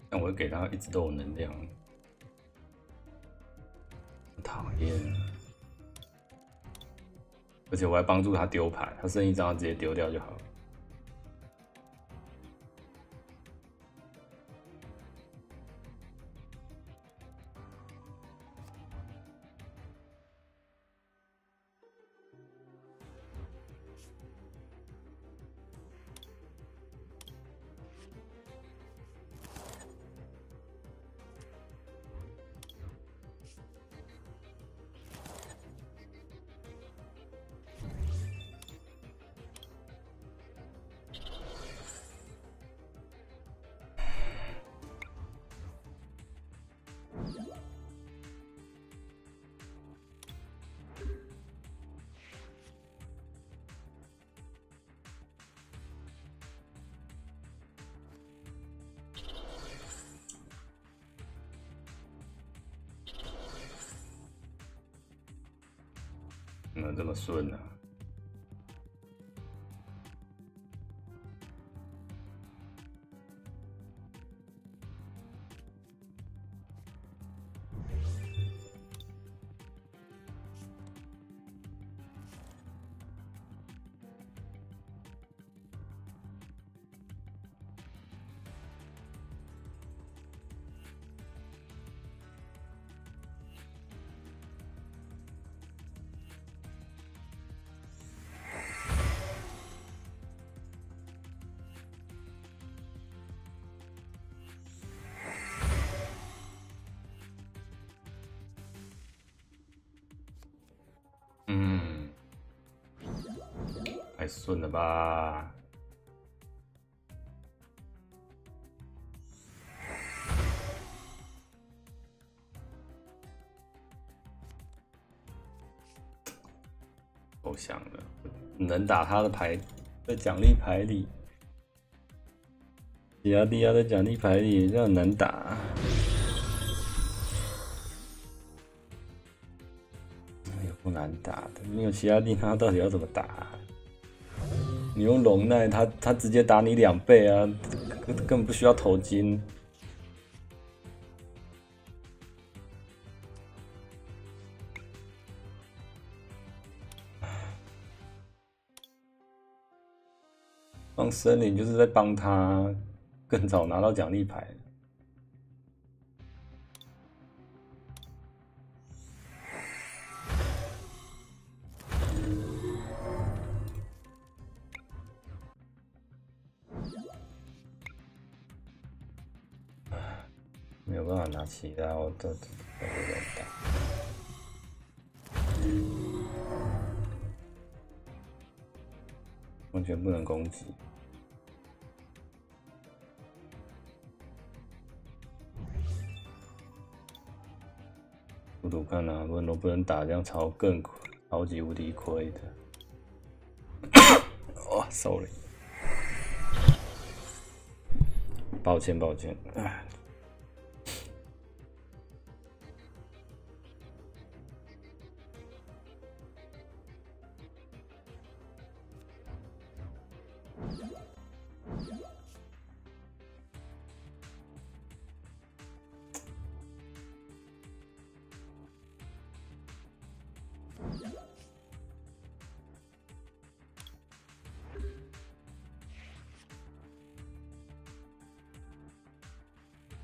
但我会给他一直都有能量，讨厌！而且我还帮助他丢牌，他剩一张他直接丢掉就好了。怎么这么顺呢？太顺了吧！够香的，能打他的牌在奖励牌里，吉亚蒂亚在奖励牌里，这样能打。哎呀，不难打的，没有奇亚蒂，他到底要怎么打？你用龙奈，他直接打你2倍啊！根本不需要投金。帮森林就是在帮他更早拿到奖励牌。没有办法拿其他，我都有点大。完全不能攻击。赌赌看啊，不能不能打，这样超级无敌亏的。哇 ，sorry， 抱歉。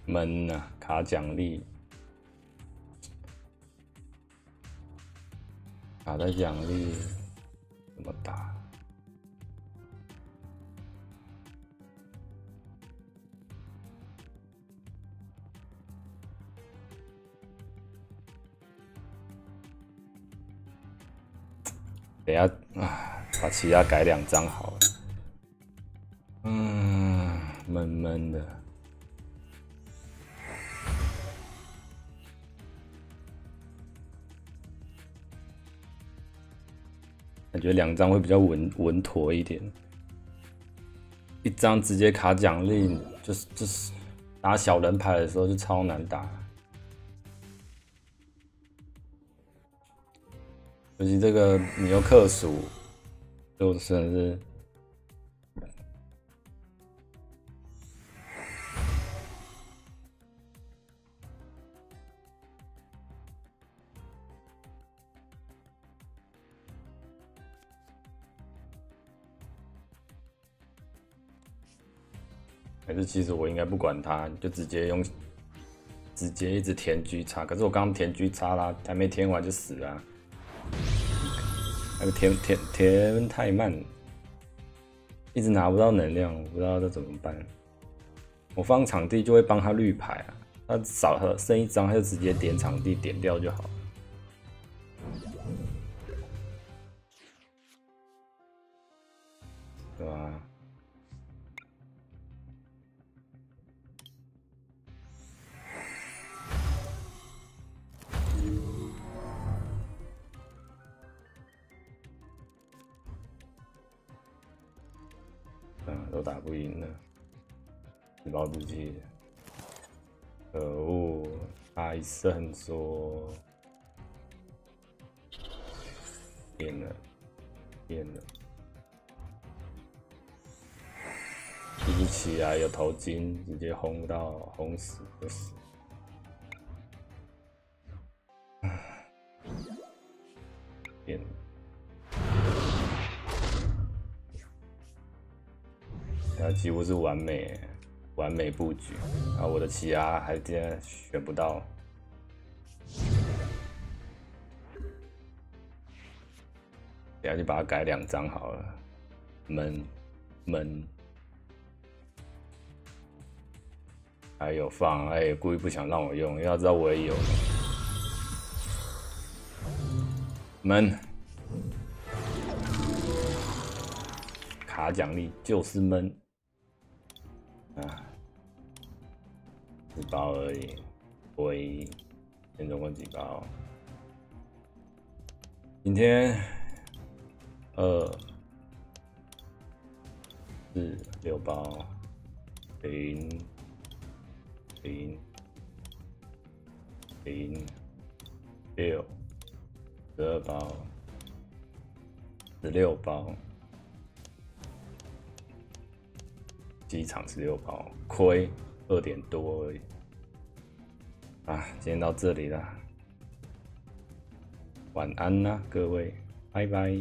闷啊，卡奖励，卡在奖励怎么打？等一下啊，把其他改2张好了。闷闷的。感觉2张会比较稳妥一点，1张直接卡奖励，就是打小人牌的时候就超难打，尤其这个你又克数，就真的是。还是其实我应该不管他，就直接一直填 G 叉。可是我刚刚填 G 叉啦，还没填完就死了。那个填太慢，一直拿不到能量，我不知道这怎么办。我放场地就会帮他绿牌啊，他剩1张他就直接点场地点掉就好了。对吧？都打不赢了，自暴自弃。可恶，还胜说变了，一起来有头巾，直接轰死就死。变了。它几乎是完美布局，然后我的奇亚还竟然选不到，等下就把它改2张好了，闷，还有放，故意不想让我用，因为他知道我也有闷，卡奖励就是闷。4包而已，现总共几包？今天2、4、6包，0、6、12包，16包。7场16炮，亏2点多而已。啊，今天到这里啦，晚安啦，各位，拜拜。